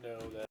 know that.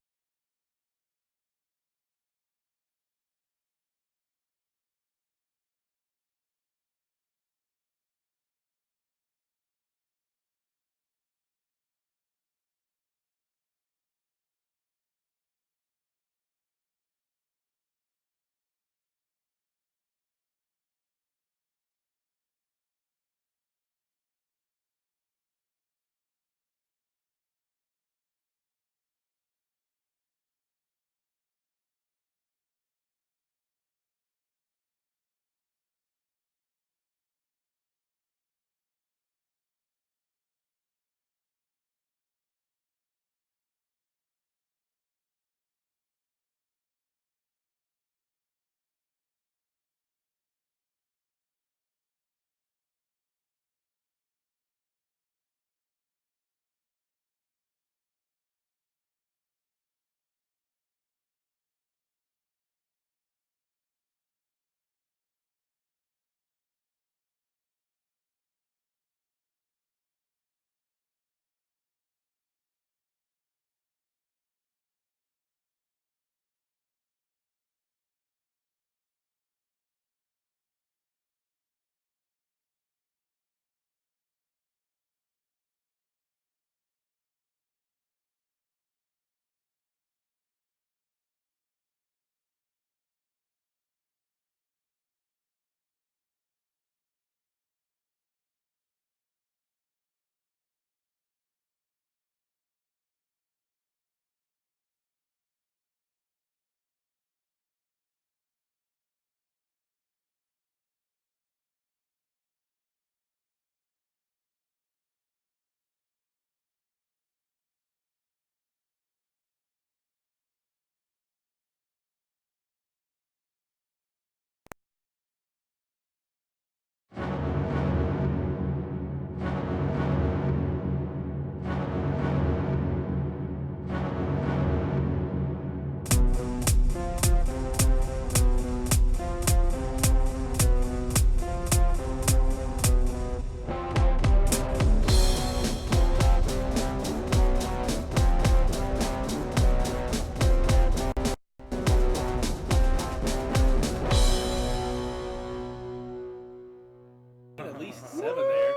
At least 7 there.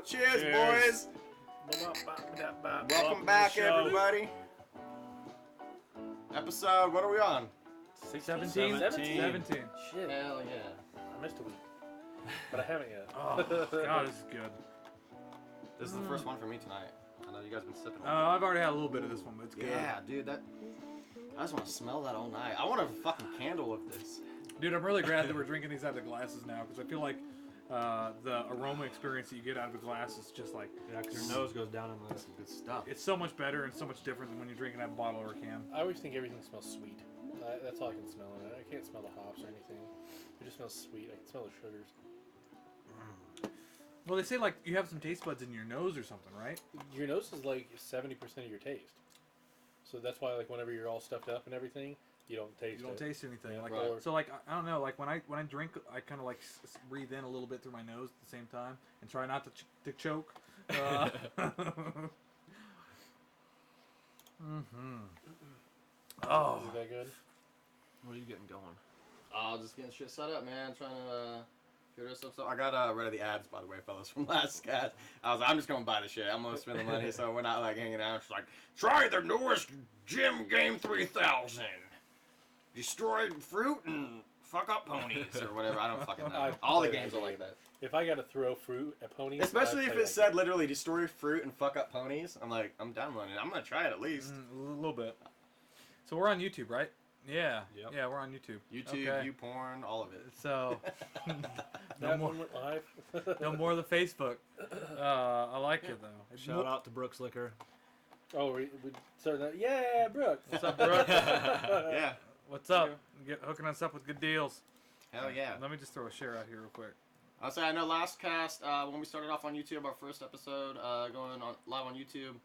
Cheers, boys. Welcome back, everybody. Episode, what are we on? 17? 17. Shit. Hell yeah. I missed a week. But I haven't yet. Oh, God, this is good. This is the first one for me tonight. I know you guys been sipping on I've already had a little bit of this one, but it's it. good. Yeah, dude, I just want to smell that all night. I want a fucking candle with this. Dude, I'm really glad that we're drinking these out of the glasses now, because I feel like the aroma experience that you get out of a glass is just like... Yeah, because your nose goes down in this. Good stuff. It's so much better and so much different than when you're drinking out of a bottle or a can. I always think everything smells sweet. That's all I can smell in it. I can't smell the hops or anything. It just smells sweet. I can smell the sugars. Well, they say, like, you have some taste buds in your nose or something, right? Your nose is like 70% of your taste. So that's why, like, whenever you're all stuffed up and everything, you don't taste You don't taste anything. Yeah, Like, right. So, like, I don't know. Like, when I drink, I kind of, like, breathe in a little bit through my nose at the same time and try not to choke. Oh. Is it that good? What are you getting going? Just getting shit set up, man. Trying to get rid of stuff. So I got rid of the ads, by the way, fellas, from last cast. I was like, I'm just gonna buy the shit. I'm gonna spend the money, so we're not like hanging out. She's like, try the newest Gym Game 3000. Destroy fruit and fuck up ponies or whatever. I don't fucking know. All the games are like that. If I gotta throw fruit at ponies, Especially I'd if play it that said literally destroy fruit and fuck up ponies. I'm like, I'm downloading it. I'm gonna try it at least. A little bit. So we're on YouTube, right? Yeah. Yep. Yeah, we're on YouTube. YouTube, Okay. YouPorn, all of it. So, no That more, one went live. no more of the Facebook. I like it though. Shout out to Brooks Liquor. Oh, we started that. Yeah, Brooke. What's up, Brooke? Yeah. What's up? Hooking us up with good deals. Hell yeah. Let me just throw a share out here real quick. I'll say I know last cast when we started off on YouTube, our first episode going on live on YouTube,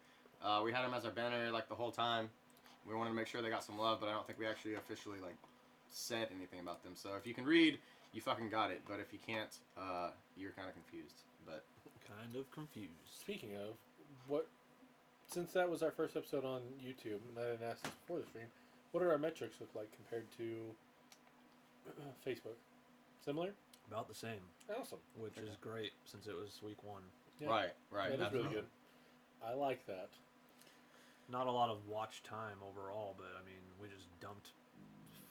we had them as our banner like the whole time. We wanted to make sure they got some love, but I don't think we actually officially like said anything about them. So if you can read, you fucking got it. But if you can't, you're kind of confused. But Kind of confused. Speaking of, what since that was our first episode on YouTube, and I didn't ask this before the stream, what do our metrics look like compared to Facebook? Similar? About the same, Awesome. which is great since it was week 1. Yeah. Right. That is really absolutely. good. I like that. Not a lot of watch time overall, but I mean, we just dumped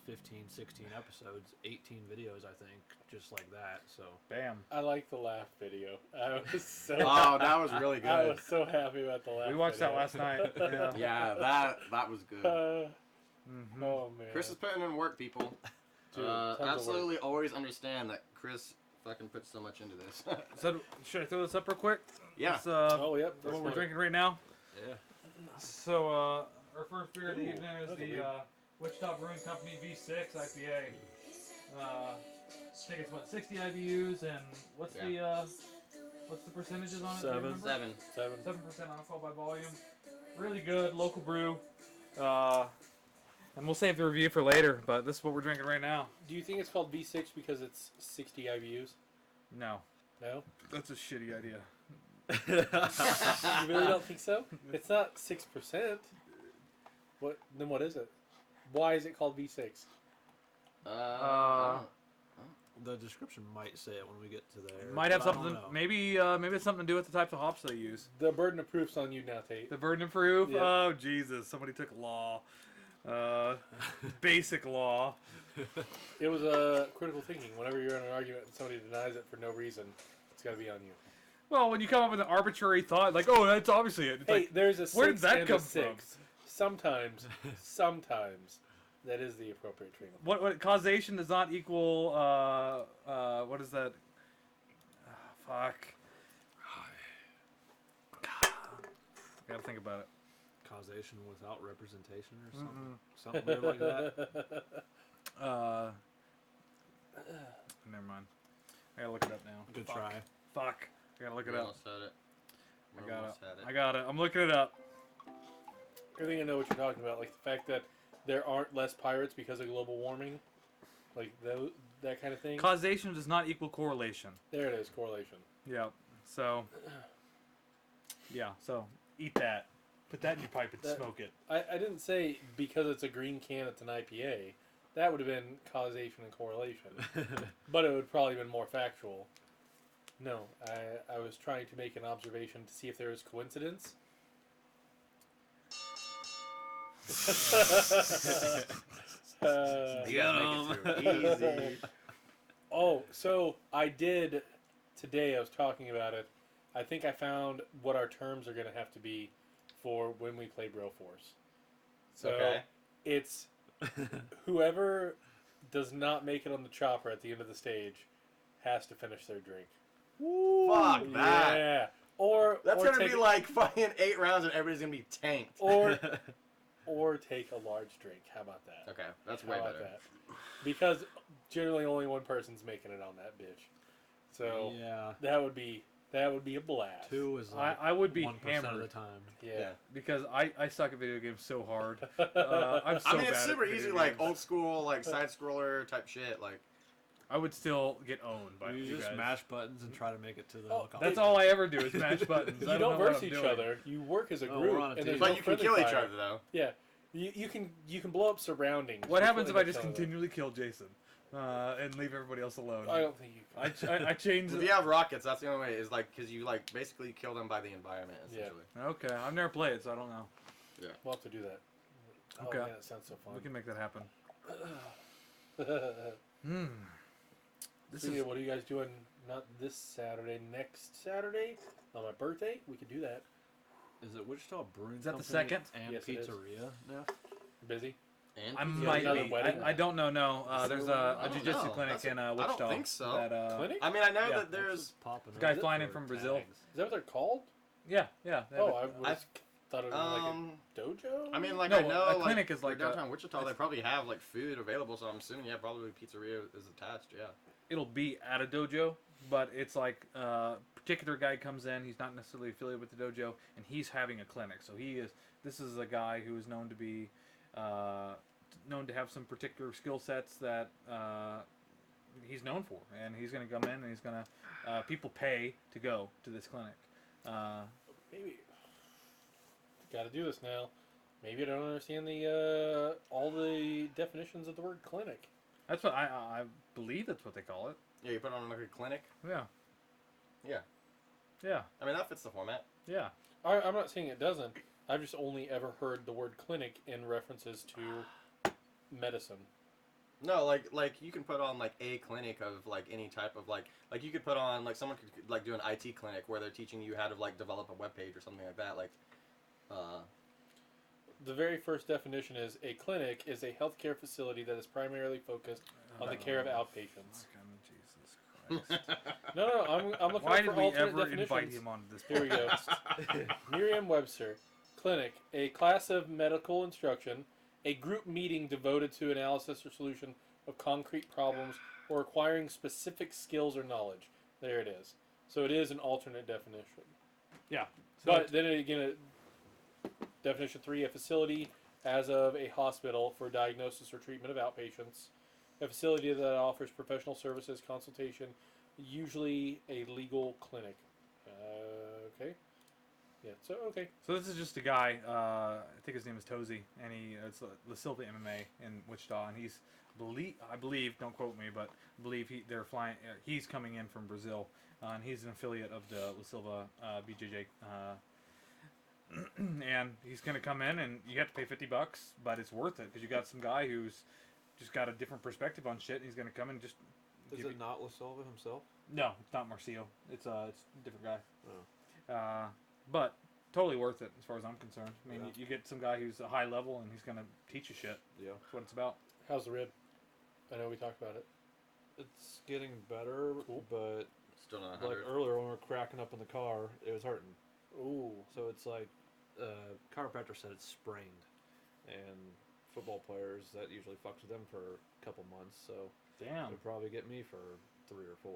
15, 16 episodes, 18 videos, I think, just like that. So Bam. I like the laugh video. I was so Oh, that was really I good. was so happy about the laugh We watched that video. last night. Yeah. Yeah, that was good. Mhm. Oh man. Chris is putting in work, people. Dude, tons of work. Absolutely, always understand that Chris fucking puts so much into this. So, should I throw this up real quick? Yeah. It's, Oh yep. what that's we're fine. drinking right now. yeah, So, our first beer of the Ooh, evening is that's the weird. Wichita Brewing Company V6 IPA. I think it's what 60 IBUs and what's the percentages on it? Do you 7. remember? 7. 7% alcohol by volume. Really good local brew. And we'll save the review for later, but this is what we're drinking right now. Do you think it's called V6 because it's 60 IBUs? No, No. that's a shitty idea. You really don't think so? It's not 6%. What? Then what is it? Why is it called V6? the description might say it when we get to there. Might have but I don't something. know. Maybe it's something to do with the types of hops they use. The burden of proof's on you now, Tate. The burden of proof. Yeah. Oh Jesus! Somebody took law. Basic law. It was critical thinking. Whenever you're in an argument and somebody denies it for no reason, it's got to be on you. Well, when you come up with an arbitrary thought, like, oh, that's obviously it. It's Hey, like, there's a where did 6 that and come a 6. Sometimes, that is the appropriate treatment. what causation does not equal. What is that? Fuck. Gotta think about it. Causation without representation or something. Something weird like that. Never mind. I gotta look it up now. Good Fuck. try. Fuck. I gotta look it We up. almost had it. I We got almost it. had I got it. I'm looking it up. I think I know what you're talking about, like the fact that there aren't less pirates because of global warming, like that kind of thing. Causation does not equal correlation. There it is, correlation. Yeah. So. Yeah. So eat that. Put that in your pipe and That- smoke it. I didn't say because it's a green can, it's an IPA. That would have been causation and correlation, but it would probably been more factual. No, I was trying to make an observation to see if there was coincidence. Easy. Oh, so I did today. I was talking about it. I think I found what our terms are going to have to be for when we play Broforce. So Okay. it's whoever does not make it on the chopper at the end of the stage has to finish their drink. Fuck that. Yeah. Or That's or gonna take, be like fucking 8 rounds and everybody's gonna be tanked. or take a large drink. How about that? Okay, that's How way about better. that? Because generally only one person's making it on that bitch. So yeah. that would be a blast. 2 is like I would be 1% of hammered the time. Yeah. because I suck at video games so hard. I'm so I mean, it's bad super at video easy, like games. old school, like side scroller type shit. Like, I would still get owned by You you just guys. mash buttons and try to make it to the Oh, alcohol. That's all I ever do is mash buttons. You I don't know what verse I'm each doing. other. You work as a Oh, group, we're on a and team. there's but no you can friendly kill each fire. other though. Yeah, you can blow up surroundings. What before happens you if I get just to them. continually kill Jason and leave everybody else alone? I don't think you can. I changed If it. you have rockets, that's the only way. Is like because you like basically kill them by the environment. Yeah. Essentially. Okay, I've never played it, so I don't know. We'll have to do that. Oh, Okay. man, that sounds so We fun. can make that happen. This So, is yeah, what are you guys doing? Not this Saturday, next Saturday on my birthday. We could do that. Is it Wichita Brewing Is that the Company second? and Yes, it is. pizzeria now? Busy. And I pizza. might another be. wedding? I don't know. No, there's a I don't jiu-jitsu know. clinic That's in a- I don't Wichita. think so. That, Clinic? I mean, I know Yeah. that there's. Popping guy up flying in for from Brazil. tags. Is that what they're called? Yeah. They have Oh, a- I thought it was like a dojo. I mean, like No, I know, a like, clinic is like downtown a- Wichita. They probably have like food available, so I'm assuming probably pizzeria is attached. Yeah. it'll be at a dojo, but it's like a particular guy comes in. He's not necessarily affiliated with the dojo, and he's having a clinic. So this is a guy who is known to be known to have some particular skill sets that he's known for, and he's going to come in and he's going to people pay to go to this clinic. Maybe got to do this now. Maybe I don't understand the all the definitions of the word clinic. That's what I believe that's what they call it. Yeah, you put on like a clinic. Yeah. Yeah. Yeah. I mean, that fits the format. Yeah. I'm not saying it doesn't. I've just only ever heard the word clinic in references to medicine. No, like you can put on like a clinic of like any type of like you could put on like someone could like do an IT clinic where they're teaching you how to like develop a web page or something like that. Like, The very first definition is a clinic is a healthcare facility that is primarily focused on the care of outpatients. Jesus Christ. No, I'm looking Why for did we alternate ever definitions. invite him onto this Here we go. podcast? Merriam-Webster. Clinic, a class of medical instruction, a group meeting devoted to analysis or solution of concrete problems or acquiring specific skills or knowledge. There it is. So it is an alternate definition. Yeah. But then again, definition 3, a facility as of a hospital for diagnosis or treatment of outpatients. A facility that offers professional services, consultation, usually a legal clinic. Okay. Yeah, so okay. So this is just a guy, I think his name is Tozy, and it's La Silva MMA in Wichita, and I believe, don't quote me, but I believe they're flying. He's coming in from Brazil, and he's an affiliate of the La Silva BJJ, and he's gonna come in, and you have to pay $50, but it's worth it because you got some guy who's just got a different perspective on shit, and he's gonna come in and just. Is it not La Silva himself? No, it's not Marcio. It's a different guy. Oh. But totally worth it as far as I'm concerned. I mean, Yeah. you get some guy who's a high level and he's gonna teach you shit. Yeah. That's what it's about. How's the rib? I know we talked about it. It's getting better, Cool. but still not like 100. earlier when we were cracking up in the car, it was hurting. Ooh. So it's like, chiropractor said it's sprained, and football players that usually fucks with them for a couple months. So Damn. it'll probably get me for 3 or 4.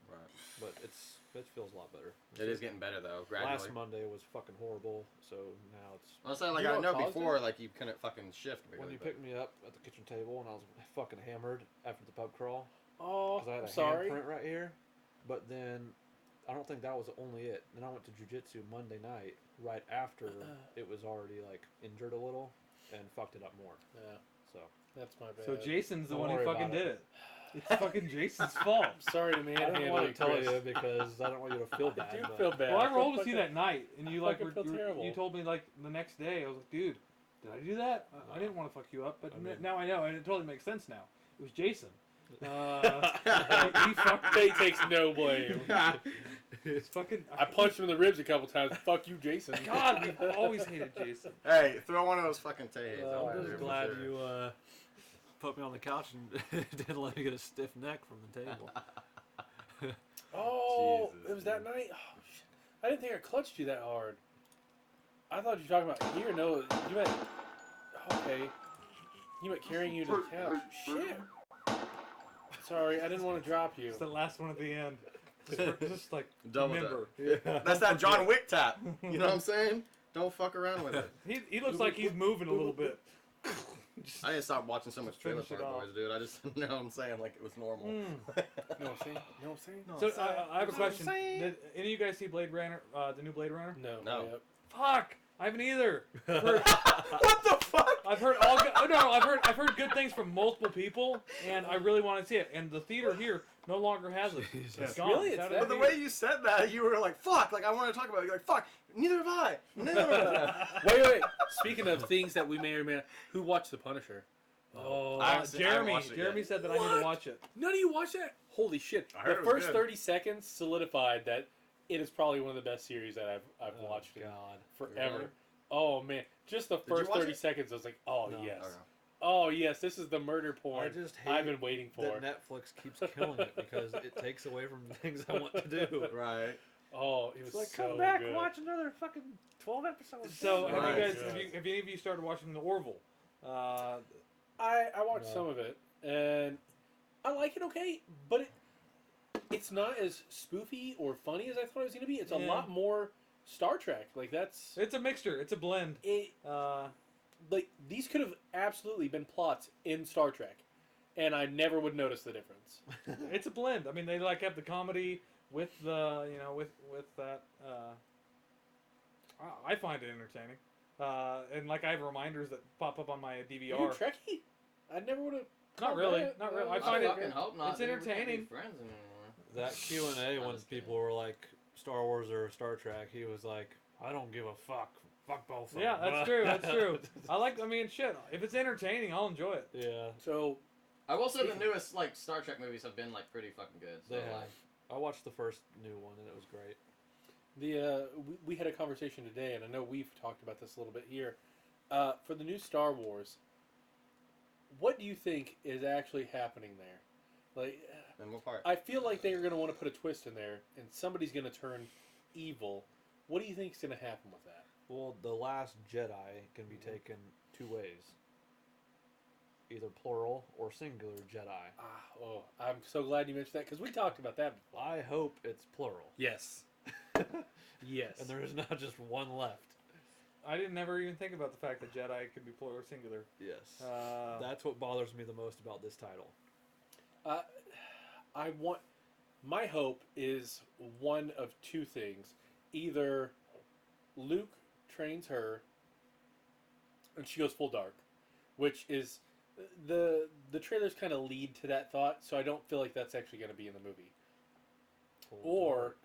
Right. But it feels a lot better. It is getting better though. Gradually. Last Monday was fucking horrible, so now it's. I was saying, like, You know I know what caused before, it? like, you couldn't fucking shift. When Really, you but- picked me up at the kitchen table and I was fucking hammered after the pub crawl Oh, because I had a I'm sorry. handprint right here, but then I don't think that was only it. Then I went to jujitsu Monday night right after it was already like injured a little and fucked it up more. Yeah, So that's my bad. So Jason's the Don't one who worry fucking about did it. it. It's fucking Jason's fault. I'm sorry to I don't manhandle want you, to tell Chris. you because I don't want you to feel I bad. do but feel bad. Well, I feel rolled with you fucking- that night, and you like fucking feel terrible. you told me like the next day. I was like, dude, did I do that? I didn't want to fuck you up, but I mean- now I know, and it totally makes sense now. It was Jason. He fucked. Tay takes no blame. It's fucking. I punched him in the ribs a couple times. Fuck you, Jason. God, we've always hated Jason. Hey, throw one of those fucking Tays. I'm just glad you put me on the couch and didn't let me get a stiff neck from the table. Oh, Jesus, it was that night. Oh shit! I didn't think I clutched you that hard. I thought you were talking about here. No, you meant okay. You meant carrying you to the couch. Shit. Sorry, I didn't want to drop you. It's the last one at the end. Just like Double remember. That's that John Wick tap. You know what I'm saying? Don't fuck around with it. He looks like he's moving a little bit. I didn't stop watching so much Trailer Finish it Park off. Boys, dude. I just, you know what I'm saying? Like it was normal. You know what I'm saying? You know what I'm saying? So I have a question. Did any of you guys see Blade Runner? The new Blade Runner? No. No. Yep. Fuck! I haven't either. What the fuck? I've heard I've heard good things from multiple people, and I really want to see it. And the theater here no longer has it. It's gone. Really? It's It's out that of But the the way you said that, you were like, fuck. Like I want to talk about it. You're like, fuck. Neither have I. Neither have I. Wait. Speaking of things that we may or may not, who watched The Punisher? Oh, I haven't Jeremy. watched it Jeremy yet. said that I need What? to watch it. none of you watched that? Holy shit! I heard The it was first good. 30 seconds solidified that it is probably one of the best series that I've watched in God. forever. Really? Oh man, just the you first watch 30 it? seconds, I was like, oh No. yes, Okay. oh yes, this is the murder porn I just hate I've been waiting for. that Netflix keeps killing it because it takes away from the things I want to do. Right. Oh, it was It's like, so come back, good. watch another fucking 12 episodes. So Right. have you guys? Right. Have any of you started watching The Orville? I watched No. some of it and I like it okay, but it's not as spoofy or funny as I thought it was going to be. It's a Yeah. lot more Star Trek. Like that's It's a mixture. It's a blend. it. Like these could have absolutely been plots in Star Trek, and I never would notice the difference. It's a blend. I mean, they like have the comedy with the with that I find it entertaining. And like I have reminders that pop up on my Are DVR. you Trekkie? I never would have. Not really. Not really. I find fucking hope not. it's dude. We can't be entertaining. friends anymore. That Q&A I'm when just kidding. people were like Star Wars or Star Trek, he was like, I don't give a fuck. Fuck both of Yeah, them. that's true. That's true. I mean, shit. If it's entertaining, I'll enjoy it. Yeah, So I will say the newest like Star Trek movies have been like pretty fucking good. So, they have. like, I watched the first new one and it was great. we had a conversation today, and I know we've talked about this a little bit here. For the new Star Wars, what do you think is actually happening there? Like, in what part? I feel like they're going to want to put a twist in there, and somebody's going to turn evil. What do you think is going to happen with that? Well, The Last Jedi can be taken two ways. Either plural or singular Jedi. I'm so glad you mentioned that, because we talked about that before. I hope it's plural. Yes. Yes. And there is not just one left. I didn't never even think about the fact that Jedi could be plural or singular. Yes. That's That's what bothers me the most about this title. My hope is one of two things. Either Luke trains her and she goes full dark, which is the trailers kind of lead to that thought, so I don't feel like that's actually going to be in the movie. Or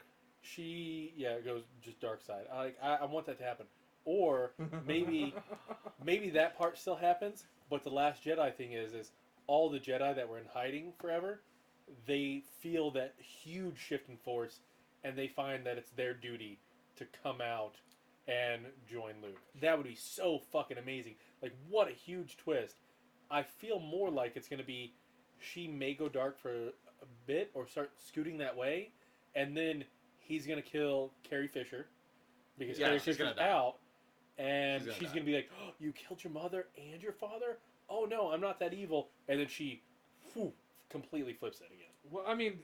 she goes just dark side. I want that to happen. Or maybe that part still happens, but the Last Jedi thing is all the Jedi that were in hiding forever, they feel that huge shift in force, and they find that it's their duty to come out and join Luke. That would be so fucking amazing. Like, what a huge twist. I feel more like it's going to be she may go dark for a bit or start scooting that way, and then he's going to kill Carrie Fisher because Carrie she's Fisher's gonna die. out, and she's die. going to be like, oh, you killed your mother and your father? Oh no, I'm not that evil. And then she completely flips it again. well, I mean,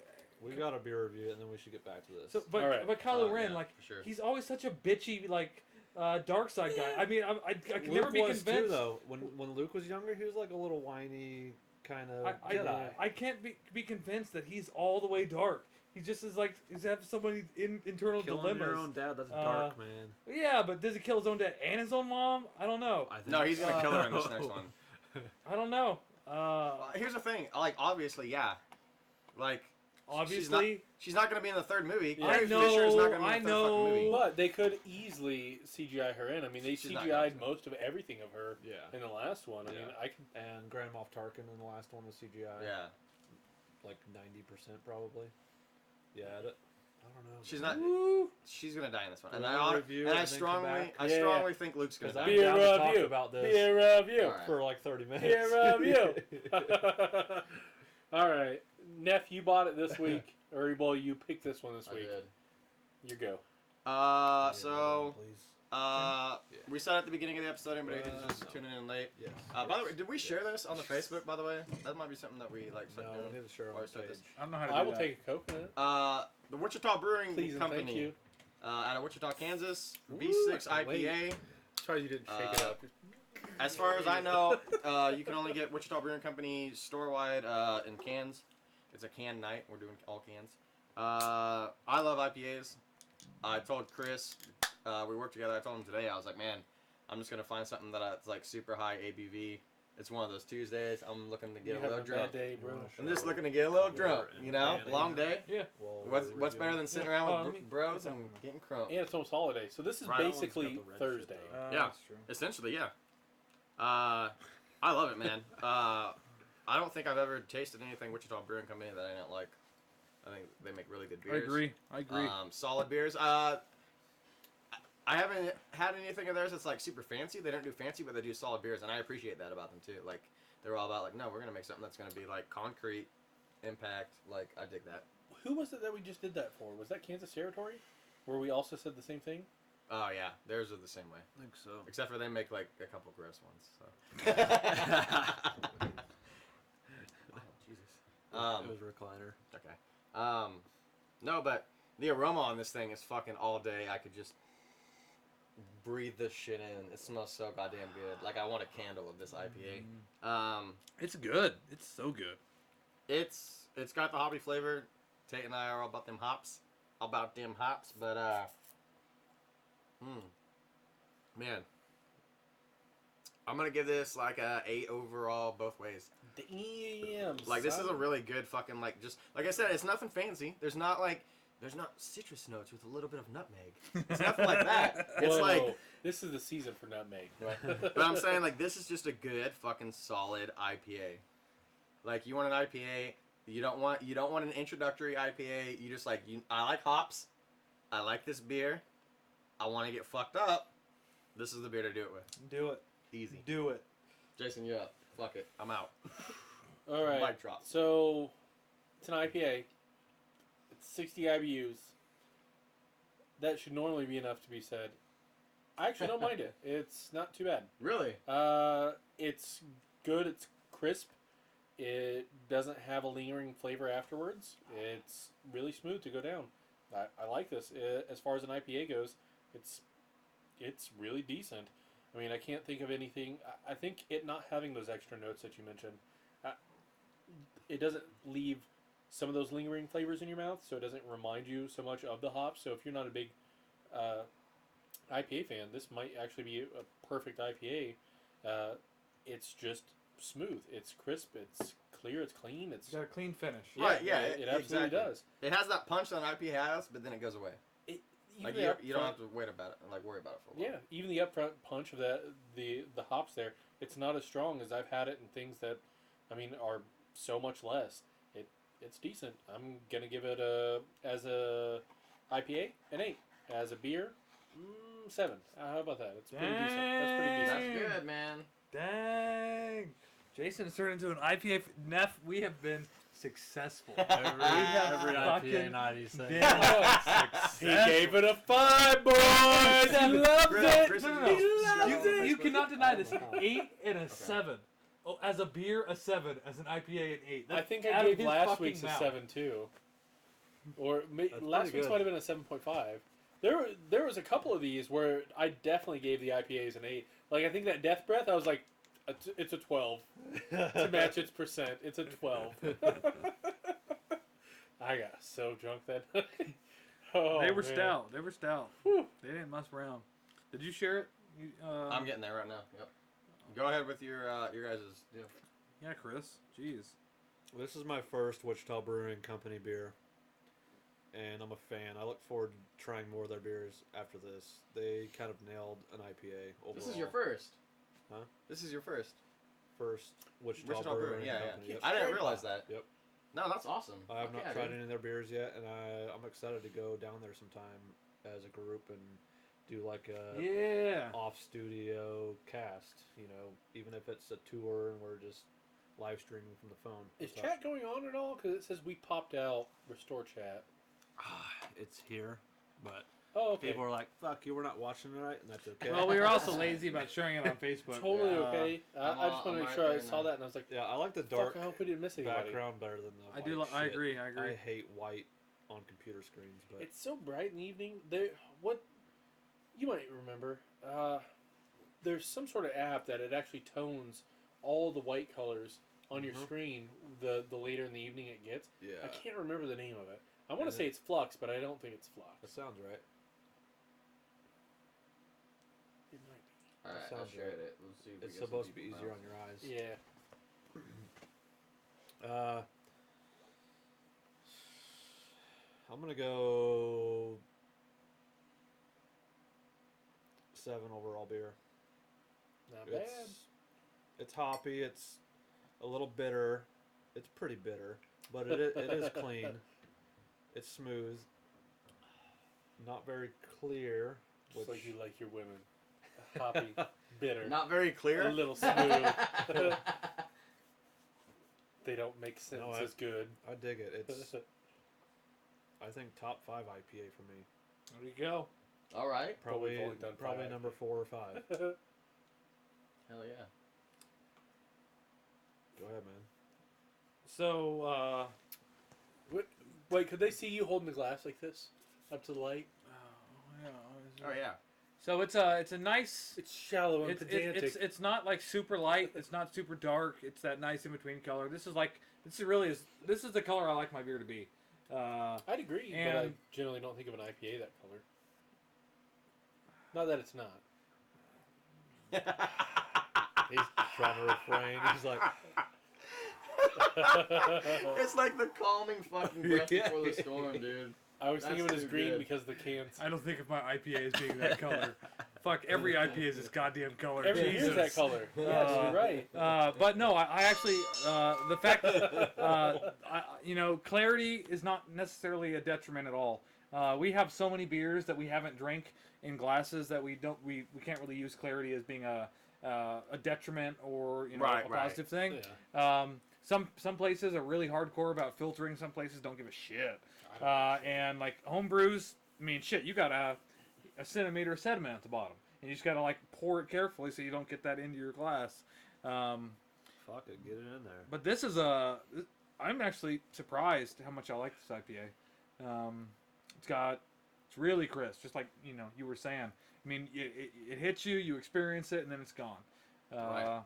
We got a beer review and then we should get back to this. so All right. but Kylo Oh, Ren, yeah, like, for sure. he's always such a bitchy, like, dark side guy. I mean, I can Luke never be was convinced. too, though. When Luke was younger, he was like a little whiny kind of Jedi. I can't be convinced that he's all the way dark. He just is like he's have so many internal Killing dilemmas. your own dad, that's dark, man. Yeah, but does he kill his own dad and his own mom? I don't know. I think No, he's gonna kill her in this so. next one. I don't know. Here's the thing. Like, obviously, yeah. Like, Obviously, she's not gonna be in the third movie. Yeah. Carrie Fisher is not gonna be in the third fucking movie. But they could easily CGI her in. I mean, they She's not CGI'd going to. most of everything of her Yeah. in the last one. I Yeah. mean, I can. And Grand Moff Tarkin in the last one was CGI. Yeah, Like 90% probably. Yeah, I don't know. she's not. She's gonna die in this one, and We'll I review and it I and then come strongly, back. I Yeah. strongly think Luke's gonna Because die. I'm Beer down to talk review. about this Beer review. All right. for like 30 minutes. Beer review. All right, Neff, you bought it this week, or well, you picked this one this I week. did. You go. So Please. we said at the beginning of the episode, anybody who's just tuning in late. Yes. By the way, did we share this on the Facebook? By the way, that might be something that we like. No, start we doing. need to share Or on the start page. this. I don't know how to do I will that. take a coconut. The Wichita Brewing Please and Company, thank you. out of Wichita, Kansas, Ooh, V6 I can't wait. IPA. Sorry you didn't shake it up. As far as I know, you can only get Wichita Brewing Company store-wide in cans. It's a can night. We're doing all cans. I love IPAs. I told Chris, we worked together. I told him today, I was like, man, I'm just going to find something that's like super high ABV. It's one of those Tuesdays. I'm looking to get a little drunk. Day, bro. I'm just looking to get a little drunk, you know? Long day. Yeah. Well, What's better than sitting around let with me- bros and getting crunk? And it's almost holiday, so this is Right. basically Got the red Thursday. shit, though. Yeah. That's true. Essentially, yeah. I love it, man. I don't think I've ever tasted anything Wichita Brewing Company that I didn't like. I think they make really good I beers. agree. I agree. Solid beers. I haven't had anything of theirs that's like super fancy. They don't do fancy, but they do solid beers, and I appreciate that about them too. Like, they're all about like, no, we're gonna make something that's gonna be like concrete impact. Like, I dig that. Who was it that we just did that for? Was that Kansas Territory? Where we also said the same thing? Oh yeah, theirs are the same way. I think so. Except for they make like a couple gross ones. So. Oh, Jesus. It was recliner. Okay. No, but the aroma on this thing is fucking all day. I could just breathe this shit in. It smells so goddamn good. Like, I want a candle of this IPA. It's good. It's so good. It's got the hoppy flavor. Tate and I are all about them hops. But Man, I'm gonna give this like a 8 overall both ways. Damn. Like this is a son. really good fucking like just like I said, it's nothing fancy. There's not citrus notes with a little bit of nutmeg. It's nothing like that. It's Whoa, like this is the season for nutmeg. but I'm saying like this is just a good fucking solid IPA. Like you want an IPA, you don't want an introductory IPA. You just like I like hops. I like this beer. I want to get fucked up. This is the beer to do it with. Do it. Easy. Do it. Jason, you up. Fuck it. I'm out. All right. Mic drop. So it's an IPA. It's 60 IBUs. That should normally be enough to be said. I actually don't mind it. It's not too bad. Really? It's good. It's crisp. It doesn't have a lingering flavor afterwards. It's really smooth to go down. I like this. As far as an IPA goes, it's really decent. I mean, I can't think of anything. I think it not having those extra notes that you mentioned, it doesn't leave some of those lingering flavors in your mouth, so it doesn't remind you so much of the hops. So if you're not a big IPA fan, this might actually be a perfect IPA. It's just smooth. It's crisp. It's clear. It's clean. It's It's got a clean finish. Right, yeah, It absolutely exactly. does. It has that punch that an IPA has, but then it goes away. Even Like the you don't upfront- have to worry about it for a while. Yeah, even the upfront punch of the hops there, it's not as strong as I've had it in things that, I mean, are so much less. It's decent. I'm gonna give it as a IPA an 8. As a beer, 7. How about that? It's pretty decent. That's pretty decent. That's good, man. Dang. Jason has turned into an IPA. Neff, we have been successful. Every fucking IPA night he's saying. He gave it a 5, boys. He loves Chris, it. Chris, No, no, He no. loves You, it. you cannot deny this. 8 and a 7. Oh, as a beer, a 7. As an IPA, an 8. I think Out I of gave his last fucking week's mouth. a 7 too, or That's last pretty week's good. might have been a 7.5. There was a couple of these where I definitely gave the IPAs an 8. Like I think that Death Breath, I was like, it's a 12 to match its percent. It's a 12. I got so drunk that night. Oh, They were man. stout. They were stout. Whew. They didn't mess around. Did you share it? You, I'm getting there right now. Yep. Go ahead with your guys' deal. Yeah, Chris. Jeez. This is my first Wichita Brewing Company beer, and I'm a fan. I look forward to trying more of their beers after this. They kind of nailed an IPA overall. This is your first. Huh? This is your first. First Wichita, Wichita Brewing Brewing, yeah, Company. yeah. Yep. I didn't realize that. Yep. No, that's awesome. I have Fuck not yeah, tried dude. any of their beers yet, and I'm excited to go down there sometime as a group and do like a Yeah. off studio cast. You know, even if it's a tour and we're just live streaming from the phone. Is So- chat going on at all? Because it says we popped out. Restore chat. It's here, but Oh, okay. people are like, "Fuck you, we're not watching tonight," and that's okay. Well, we were also lazy about sharing it on Facebook. Totally Uh, okay. I just want to I'm make right sure I there saw now. that and I was like, Yeah, I like the fuck, dark I hope we didn't miss anybody. background better than the I do. white I shit. agree. I agree. I hate white on computer screens, but It's so bright in the evening. What you might remember, there's some sort of app that it actually tones all the white colors on your Mhm. screen the later in the evening it gets. yeah, I can't remember the name of it. I want to Yeah. say it's Flux, but I don't think it's Flux. that sounds right. It might be. Alright, I sounds shared right. it. Let's see if we It's get some supposed to be people easier now. on your eyes. Yeah. I'm gonna go 7 overall beer. Not bad. It's hoppy. It's a little bitter. It's pretty bitter, but it is clean. It's smooth. Not very clear. Just Which like you like your women. Hoppy, bitter, Not very clear. a little smooth. They don't make sense No, as good. I dig it. It's I think top 5 IPA for me. There you go. All right. But we've Probably only done 5. number 4 or 5. Hell yeah. Go ahead, man. So, Wait, could they see you holding the glass like this up to the light? Oh yeah. So it's a nice. It's shallow and It's, pedantic. it's not like super light. It's not super dark. It's that nice in between color. This is the color I like my beer to be. I'd agree, but I and- generally don't think of an IPA that color. Not that it's not. He's trying to refrain. He's like, It's like the calming fucking breath Yeah. before the storm, dude. I was thinking of it That's as too green good. because the cans. I don't think of my IPA as being that color. Fuck, every IPA is this goddamn color. Every year's Jesus. that color. Yes, you're right. But no, I actually the fact that clarity is not necessarily a detriment at all. We have so many beers that we haven't drank in glasses that we can't really use clarity as being a detriment or Right, a right. positive thing. Yeah. Some places are really hardcore about filtering. Some places don't give a shit. And like home brews, I mean, shit, you got a centimeter of sediment at the bottom, and you just gotta like pour it carefully so you don't get that into your glass. fuck it, get it in there. But this is I'm actually surprised how much I like this IPA. It's really crisp, just like you were saying. I mean, it hits you, you experience it, and then it's gone. Right.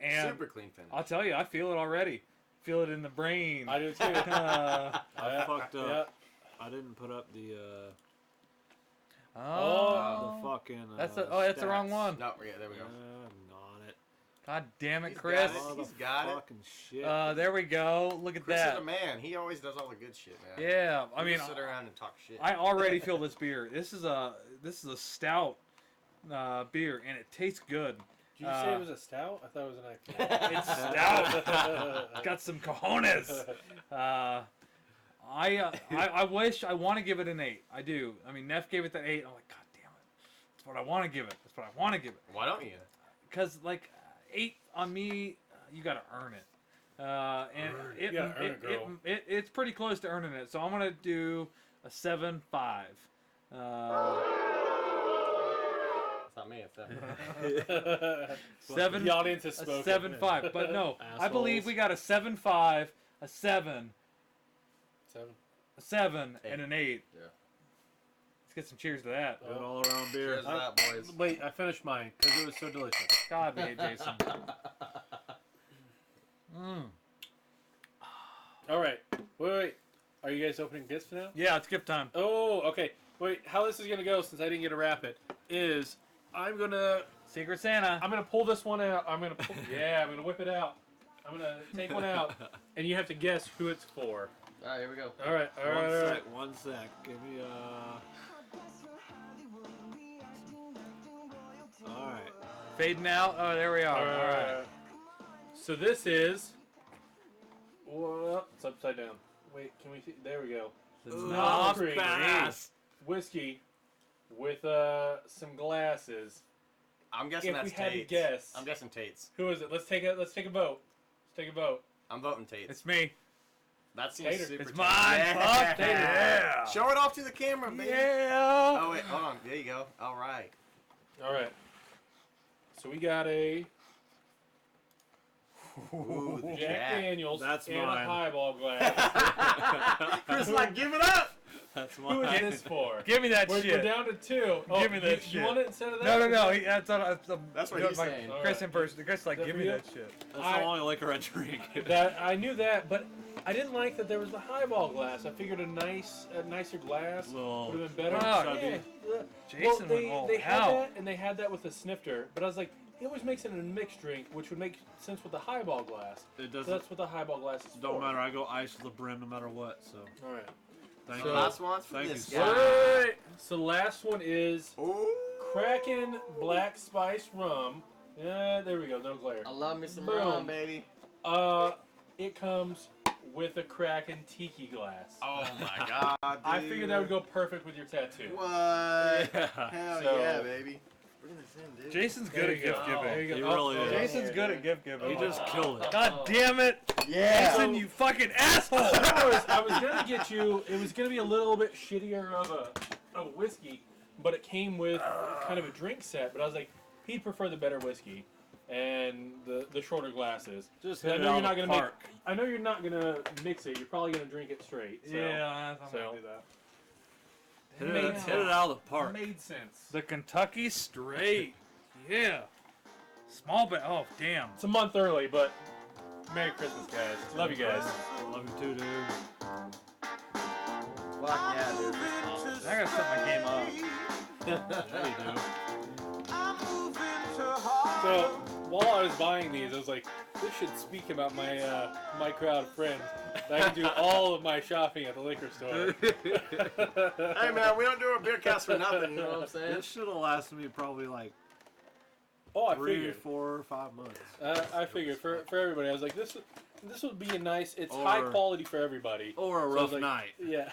And Super clean finish. I'll tell you, I feel it already. Feel it in the brain. I do too. Uh, I fucked up. Yeah. I didn't put up the oh, fucking. that's the wrong stats. one. No, yeah, there we go. Not it. God damn it, He's Chris. got it. He's got it. Fucking shit. There we go. Look at Chris is that. a man. He always does all the good shit, man. Yeah, I He mean, just sit around and talk shit. I already feel this beer. This is a stout beer, and it tastes good. Did you say it was a stout? I thought it was an IPA. It's stout. Got some cojones. I wish I want to give it an 8. I do. I mean, Neff gave it that 8. I'm like, God damn it. That's what I want to give it. That's what I want to give it. Why don't you? Because like 8 on me, you got to earn it. And You gotta earn it, girl. it's pretty close to earning it. So I'm gonna do a 7.5. It's not me. It's them. Seven. The audience is A spoken. 7.5. But no, I believe Assholes. we got a 7.5, a 7, 7. a 7, and an 8. Yeah. Let's get some cheers to that. Good all around beer. Cheers to that, boys. Wait, I finished mine because it was so delicious. God, we hate Jason. Mm. All right. Wait. Are you guys opening gifts now? Yeah, it's gift time. Oh, okay. Wait, how this is gonna go since I didn't get to wrap it is I'm gonna Secret Santa. pull this one out. I'm gonna whip it out. I'm gonna take one out, and you have to guess who it's for. All right, here we go. All right. One sec. Give me All right. Fading out. Oh, there we are. All right. So this is. Well, it's upside down. Wait, can we see? There we go. Not Cream fast. whiskey with some glasses. I'm guessing If that's we had to Tate's. guess. I'm guessing Tate's. Who is it? Let's take a vote. Let's take a vote. I'm voting Tate's. It's me. That seems Tater. super It's Tate's. mine. Yeah. Fuck Tater. Yeah. Show it off to the camera, baby. Yeah. Oh, wait, hold on. There you go. All right. All right. So we got a Ooh, the Jack Jack. Daniels That's in mine. a highball glass. Chris, like, give it up. That's Who is mine. this for? Give me that We're shit. down to 2. Oh, Give me that you, shit. You want it instead of that? No. That's what he's saying. Chris in person. Chris like, That give for me you? that shit. That's I- the only liquor I drink. That I knew that, but I didn't like that there was the highball glass. I figured a nicer glass Little would have been better. fuck. Yeah. Jason well, went all they had out. that, and they had that with a snifter. But I was like, he always makes it in a mixed drink, which would make sense with the highball glass. It So doesn't. that's what the highball glass is Don't for. matter. I go ice to the brim no matter what. So All right. thank So- you. Last one's for Thank this you, guy. Right. So the last one is Ooh. Kraken Black Spice Rum. Yeah, there we go. No glare. I love me some Boom. rum, baby. It comes with a Kraken tiki glass. Oh my god, dude. I figured that would go perfect with your tattoo. What? Yeah. Hell So- yeah, baby. Bring this in, dude. Jason's There good at you gift go. There giving. you He go. really is. Jason's good at gift He giving. just killed it. God damn it, Jason, you fucking asshole! I was gonna get you. It was gonna be a little bit shittier of a whiskey, but it came with kind of a drink set. But I was like, he'd prefer the better whiskey and the shorter glasses. Just I hit it know you're out not of the gonna park. I know you're not gonna mix it. You're probably gonna drink it straight. So. Yeah, I'm So- gonna do that. Hit it out of the park. Made sense. The Kentucky Straight. Yeah. Small bit. Oh, damn. It's a month early, but Merry Christmas, guys. Love you guys. Love you too, dude. Fuck yeah, dude. This is awesome. I gotta set my game up. Yeah, you do. I'm moving So while I was buying these, I was like, this should speak about my my crowd of friends. I can do all of my shopping at the liquor store. Hey man, we don't do a beer cast for nothing. You know what I'm saying? This should have lasted me probably like Oh, I 3, figured. 4, 5 months. I figured for everybody. I was like, this would be a nice. It's Or- high quality for everybody. Or a So I was rough like, night. Yeah.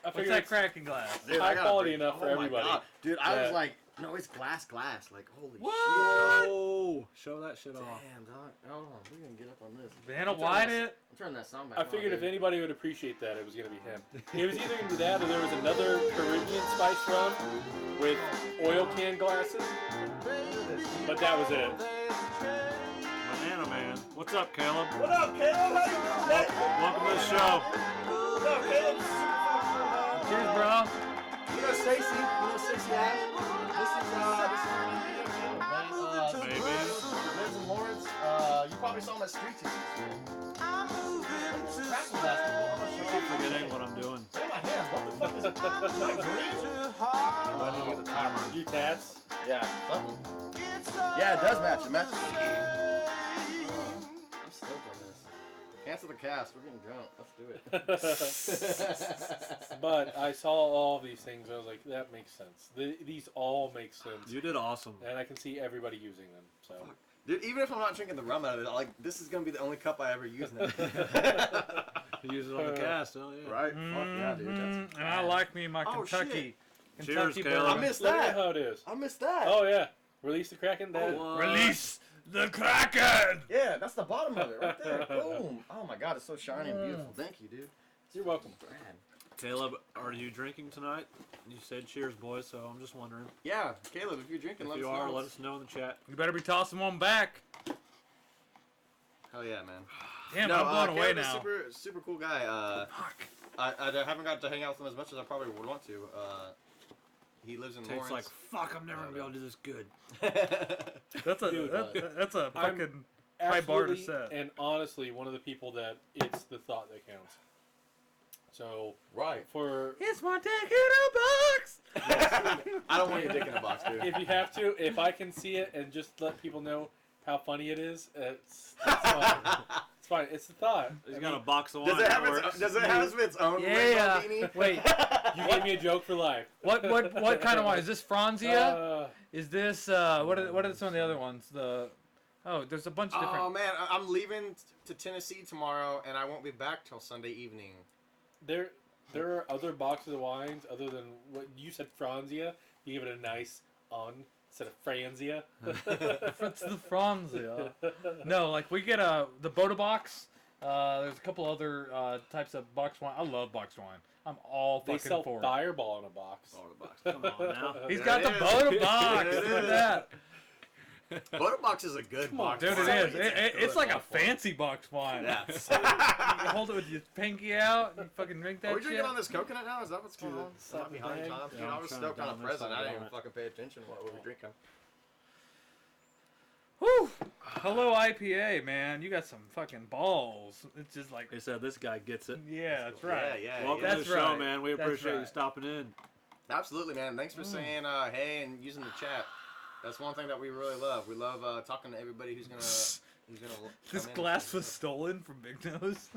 I What's figured that it's cracking glass? Dude, high I gotta quality drink- enough for oh my everybody. God. Dude, I Yeah. was like, no, it's glass. Like, holy shit. Whoa! Show that shit off. Damn, dog. Hold on, we're gonna get up on this. Vanna I'm turning White that- it. I'm turning that sound back I on, figured if dude. anybody would appreciate that, it was gonna be him. It was either gonna be that, or there was another Caribbean spice rum with oil can glasses. But that was it. Banana Man. What's up, Caleb? What up, Caleb? How you doing, Welcome to the show. What up, Caleb? Cheers, bro. You know Stacy? Ash? This is Maybe. Liz and Lawrence. You probably saw them at Street Teams. I keep forgetting what I'm doing. Look at my hands. What the fuck is it? Is that green? I need to get the timer. You tats? Yeah, something. Yeah, it does match. It matches. I'm stoked on this. Cancel the cast. We're getting drunk. Let's do it. But I saw all these things. I was like, that makes sense. These all make sense. You did awesome. And I can see everybody using them. So Dude, even if I'm not drinking the rum out of it, like this is gonna be the only cup I ever use now. You use it on the cast, hell yeah. Right? Fuck yeah, dude. That's And I like me my Oh, Kentucky. shit. Kentucky Cheers, Caleb. bourbon. I missed look at that. how it is. I missed that. Oh yeah, release the Kraken. That What? Release the Kraken! Yeah, that's the bottom of it right there. Boom. Oh my god, it's so shiny and beautiful. Thank you, dude. you're welcome. Brad. Caleb, are you drinking tonight? You said cheers, boys, so I'm just wondering. Yeah, Caleb, if you're drinking, If let you us are, know. let us know in the chat. You better be tossing one back. Hell yeah, man. Damn, I'm blown away Caleb is now. super cool guy. Fuck. I haven't got to hang out with him as much as I probably would want to. He lives in Tate's like, Lawrence. fuck, I'm never gonna be able to do this good. That's a Dude, that's a I'm fucking high bar to Absolutely, set. and honestly, one of the people that it's the thought that counts. So Right. for It's my dick in a box. I don't want your dick in a box, dude. if you have to, if I can see it and just let people know how funny it is, it's fine. It's fine. It's the thought. He's I got mean, a box of wine. Does it have that its, works. does it have its own Yeah. rainbow beanie? Wait, you gave me a joke for life. what kind of wine is this? Franzia? Uh, Is this what are some of the other ones? There's a bunch of different. Oh man, I'm leaving to Tennessee tomorrow, and I won't be back till Sunday evening. there are other boxes of wines other than what you said. Franzia. You give it a nice on instead of Franzia. What's the Franzia? No, like we get the Boda box. There's a couple other types of box wine. I love box wine. I'm all They fucking sell for it. Fireball in a box. Oh, the box. Come on now. He's There got it the is. Boda box. There it Look at is. that. Butter box is a good Come on, box. Dude, it wine. is. It's like a fancy box wine. Yeah. You hold it with your pinky out and you fucking drink that Are we shit. drinking on this coconut now? Is that what's going on? Slap Am I behind bag. times? Yeah, Dude, I'm I was trying to stoked on a down this present. side I didn't of even it. fucking pay attention to what we were drinking. Whew. Hello IPA, man. You got some fucking balls. It's just like, They said this guy gets it. yeah, that's right. Yeah, Welcome yeah. to That's the show, right. man. We That's appreciate you right. stopping in. Absolutely, man. Thanks for saying hey and using the chat. That's one thing that we really love. We love talking to everybody who's gonna. This come in glass and was stolen from Big Nose.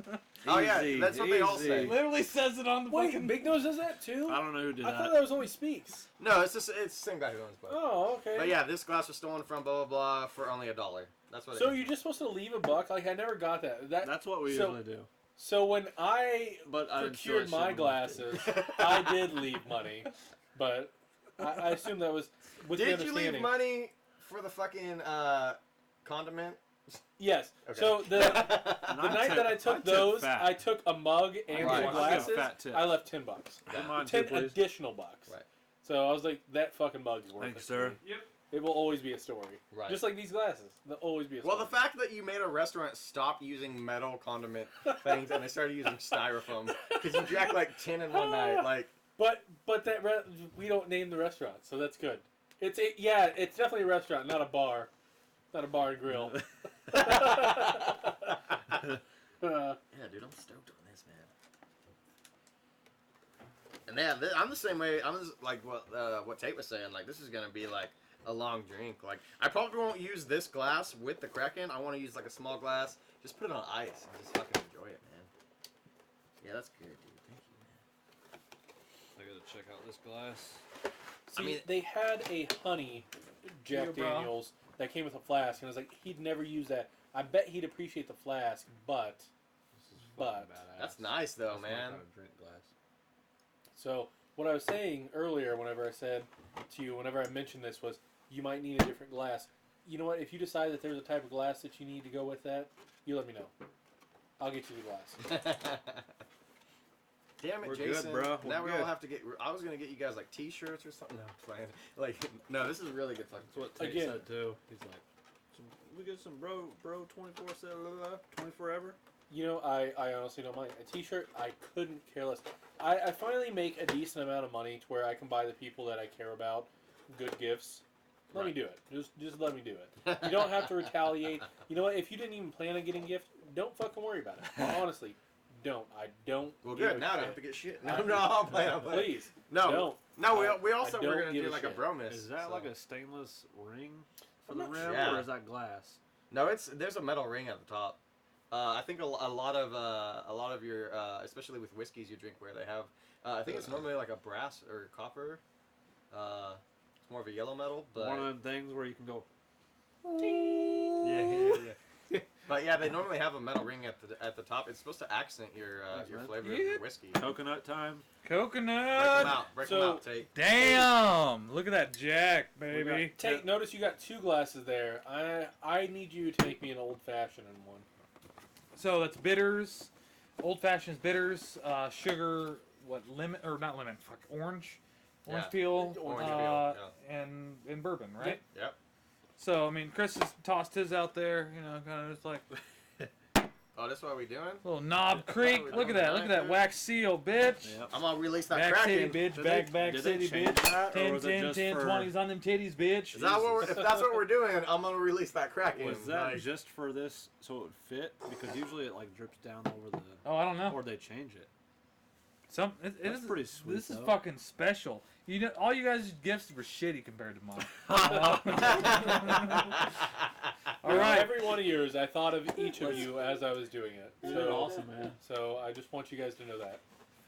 Oh yeah, Easy, that's what they all easy. say. Literally says it on the Wait, fucking. Big Nose does that too? I don't know who did I thought that. that was only Speaks. No, it's the same guy who owns both. Oh, okay. But yeah, this glass was stolen from blah blah blah for only $1. That's what. So it is. you're just supposed to leave a buck? Like I never got that. That's what we so- usually do. So when I But I procured my glasses, I did leave money, but I assume that was with the Did you understanding. leave money for the fucking condiment? Yes. Okay. So the night that I took those, fat. I took a mug and Right. two I glasses. fat tip. I left $10. Come on, 10 too, please. additional bucks. Right. So I was like, that fucking mug is worth Thank it. you, sir. Yep. It will always be a story. Right. Just like these glasses, they'll always be a story. Well, the fact that you made a restaurant stop using metal condiment things and they started using styrofoam because you drank like 10 in one night, like. But that we don't name the restaurant, so that's good. It's definitely a restaurant, not a bar, not a bar and grill. Yeah, dude, I'm stoked on this, man. And yeah, I'm the same way. I'm just, like what Tate was saying. Like this is gonna be like a long drink. Like I probably won't use this glass with the Kraken. I want to use like a small glass. Just put it on ice and just fucking enjoy it, man. Yeah, that's good, dude. Thank you, man. I gotta check out this glass. See, they had a honey Jack Here, bro. Daniels that came with a flask, and I was like, he'd never use that. I bet he'd appreciate the flask, but This is But- fucking badass. That's nice though, That's my man. kind of drink glass. so what I was saying earlier, whenever I said to you, whenever I mentioned this, was you might need a different glass. You know what? If you decide that there's a type of glass that you need to go with that, you let me know. I'll get you the glass. Damn it, We're good, Jason. bro. We're Now we good. all have to get. I was gonna get you guys like T-shirts or something. No, I'm playing. Like, no, this is really good fucking. That's what Tate Again. said too. He's like, we get some bro 24/7, 24 ever. You know, I honestly don't mind. A T-shirt, I couldn't care less. I finally make a decent amount of money to where I can buy the people that I care about good gifts. Let me do it. Just let me do it. You don't have to retaliate. You know what? If you didn't even plan on getting a gift, don't fucking worry about it. Honestly, don't. I don't. Well, give good. a Now I don't shit. have to get shit. No, I'm playing. I'm playing. Please. No, Don't. no. We I also don't were gonna give do a like a shit. bro miss. Is that so. like a stainless ring for I'm the not rim, sure. Yeah. or is that glass? No, there's a metal ring at the top. I think a lot of your especially with whiskeys you drink where they have I think it's normally like a brass or copper. It's more of a yellow metal, but One of them things where you can go. yeah. But yeah, they normally have a metal ring at the top. It's supposed to accent your Thanks, man. flavor of Yeah. your whiskey. Coconut time. Break them Coconut. out. Break So- them out, Tate. Damn! Look at that Jack, baby. Tate, notice you got two glasses there. I need you to make me an old fashioned in one. So that's bitters, old fashioned bitters, sugar, what lemon or not lemon? Fuck, orange Yeah. peel, Orange peel, and bourbon, right? Yep. So I mean, Chris has tossed his out there, you know, kind of just like Oh, that's what we're doing? little Knob Creek. we're Look at doing that! Look at that that. wax seal, bitch. Yep. I'm gonna release that Back Kraken. city, bitch. Did Back they city, change bitch. that, or 10, was it 10, just 10, for- 20s on them titties, bitch. Is that what if that's what we're doing, I'm gonna release that Kraken. Was that Nice. just for this so it would fit? Because usually it like drips down over the. Oh, I don't know. Or they change it. It That's is pretty sweet, This is though. fucking special. You know, all you guys' gifts were shitty compared to mine. All right. Every one of yours, I thought of each of you as I was doing it. You did So, awesome, man. so I just want you guys to know that.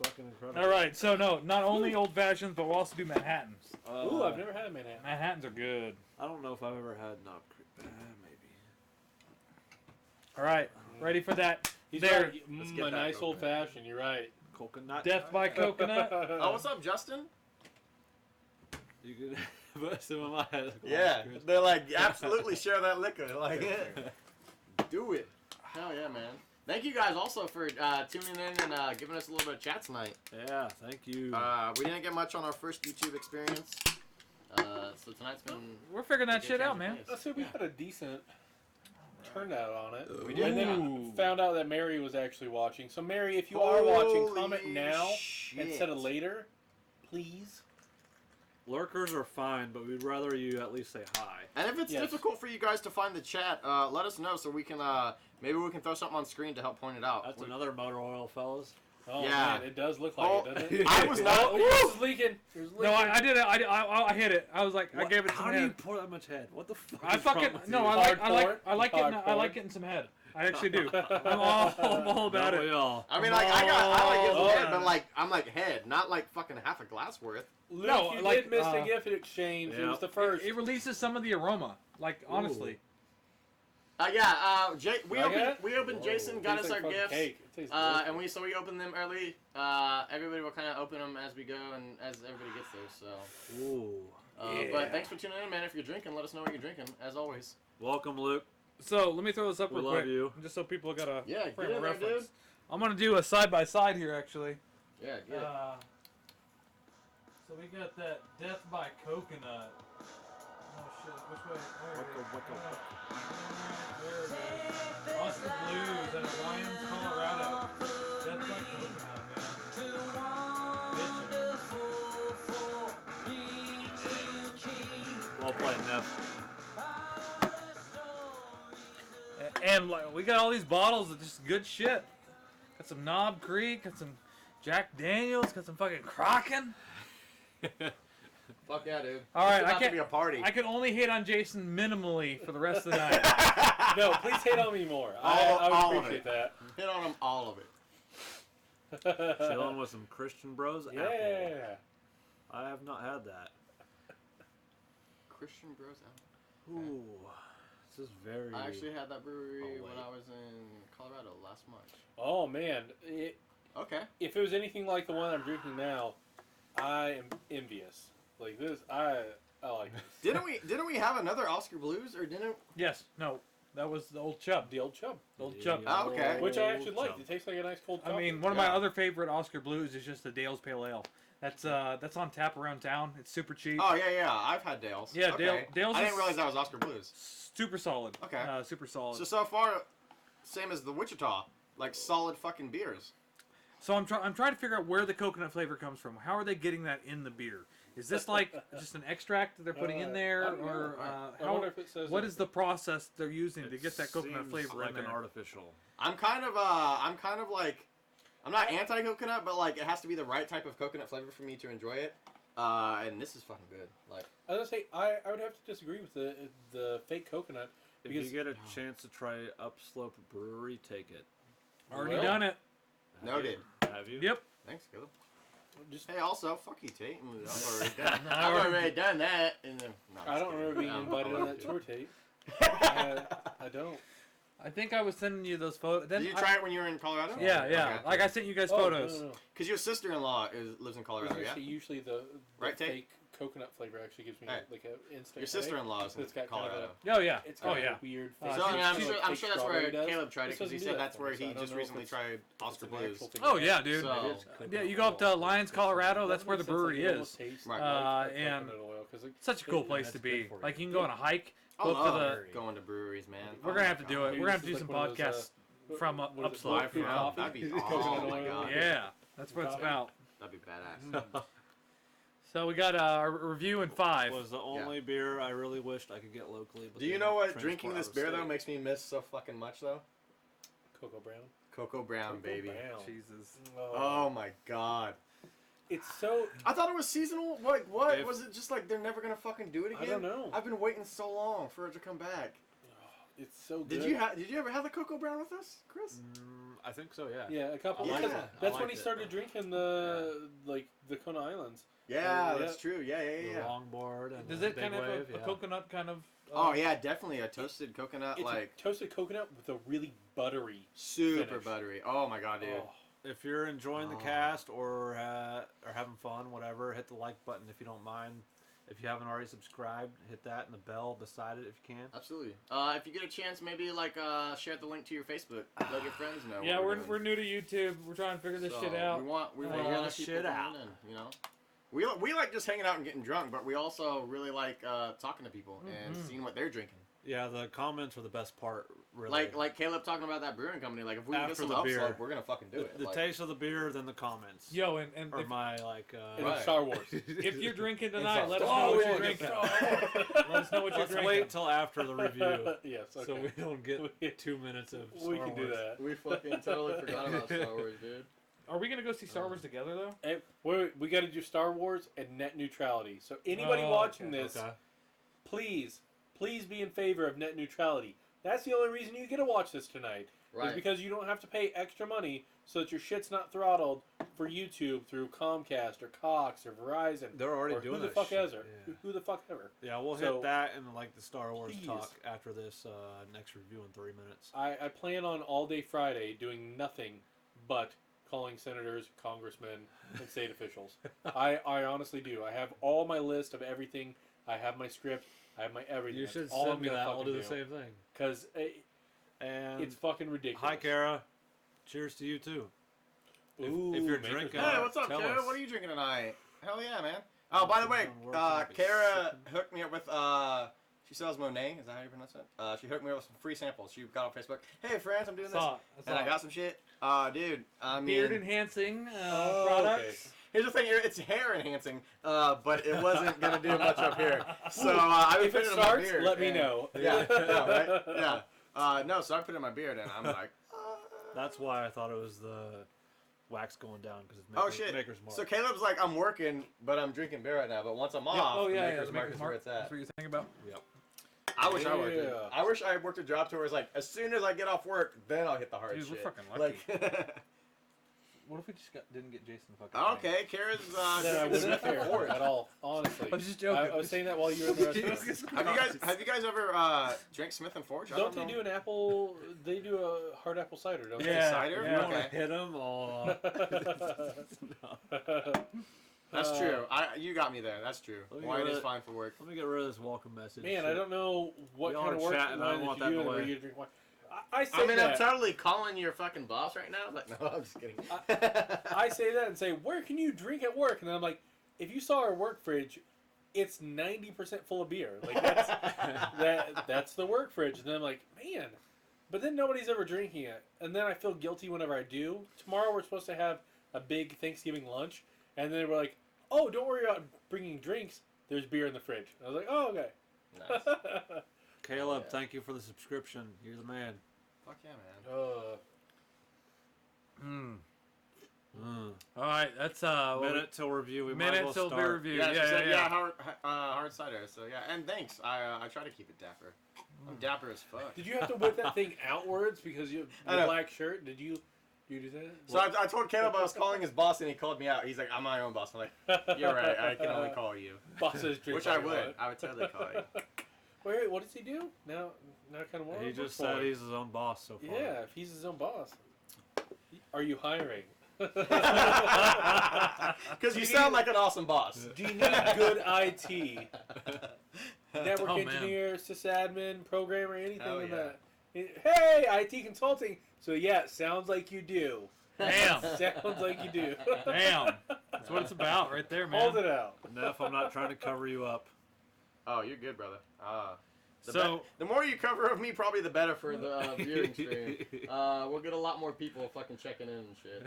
Fucking incredible. All right. So no, not only old fashions, but we'll also do Manhattans. Ooh, I've never had a Manhattan. Manhattans are good. I don't know if I've ever had Knob Creek. Maybe. All right. Ready for that? He's There. right. Let's Mm, get a that nice real old quick. fashioned. You're right. Coconut. Death by coconut. Oh, what's up, Justin? You could put some in my head. Yeah, they're like absolutely share that liquor. Like, do it. Hell yeah, man. Thank you guys also for tuning in and giving us a little bit of chat tonight. Yeah, thank you. We didn't get much on our first YouTube experience, so tonight's been. We're figuring that Good shit change out, of man. pace. So we had a decent turnout on it. We did. And then Ooh. found out that Mary was actually watching. So Mary, if you are watching, Holy comment now shit. instead of later, please. Lurkers are fine, but we'd rather you at least say hi. And if it's Yes. difficult for you guys to find the chat, let us know so we can maybe we can throw something on screen to help point it out. That's We- another motor oil, fellas. Oh Yeah. man, it does look like Oh, it, doesn't it? I was not. Oh, yours is leaking. Yours is leaking. No, I did it. I hit it. I was like, I gave it some How do you head. pour that much head? What the fuck? I is wrong fucking with no. you? I like Hardcore. getting some head. I actually do. I'm all about Don't we it. all? I mean, like I like getting Oh. head, but like I'm like head, not like fucking half a glass worth. Luke, No, you like, did miss the gift exchange. It yeah. was the first. It releases some of the aroma. Like honestly. We opened. Jason got us our gifts, and we opened them early. Everybody will kind of open them as we go and as everybody gets there. So, Ooh. but thanks for tuning in, man. If you're drinking, let us know what you're drinking. As always. Welcome, Luke. So let me throw this up We real love quick, you. just so people got a Yeah, frame get of in there, reference. dude. I'm gonna do a side by side here, actually. Yeah, good. So we got that Death by Coconut. Oh shit, which way? There it is. Oskar Blues out of Lyons, Colorado. Death by Coconut, man. Well played, Neff. And like, we got all these bottles of just good shit. Got some Knob Creek, got some Jack Daniels got some fucking Kraken. Fuck yeah, dude. All right, It's I about to can't. be a party. I can only hate on Jason minimally for the rest of the night. No, please hate on me more. All I of would appreciate that. Hit on them, all of it. Chilling with some Christian Bros. Yeah. Apple. I have not had that. Christian Bros. Ooh, this is very. I actually had that brewery Oh, when wait. I was in Colorado last March. Oh man, Okay. if it was anything like the one I'm drinking now, I am envious. Like this, I like this. Didn't we have another Oskar Blues or didn't? Yes. No. That was the old Chub. The old chub, The old Chub. Oh, okay. which I actually like. Chub. It tastes like a nice cold. I coffee. mean, one of my Yeah. other favorite Oskar Blues is just the Dale's Pale Ale. That's on tap around town. It's super cheap. Oh yeah. I've had Dale's. Yeah, okay. Dale's I didn't is- realize that was Oskar Blues. Super solid. Okay. Super solid. So far, same as the Wichita, like solid fucking beers. So I'm trying to figure out where the coconut flavor comes from. How are they getting that in the beer? Is this like just an extract that they're putting in there, I don't know. or I wonder if it says what it- is the process they're using to get that coconut seems flavor like in an there? artificial. I'm kind of like, I'm not anti-coconut, but like it has to be the right type of coconut flavor for me to enjoy it. And this is fucking good. Like, I was gonna say I would have to disagree with the fake coconut If because you get a chance to try Upslope Brewery, take it. Already Well, done it. noted. Have you? Yep. Thanks, Caleb. just Hey, also, fuck you, Tate. I've already done that. And then, no, I'm I just don't kidding. remember being No, invited I on love that you. tour tape. I don't. I think I was sending you those photos. Then Did you try it when you were in Colorado? Yeah, yeah. Okay. Like I sent you guys Oh, photos. No. Because your sister-in-law lives in I was Colorado, gonna yeah? say usually the Right, Tate? fake coconut flavor actually gives me Hey. like a instant. Your sister-in-law is in It's got kind of Colorado. Oh yeah. It's Oh got yeah. a weird. Uh, fake So she's- I'm taste, sure, like I'm fake sure that's strawberry where does. Caleb tried it This because he doesn't do said that that's for where me, so he I don't just know if recently it's tried Oskar an Blues. actual thing. Oh yeah, dude. So- Yeah, you go up to Lyons, Colorado. That's where the brewery is. Right. And it's such a cool place that's to good be. for you. Like you can go on a hike. I Go up to love the. going to breweries, man. We're gonna have to do it. Maybe We're gonna have this to do is some like one of those, podcasts from Upslope. Live from out. That'd be- oh my God. Yeah, that's what it's about. That'd be badass. So we got a review in 5. Was the only beer I really wished I could get locally. But Do you they know don't what transport drinking out this of beer though state. makes me miss so fucking much though? Cocoa Brown. Cocoa Brown, Cocoa baby. Brown. Jesus. Oh my God. It's so. I thought it was seasonal. Like what? If- Was it just like they're never gonna fucking do it again? I don't know. I've been waiting so long for it to come back. It's so good. Did you ever have the Cocoa Brown with us, Chris? I think so. Yeah. Yeah, a couple. I liked because it. I that's when liked he it. started drinking the like the Kona Islands. Yeah, Yeah. that's true. Yeah, The yeah. longboard and Does the it big kind of wave, have a yeah. coconut kind of? Oh yeah, definitely a toasted coconut, It's like a toasted coconut with a really buttery. super finish. buttery. Oh my God, dude. Oh, If you're enjoying the Oh. cast or having fun, whatever, hit the like button if you don't mind. If you haven't already subscribed, hit that and the bell beside it if you can. Absolutely. If you get a chance, maybe like share the link to your Facebook. Let your friends know. Yeah, what we're doing. new to YouTube. We're trying to figure this So, shit out. We want Figure people this shit coming out. in, you know. We like just hanging out and getting drunk, but we also really like talking to people and Mhm. seeing what they're drinking. Yeah, the comments are the best part, really. Like Caleb talking about that brewing company. Like if we can get After some the beer. Upslope, we're gonna fucking do it. the Like, taste of the beer, then the comments. Yo, and Or if, my like. and Right. Star Wars. if you're drinking It's tonight, all- let us Oh, know what we you're wanna get drinking. Let us know what you're Let's drinking. wait till after the review, Yes. Okay. so we don't get 2 minutes of. we Star can do Wars. that. we fucking totally forgot about Star Wars, dude. Are we gonna go see Star Wars together though? And we got to do Star Wars and net neutrality. So anybody Oh, watching okay. this, Okay. please be in favor of net neutrality. That's the only reason you get to watch this tonight. Is Right. because you don't have to pay extra money so that your shit's not throttled for YouTube through Comcast or Cox or Verizon. They're already or doing who the that fuck shit, ever. yeah. Who the fuck ever. Yeah, we'll So, hit that and like the Star Wars please. talk after this next review in 3 minutes. I plan on all day Friday doing nothing but calling senators, congressmen, and state officials. I honestly do. I have all my list of everything. I have my script. I have my everything. You That's should all send I'm me gonna that. I'll fucking do the same thing. Because And it's fucking ridiculous. hi, Kara. Cheers to you too. Ooh, if you're Maker's drinking- Mark. Hey, what's up, Tell Kara? us. What are you drinking tonight? Hell yeah, man. Oh, by the way, Work topics. Kara hooked me up with, she sells Monet. Is that how you pronounce it? She hooked me up with some free samples. She got on Facebook. Hey, friends, I'm doing this. Saw it. And I got some shit. Dude, I mean, beard enhancing Oh, products. here's the thing. It's hair enhancing, but it wasn't going to do much up here. So, I've been If it putting it in my starts, beard. let me and- know. Yeah, yeah, right? Yeah. No, so I put it in my beard, and I'm like, That's why I thought it was the wax going down because it's Oh shit! Maker's Mark. So Caleb's like, I'm working, but I'm drinking beer right now. But once I'm off, Oh the yeah, Maker's the Mark Maker's is where Mark. it's at. That's what you're thinking about. Yep. I wish I worked. Yeah. I wish I worked a job to where it's like, as soon as I get off work, then I'll hit the hard Dude, shit. we're fucking lucky. Like, What if we just didn't get Jason the fucking? okay, Kara's Then I drinking wouldn't Smith and care Forge. at all, honestly. I was just joking. I was saying that while you were in the restaurant. Have you guys ever drank Smith and Forge? Don't they do an apple? They do a hard apple cider, don't Yeah. cider? yeah. You want to Okay. hit them? Oh. they? That's true. You got me there. That's true. Let me Wine get is it. fine for work. Let me get rid of this welcome message. Man, shit. I don't know what We kind of are work chatting, I line don't want that that you in do the where way. you drink wine. I say I mean, I'm that. totally calling your fucking boss right now. Like, no, I'm just kidding. I say that and say, where can you drink at work? And then I'm like, if you saw our work fridge, it's 90% full of beer. Like that's the work fridge. And then I'm like, man. But then nobody's ever drinking it. And then I feel guilty whenever I do. Tomorrow we're supposed to have a big Thanksgiving lunch. And then we're like, oh, don't worry about bringing drinks. There's beer in the fridge. I was like, oh, okay. Nice. Caleb, Yeah. thank you for the subscription. You're the man. Fuck yeah, man. All right, that's what Minute till review. We might minute as well till start. beer review. Yeah, she Yeah, said, yeah. hard cider. So yeah, and thanks. I try to keep it dapper. I'm dapper as fuck. Did you have to whip that thing outwards because you I have know. a black shirt? Did you do that? So I told Caleb I was calling his boss, and he called me out. He's like, "I'm my own boss." I'm like, "You're right. I can only call you." Bosses drink Which I all you would. want. I would totally call you. Wait, what does he do? Now kind of more. He just said he's his own boss so far. Yeah, if he's his own boss. Are you hiring? Because you sound like an awesome boss. Do you need good IT? Network Oh, man. engineer, sysadmin, programmer, anything Hell like yeah. that. Hey, IT consulting. So yeah, sounds like you do. Damn. Sounds like you do. Damn. That's what it's about right there, man. Hold it out. Neff, I'm not trying to cover you up. Oh, you're good, brother. So- the more you cover of me, probably the better for the viewing stream. We'll get a lot more people fucking checking in and shit.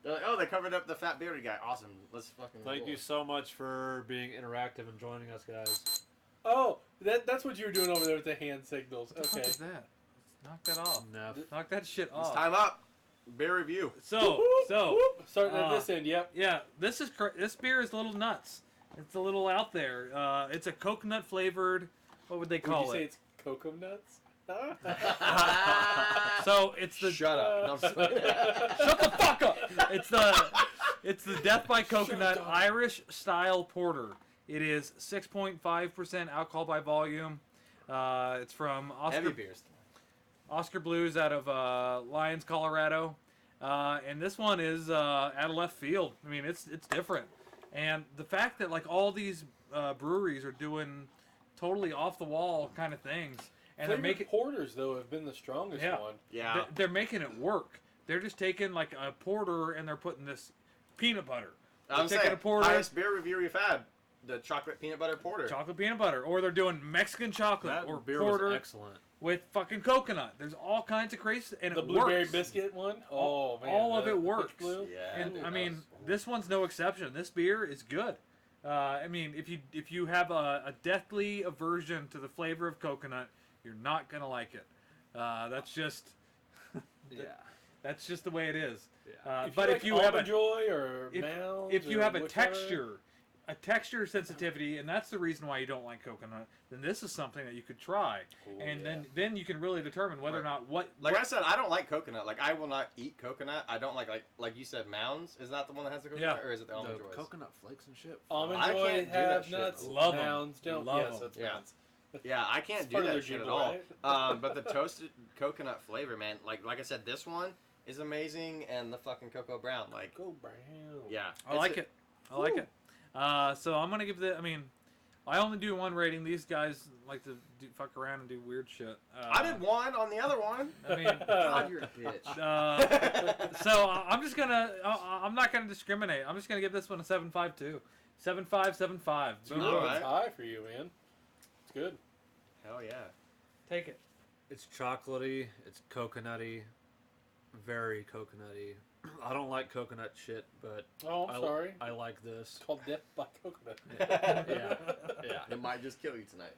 They're like, oh, they covered up the fat bearded guy. Awesome. Let's fucking. Thank roll. you so much for being interactive and joining us, guys. Oh, that's what you were doing over there with the hand signals. What the fuck Okay. is that? Let's knock that off. Neff. Knock that shit It's off. time up. Beer review. So, Starting at uh, this end. Yep. yeah, this beer is a little nuts. It's a little out there. It's a coconut flavored. What would they Would call you say it? it's cocoa nuts? So it's the Shut up. No, I'm just kidding. shut the fuck up. It's the Death by Coconut up. Irish style porter. It is 6.5% alcohol by volume. It's from Heavy beers. Oskar Blues out of Lyons, Colorado. And this one is out of left field. I mean, it's different. And the fact that like all these breweries are doing totally off the wall kind of things, and they're Flavored making porters though have been the strongest Yeah. one. Yeah. they're making it work. They're just taking like a porter and they're putting this peanut butter. I'm taking saying a porter. highest beer review we've had. The chocolate peanut butter porter. Chocolate peanut butter, or they're doing Mexican chocolate That or beer porter was excellent. with fucking coconut. There's all kinds of crazy, and The it blueberry works. biscuit one. All- Oh man, all of the it pitch works. blue. Yeah. And dude, I that mean, was- this one's no exception. This beer is good. I mean, if you have a deathly aversion to the flavor of coconut, you're not gonna like it. That's just Yeah. that's just the way it is. Yeah. But like if you have Almond a Joy or Mounds if you or have a whichever- texture sensitivity, and that's the reason why you don't like coconut, then this is something that you could try, Ooh, and yeah. then you can really determine whether or Right. not what Like I said, I don't like coconut. Like I will not eat coconut. I don't like you said, Mounds. Is that the one that has the coconut, Yeah. or is it the almond The joys? coconut flakes and shit. Almond I Joy can't do that have shit. nuts. Love 'em. Mounds don't. Love yes, 'em. that's Yeah. Mounds. Yeah, I can't It's do part of their that shit at jingle, all. right? But the toasted coconut flavor, man. Like I said, this one is amazing, and the fucking cocoa brown. Like, Go brown. yeah, I like it. I like it. So I'm gonna give I mean, I only do one rating. These guys like to fuck around and do weird shit. I did one on the other one. I mean, God, you're a bitch. so I'm just gonna. I'm not gonna discriminate. I'm just gonna give this one a 7.5 too. 7.5, 7.5. Boom. All right. It's high for you, man. It's good. Hell yeah. Take it. It's chocolatey. It's coconutty. Very coconutty. I don't like coconut shit, but Oh, I'm sorry. I like this. It's called Death by Coconut. Yeah. Yeah. It might just kill you tonight.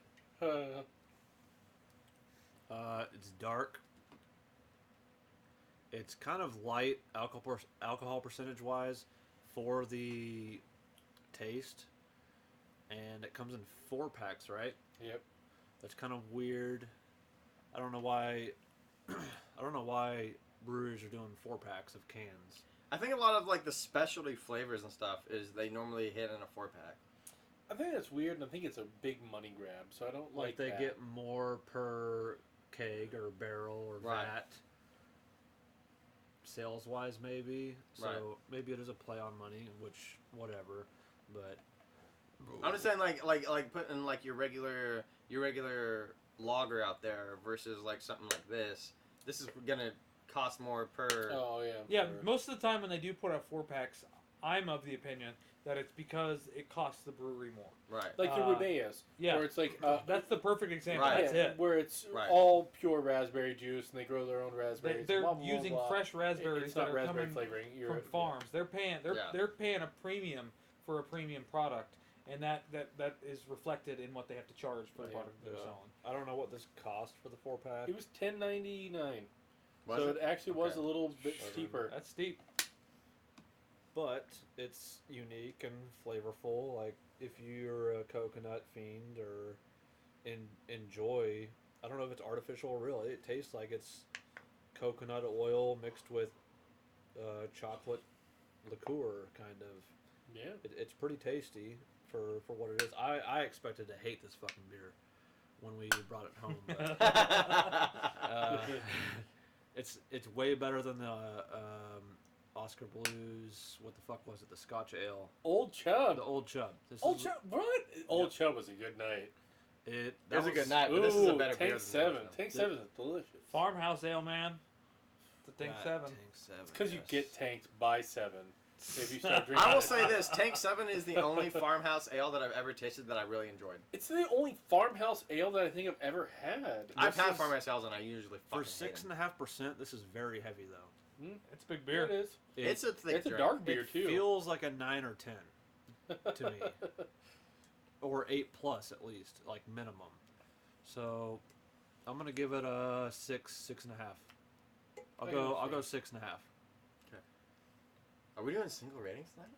Uh, It's dark. It's kind of light alcohol percentage wise for the taste, and it comes in 4-packs, right? Yep. That's kind of weird. I don't know why. I don't know why breweries are doing 4-packs of cans. I think a lot of like the specialty flavors and stuff is they normally hit in a 4-pack. I think that's weird, and I think it's a big money grab. So I don't like they that. get more per keg or barrel or Right. vat. Sales wise, maybe. So Right. maybe it is a play on money, which whatever. But I'm just saying like putting like your regular lager out there versus like something like this. This is gonna cost more per. Oh yeah. Yeah, sure. most of the time when they do put out 4-packs, I'm of the opinion that it's because it costs the brewery more. Right. Like the Rubeus. Yeah. Where it's like That's the perfect example. Right. That's yeah, it. where it's Right. all pure raspberry juice, and they grow their own raspberries. They're blah, blah, using blah. fresh raspberries It's that not are raspberry coming flavoring. from farms. They're paying Yeah. they're paying a premium for a premium product, and that is reflected in what they have to charge for the Yeah. product they're Yeah. selling. I don't know what this cost for the 4-pack. It was $10.99. Was So it? it actually was Okay. a little bit Sure. steeper. That's steep. But it's unique and flavorful. Like if you're a coconut fiend or enjoy, I don't know if it's artificial or real. It tastes like it's coconut oil mixed with chocolate liqueur, kind of. Yeah. It's pretty tasty for what it is. I expected to hate this fucking beer when we brought it home. But, it's way better than the Oskar Blues. What the fuck was it? The Scotch Ale, Old Chub. the Old Chub. This Old is- Chub. What? Old Yep. Chub was a good night. It That was a good was- night, but this is a better beer. Tank than 7. the last one. Tank 7 is delicious. Farmhouse ale, man. It's a Tank that 7. Tank 7. It's because you yes. get tanked by 7 if you start drinking I will it. say this: Tank 7 is the only farmhouse ale that I've ever tasted that I really enjoyed. It's the only farmhouse ale that I think I've ever had. I've This had is- farmhouse ales and I usually For fucking hate 6.5%. This is very heavy though. It's a big Here it beer. is. them. It's a thick It's a drink. dark beer It too. feels like a 9 or 10 to me, or 8+ at least, like minimum. So I'm gonna give it a 6.5. I'll I go understand. 6.5. Are we doing single ratings tonight?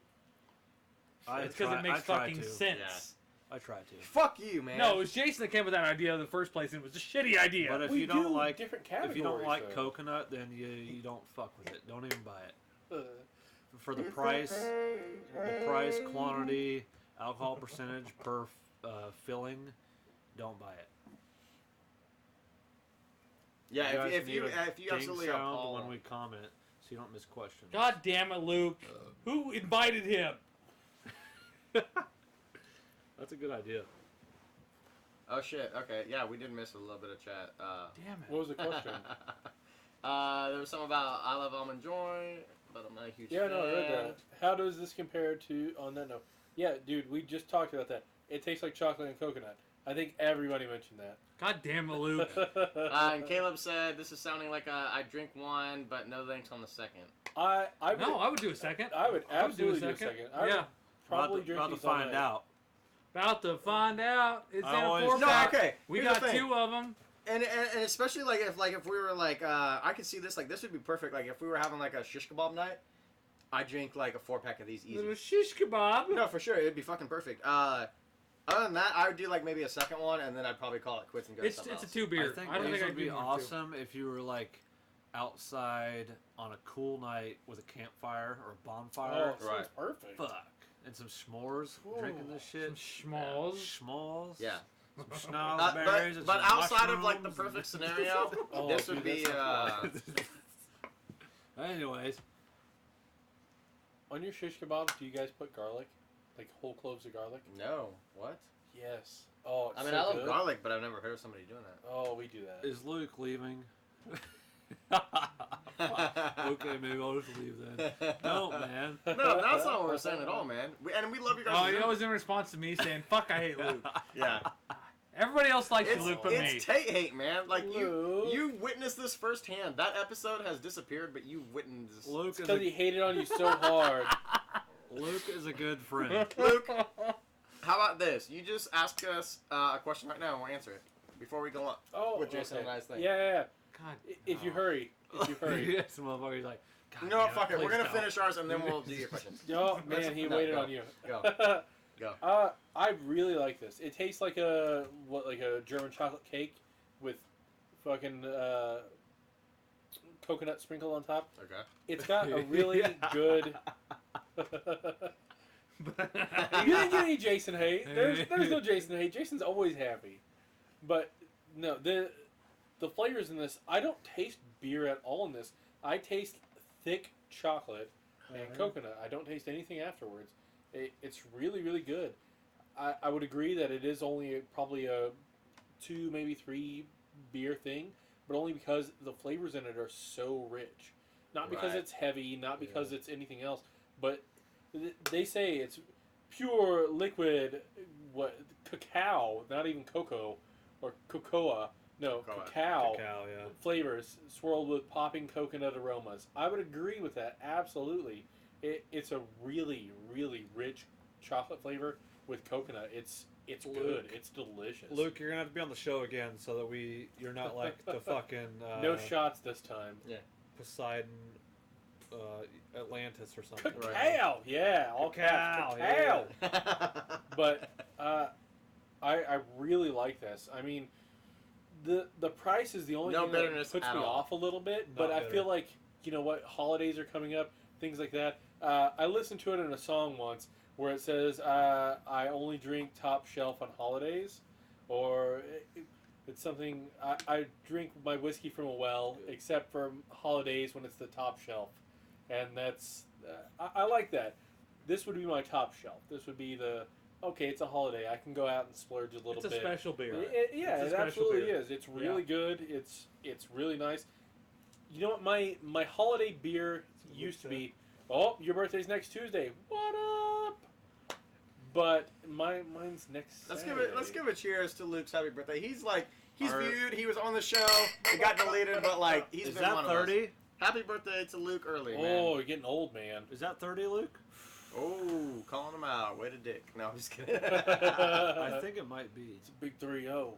It's because it makes fucking sense. I try to. Fuck you, man. No, it was Jason that came with that idea in the first place, and it was a shitty idea. But if We you don't do like different categories, if you don't like though. coconut, then you don't fuck with it. Don't even buy it. Uh, For the price, quantity, alcohol percentage per filling, don't buy it. Yeah, guys if need you a if you ding absolutely sound appall when we comment, so you don't miss questions. God damn it, Luke. Who invited him? That's a good idea. Oh shit. Okay. Yeah, we did miss a little bit of chat. Damn it. what was the question? There was something about I love almond joy, but I'm not a huge Yeah, fan. no, I read that. How does this compare to? On that note, yeah, dude, we just talked about that. It tastes like chocolate and coconut. I think everybody mentioned that. God damn it, Luke. And Caleb said this is sounding like I drink one, but no thanks on the second. I would, No, I would do a second. I would I would do a absolutely do a second. second. I would Yeah. probably drink about to these all find night. out. About to find out. It's in I a always- 4-pack. No, okay. We here's got the thing. 2 of them. And especially like if we were like I could see this like this would be perfect like if we were having like a shish kebab night, I drink like a 4-pack of these easy. Little shish kebab. No, for sure, it'd be fucking perfect. Other than that, I would do like maybe a second one, and then I'd probably call it quits and go. It's to something a else. 2 beer. I think don't these think would I'd be do more than 2. awesome if you were like outside on a cool night with a campfire or a Oh, bonfire. it Right. sounds perfect. Fuck. And some s'mores, drinking this shit. Some schmalls. Schmalls. Yeah. Some But schnozberries. and but some outside of like the mushrooms perfect scenario, Oh, this dude, would be. that Anyways, On your shish kebabs, do you guys put garlic? Like whole cloves of garlic? No, what? Yes. Oh, it's I mean, so I love good. garlic, but I've never heard of somebody doing that. Oh, we do that. is Luke leaving? Okay, maybe I'll just leave then. No, man. No, that's not what we're saying at all, man. And we love you guys. Oh, you know, it was in response to me saying, fuck, I hate Luke. Yeah. Everybody else likes It's, Luke but me. it's Tate hate, man. Like Luke. you witnessed this firsthand. That episode has disappeared, but you witnessed this. Luke is Because he hated on you so hard. Luke is a good friend. Luke, how about this? You just ask us a question right now, and we'll answer it before we go on. Oh, What Jason okay. and I think. Yeah. God. If you hurry. If you hurry. This motherfucker's like, God, You know what? damn Fuck it. We're please gonna don't. finish ours and then we'll do your questions. Oh, man, he No, waited go. on you. Go. Go. I really like this. It tastes like a German chocolate cake with fucking coconut sprinkle on top. Okay. It's got a really good. You didn't get any Jason hate. There's no Jason hate. Jason's always happy, but no, the flavors in this, I don't taste beer at all in this. I taste thick chocolate and coconut. I don't taste anything afterwards. It's really, really good. I would agree that it is only probably a 2, maybe 3 beer thing, but only because the flavors in it are so rich. Not because Right. it's heavy, not because it's anything else, but they say it's pure liquid, cacao, not even cocoa or cocoa. No, Cocoa. cacao Cacao, yeah. flavors swirled with popping coconut aromas. I would agree with that, absolutely. It's a really, really rich chocolate flavor with coconut. It's good. Luke. It's delicious. Luke, you're gonna have to be on the show again so that you're not like the fucking no shots this time. Poseidon, Atlantis or something. Cacao, yeah, all caps, cacao. But I really like this. I mean, the price is the only No thing that bitterness puts at me all. off a little bit. But Not I bitter. feel like, you know what, holidays are coming up, things like that. I listened to it in a song once where it says, I only drink top shelf on holidays, or it's something, I drink my whiskey from a well, except for holidays when it's the top shelf. And that's, I like that. This would be my top shelf. This would be okay, it's a holiday. I can go out and splurge a little It's a bit. special beer. Yeah, It's a it special absolutely beer. is. It's really good. It's really nice. You know what? My holiday beer used to be, oh, your birthday's next Tuesday. What up? But mine's next. Let's Saturday. give a cheers to Luke's happy birthday. He's Our- viewed. He was on the show. It got deleted, but he's Is been that one 30? of us. Happy birthday to Luke early, man. Oh, you're getting old, man. Is that 30, Luke? Oh, calling him out. Way to dick. No, I'm just kidding. I think it might be. It's a big 3-0.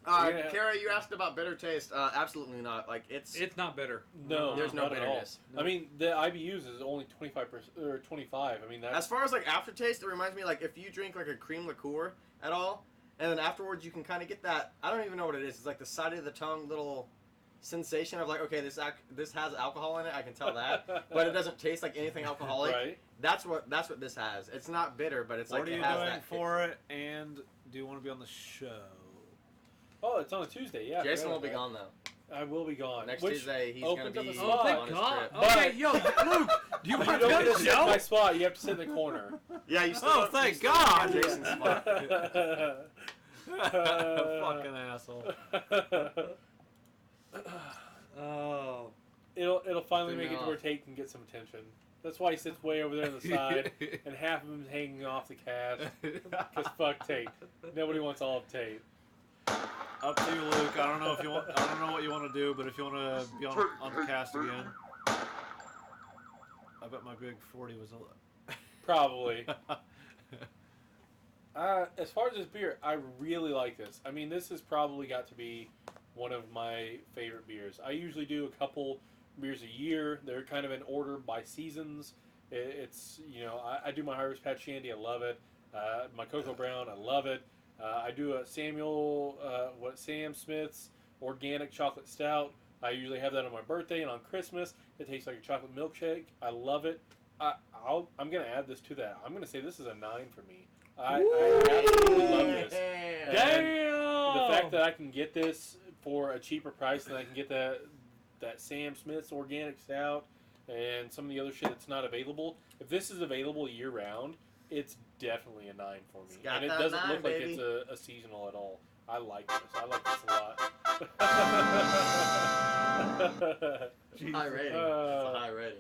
Kara, you asked about bitter taste. Absolutely not. It's not bitter. No, There's no not at all. bitterness. I mean, the IBUs is only 25% or 25. I mean, that's As far as aftertaste, it reminds me if you drink a cream liqueur at all, and then afterwards you can kind of get that. I don't even know what it is. It's like the side of the tongue little sensation of okay, this has alcohol in it. I can tell that, but it doesn't taste like anything alcoholic. right. That's what this has. It's not bitter, but it's What like are it you has doing that for it? And do you want to be on the show? Oh, it's on a Tuesday. Yeah. Jason forgot will be about gone though. that. I will be gone. Next Which Tuesday he's gonna opens up be a Oh, spot. on thank his God. trip. But- Okay, yo, Luke, do you You want to don't be on get the to sit in show? my spot. You have to sit in the corner. Yeah, you still. Oh, you thank still God. get Jason's spot. Fucking asshole. Oh. It'll finally Threw me make it to off. where Tate can get some attention. That's why he sits way over there on the side, and half of him's hanging off the cast. Cause fuck Tate. Nobody wants all of Tate. Up to you, Luke. I don't know if you want. I don't know what you want to do, but if you want to be on the cast again, I bet my big 40 was a. Probably. As far as this beer, I really like this. I mean, this has probably got to be one of my favorite beers. I usually do a couple beers a year. They're kind of in order by seasons. It's, I do my Harvest Patch Shandy. I love it. My Cocoa Brown. I love it. I do a Sam Smith's Organic Chocolate Stout. I usually have that on my birthday and on Christmas. It tastes like a chocolate milkshake. I love it. I'm going to add this to that. I'm going to say this is a 9 for me. I absolutely love this. Damn. And the fact that I can get this for a cheaper price than I can get that Sam Smith's Organic Stout and some of the other shit that's not available. If this is available year round, it's definitely a 9 for me. got And it that doesn't 9, look like baby. it's a seasonal at all. I like this. I like this a lot. High rating. It's a high rating.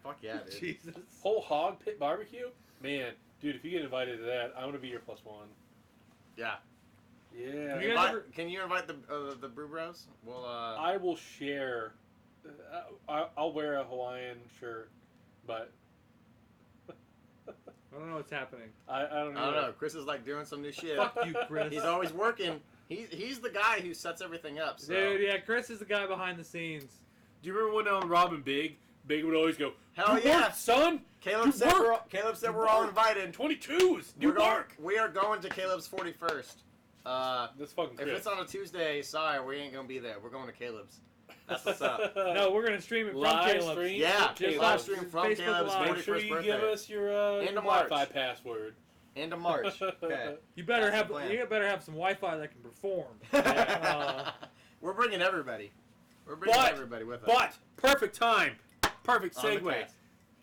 Fuck yeah, dude. Jesus. Whole hog pit barbecue? Man, dude, if you get invited to that, I'm going to be your +1. Yeah. Yeah. You guys Can you invite the Brew Bros? Well, I will share. I'll wear a Hawaiian shirt, but I don't know what's happening. I don't know. I don't know. Chris is doing some new shit. Fuck you, Chris. He's always working. He's the guy who sets everything up. So. Dude, yeah, Chris is the guy behind the scenes. Do you remember when on Rob and Big would always go, Hell "You yeah. work, son! Caleb You said work. we're all invited. 22s! You work!" We are going to Caleb's 41st. That's fucking If Chris. it's on a Tuesday, sorry, we ain't gonna be there. We're going to Caleb's. That's what's up. No, we're gonna stream it from Live Caleb's. stream? Yeah, Caleb's. live stream from Facebook Caleb's Live. 41st Make sure you birthday. give us your End of March. Wi-Fi password. End of March. Okay. You better That's have the plan. you better have some Wi-Fi that can perform. We're bringing everybody. We're bringing But- everybody with us. But perfect time, perfect On the segue. cast.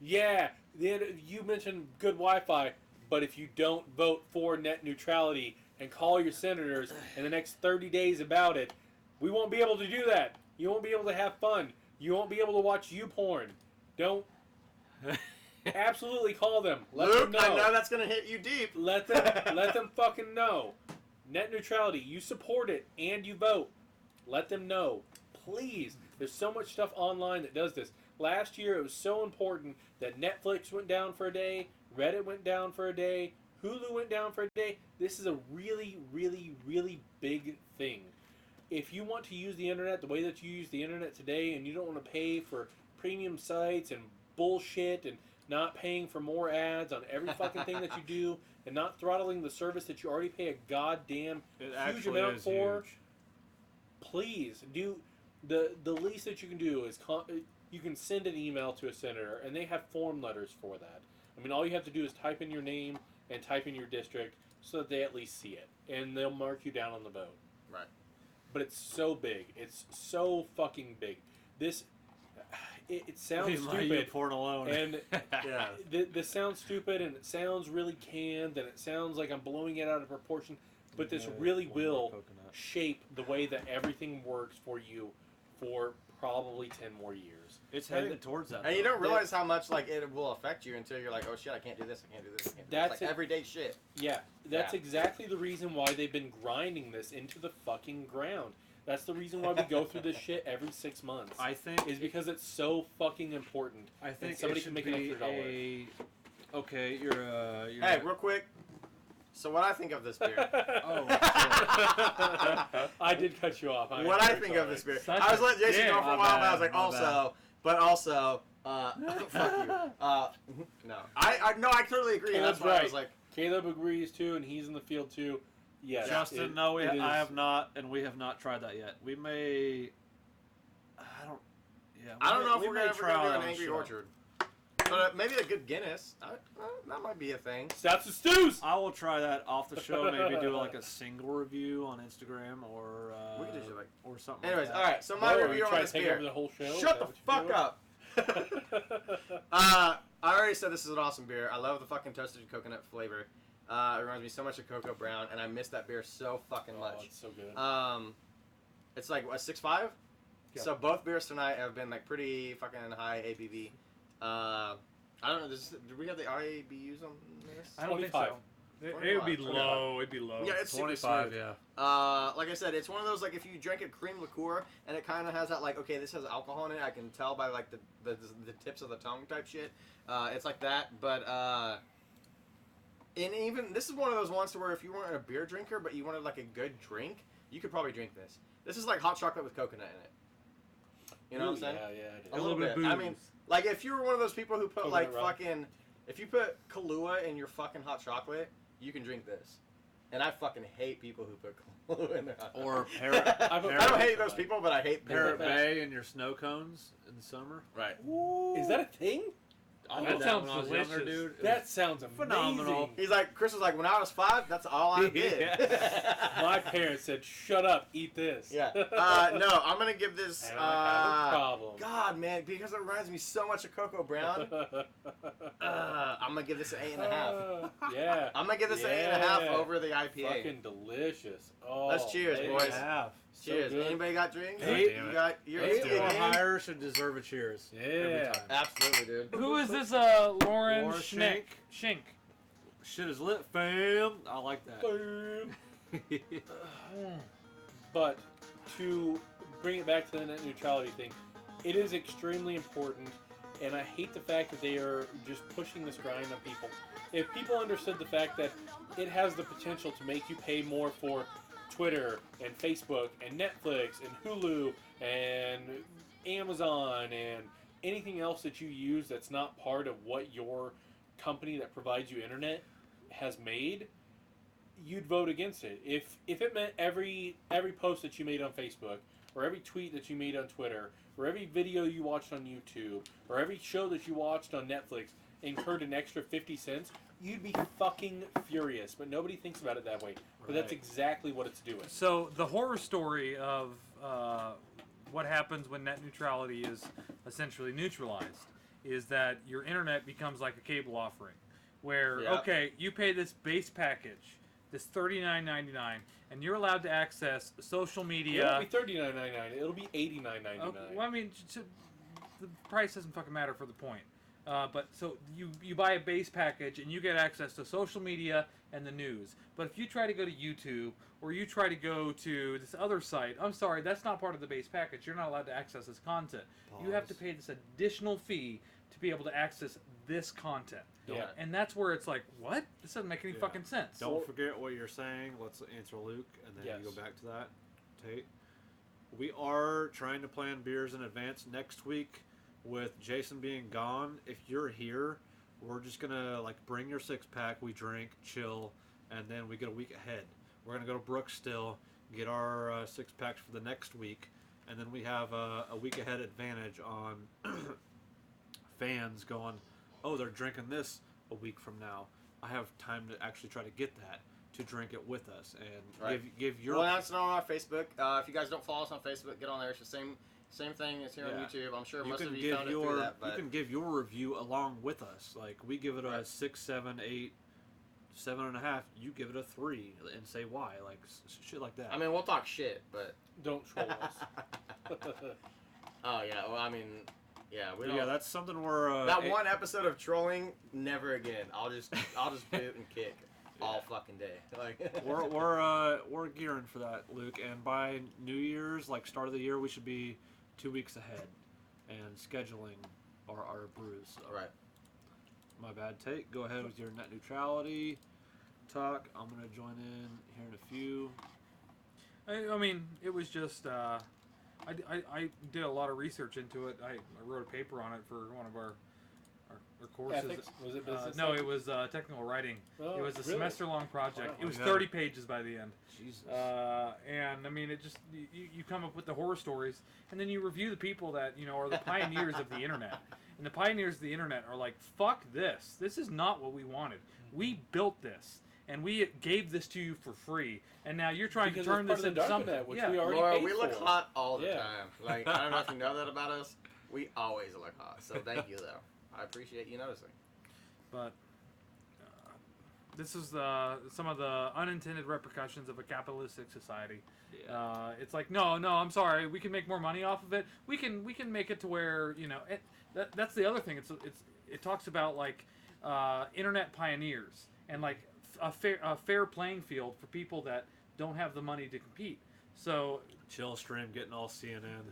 Yeah, you mentioned good Wi-Fi, but if you don't vote for net neutrality and call your senators in the next 30 days about it, we won't be able to do that. You won't be able to have fun. You won't be able to watch YouPorn. Don't absolutely call them. Let Luke, them know. I know that's gonna hit you deep. Let them fucking know. Net neutrality, you support it and you vote. Let them know. Please. There's so much stuff online that does this. Last year it was so important that Netflix went down for a day, Reddit went down for a day, Hulu went down for a day. This is a really, really, really big thing. If you want to use the internet the way that you use the internet today and you don't want to pay for premium sites and bullshit and not paying for more ads on every fucking thing that you do and not throttling the service that you already pay a goddamn It huge actually amount is for, huge. please do the least that you can do is you can send an email to a senator and they have form letters for that. I mean, all you have to do is type in your name and type in your district so that they at least see it and they'll mark you down on the vote. Right. But it's so big. It's so fucking big. This it sounds Leave my stupid. porn alone. And Yeah. this sounds stupid and it sounds really canned and it sounds like I'm blowing it out of proportion, but this Yeah, really one more will coconut. shape the way that everything works for you for probably 10 more years. It's heading towards that. And you though. don't realize how much like it will affect you until you're like, oh shit, I can't do this, I can't do this, I can't do That's this. Like it. everyday shit. Yeah, that's Yeah. exactly the reason why they've been grinding this into the fucking ground. That's the reason why we go through this shit every 6 months. I think is because it's so fucking important. I think somebody it can should make an be extra dollar. Okay, you're Hey, real quick. So what I think of this beer? Oh, I did cut you off. What I think of this beer? Such I was a letting Jason dick. go for a My while, but I bad, was like, my also, fuck you. No, I totally agree. Caleb's That's why I right. was like, Caleb agrees too, and he's in the field too. Yes, Justin, it- no, it is- I have not, and we have not tried that yet. We may. I don't. Yeah. I don't know if we we're may gonna ever try do it an on Angry show. Orchard, but maybe a good Guinness. That might be a thing. Stouts and stews. I will try that off the show. Maybe do like a single review on Instagram or We could do like. or something. Anyways, like all that. right. So my Whoa, review you on try this to take beer. over the whole show? Is Shut that the what you're fuck doing? up. I already said this is an awesome beer. I love the fucking toasted coconut flavor. It reminds me so much of Cocoa Brown, and I miss that beer so fucking Oh, much. it's so good. It's like what 6.5. Yeah. So both beers tonight have been like pretty fucking high ABV. I don't know. Do we have the IBUs on this? I don't think 25. so. It would be 25. low. It'd be low. Yeah, it's super 25, smooth. yeah. Like I said, it's one of those like if you drink a cream liqueur and it kind of has that like okay, this has alcohol in it. I can tell by like the tips of the tongue type shit. It's like that, but and even this is one of those ones to where if you weren't a beer drinker but you wanted like a good drink, you could probably drink this. This is like hot chocolate with coconut in it. You know what I'm saying? Yeah, it is. A little bit. of I mean, like if you were one of those people who put Coconut like rum. fucking, if you put Kahlua in your fucking hot chocolate, you can drink this. And I fucking hate people who put Kahlua in their hot chocolate. Or Parrot, I don't hate those people, but I hate people. Parrot that- Bay and your snow cones in the summer. Right. Is that a thing? I That did sounds when I was younger, delicious. dude. It That sounds amazing. phenomenal. He's like, Chris was like, when I was 5, that's all I did. My parents said, "Shut up, eat this." Yeah. No, I'm gonna give this. And I have a problem. God, man, because it reminds me so much of Cocoa Brown. I'm gonna give this an 8.5. Yeah. I'm gonna give this an 8.5 Yeah. over the IPA. Fucking delicious. Oh, Let's cheers, man. boys. Half. So Cheers. good. Anybody got drinks? Eight. You got your Eight whiskey or again? higher should deserve a cheers. Every Yeah. time. Absolutely, dude. Who is this? Lauren Laura Schnick. Schink. Shit is lit, fam. I like that. But to bring it back to the net neutrality thing, it is extremely important, and I hate the fact that they are just pushing this grind on people. If people understood the fact that it has the potential to make you pay more for Twitter and Facebook and Netflix and Hulu and Amazon and anything else that you use that's not part of what your company that provides you internet has made, you'd vote against it. If it meant every post that you made on Facebook, or every tweet that you made on Twitter, or every video you watched on YouTube, or every show that you watched on Netflix incurred an extra 50 cents, you'd be fucking furious. But nobody thinks about it that way. But that's exactly what it's doing. So the horror story of what happens when net neutrality is essentially neutralized is that your internet becomes like a cable offering, where okay, you pay this base package, this $39.99, and you're allowed to access social media. It won't be $39.99. It'll be $89.99. Well, I mean, the price doesn't fucking matter for the point. But so you buy a base package and you get access to social media and the news. But if you try to go to YouTube or you try to go to this other site, I'm sorry, that's not part of the base package. You're not allowed to access this content. You have to pay this additional fee to be able to access this content. Yeah. And that's where it's like, what? This doesn't make any fucking sense. Don't forget what you're saying. Let's answer Luke, and then you go back to that. Tate. We are trying to plan beers in advance next week. With Jason being gone, if you're here, we're just gonna like bring your 6-pack, we drink, chill, and then we get a week ahead. We're gonna go to Brooks still, get our 6-packs for the next week, and then we have a week ahead advantage on fans going, oh, they're drinking this a week from now. I have time to actually try to get that to drink it with us and give your. Well, that's on our Facebook. If you guys don't follow us on Facebook, get on there. It's the same thing as here on YouTube. I'm sure most of you found it through that. But you can give your review along with us. Like, we give it a 6, 7, 8, 7.5. You give it a 3 and say why. Like, shit like that. I mean, we'll talk shit, but don't troll us. Oh yeah. Well, I mean, yeah. We don't. Yeah, that's something we're. That one episode of trolling, never again. I'll just boot and kick all fucking day. Like we're gearing for that, Luke. And by New Year's, like start of the year, we should be 2 weeks ahead and scheduling our brews. So. Right. My bad, Tate. Go ahead with your net neutrality talk. I'm gonna join in here in a few. I mean, it was just I did a lot of research into it. I wrote a paper on it for one of our courses. Ethics? Was it business? No, it was technical writing. Oh, it was a really? semester-long project. Wow. It was 30 pages by the end. Jesus. And I mean, it just you come up with the horror stories, and then you review the people that are the pioneers of the internet. And the pioneers of the internet are like, "Fuck this! This is not what we wanted. We built this, and we gave this to you for free, and now you're trying to turn this into something." Which we already Laura, paid we look for. hot all the time. Like, I don't know if you know that about us. We always look hot. So thank you, though. I appreciate you noticing. But this is some of the unintended repercussions of a capitalistic society. Yeah. It's like, no, I'm sorry. We can make more money off of it. We can make it to where that's the other thing. It talks about like internet pioneers and like a fair playing field for people that don't have the money to compete. So Chill stream getting all CNN.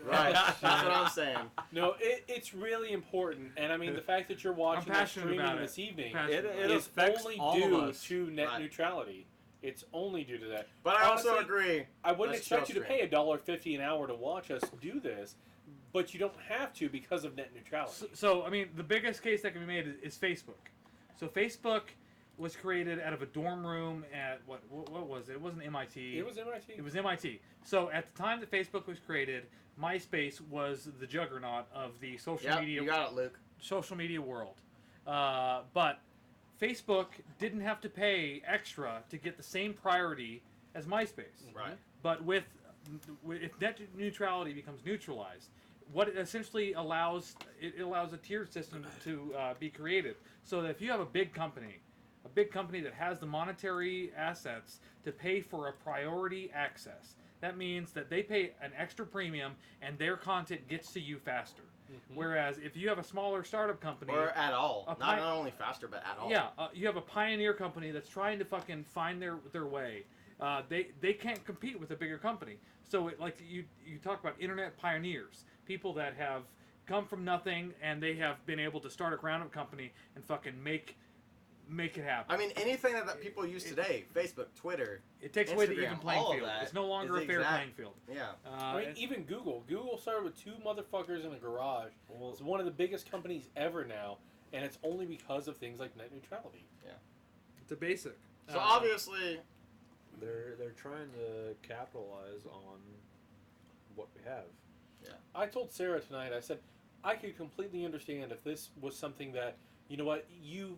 Right, that's what I'm saying. No, it's really important, and I mean the fact that you're watching this passionate streaming about it. this evening It is affects only all due of us. to net Right. neutrality. It's only due to that. But I also Honestly, agree. I wouldn't Let's expect you chill to pay $1.50 an hour to watch us do this, but you don't have to because of net neutrality. So I mean, the biggest case that can be made is Facebook. So Facebook was created out of a dorm room at what was it? It wasn't MIT. It was MIT. It was MIT. So at the time that Facebook was created, MySpace was the juggernaut of the social media. You got it, Luke. Social media world. But Facebook didn't have to pay extra to get the same priority as MySpace. Right. But if net neutrality becomes neutralized, what it essentially allows a tiered system to be created. So that if you have a big company that has the monetary assets to pay for a priority access, that means that they pay an extra premium and their content gets to you faster. Mm-hmm. Whereas if you have a smaller startup company, Or at all. Not only faster, but at all. yeah, you have a pioneer company that's trying to fucking find their way. They can't compete with a bigger company. So like you talk about internet pioneers, people that have come from nothing and they have been able to start a ground-up company and fucking make make it happen. I mean, anything that people use today, Facebook, Twitter. It takes away the even Instagram, playing all of field. that It's no longer is a fair exact- playing field. Yeah. I mean, even Google. Google started with 2 motherfuckers in a garage. Well, It's one of the biggest companies ever now, and it's only because of things like net neutrality. it's a basic. So obviously, they're trying to capitalize on what we have. I told Sarah tonight, I said, I could completely understand if this was something that, you know what, you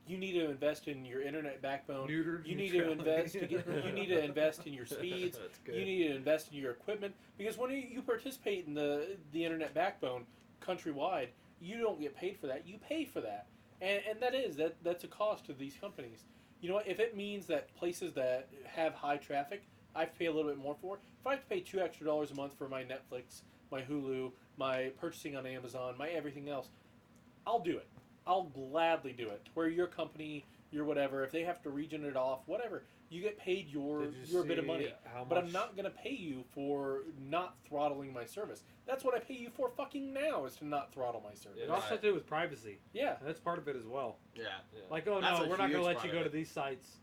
need to invest in your internet backbone. Neutered You need to invest. neutrality. You need to invest in your speeds. That's good. You need to invest in your equipment because when you participate in the internet backbone countrywide, you don't get paid for that. You pay for that, and that's a cost to these companies. You know what? If it means that places that have high traffic, I have to pay a little bit more for. If I have to pay $2 extra a month for my Netflix, my Hulu, my purchasing on Amazon, my everything else, I'll do it. I'll gladly do it. Where your company, your whatever, if they have to region it off, whatever, you get paid your bit of money. But I'm not going to pay you for not throttling my service. That's what I pay you for fucking now, is to not throttle my service. It also has to do with privacy. Yeah. That's part of it as well. yeah. Like, oh That's no, a we're not going huge to let part you of go it. to these sites.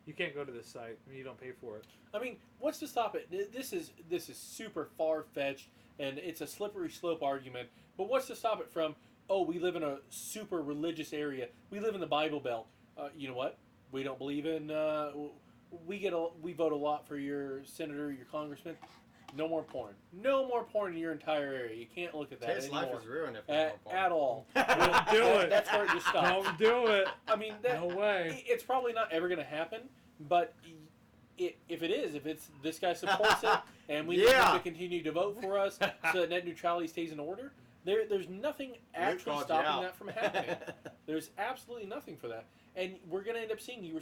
You can't go to this site. I mean, you don't pay for it. I mean, what's to stop it? This is super far-fetched, and it's a slippery slope argument. But what's to stop it from, oh, we live in a super religious area. We live in the Bible Belt. You know what? We don't believe in... we vote a lot for your senator, your congressman. No more porn. No more porn in your entire area. You can't look at that His anymore. life is ruined if there's more porn. At all. Don't do it. That's where it just stops. Don't do it. I mean, No way. it's probably not ever going to happen, but if it is, if it's this guy supports it, and we need him to continue to vote for us so that net neutrality stays in order, there's nothing actually called you stopping out. that from happening. There's absolutely nothing for that. And we're going to end up seeing, you were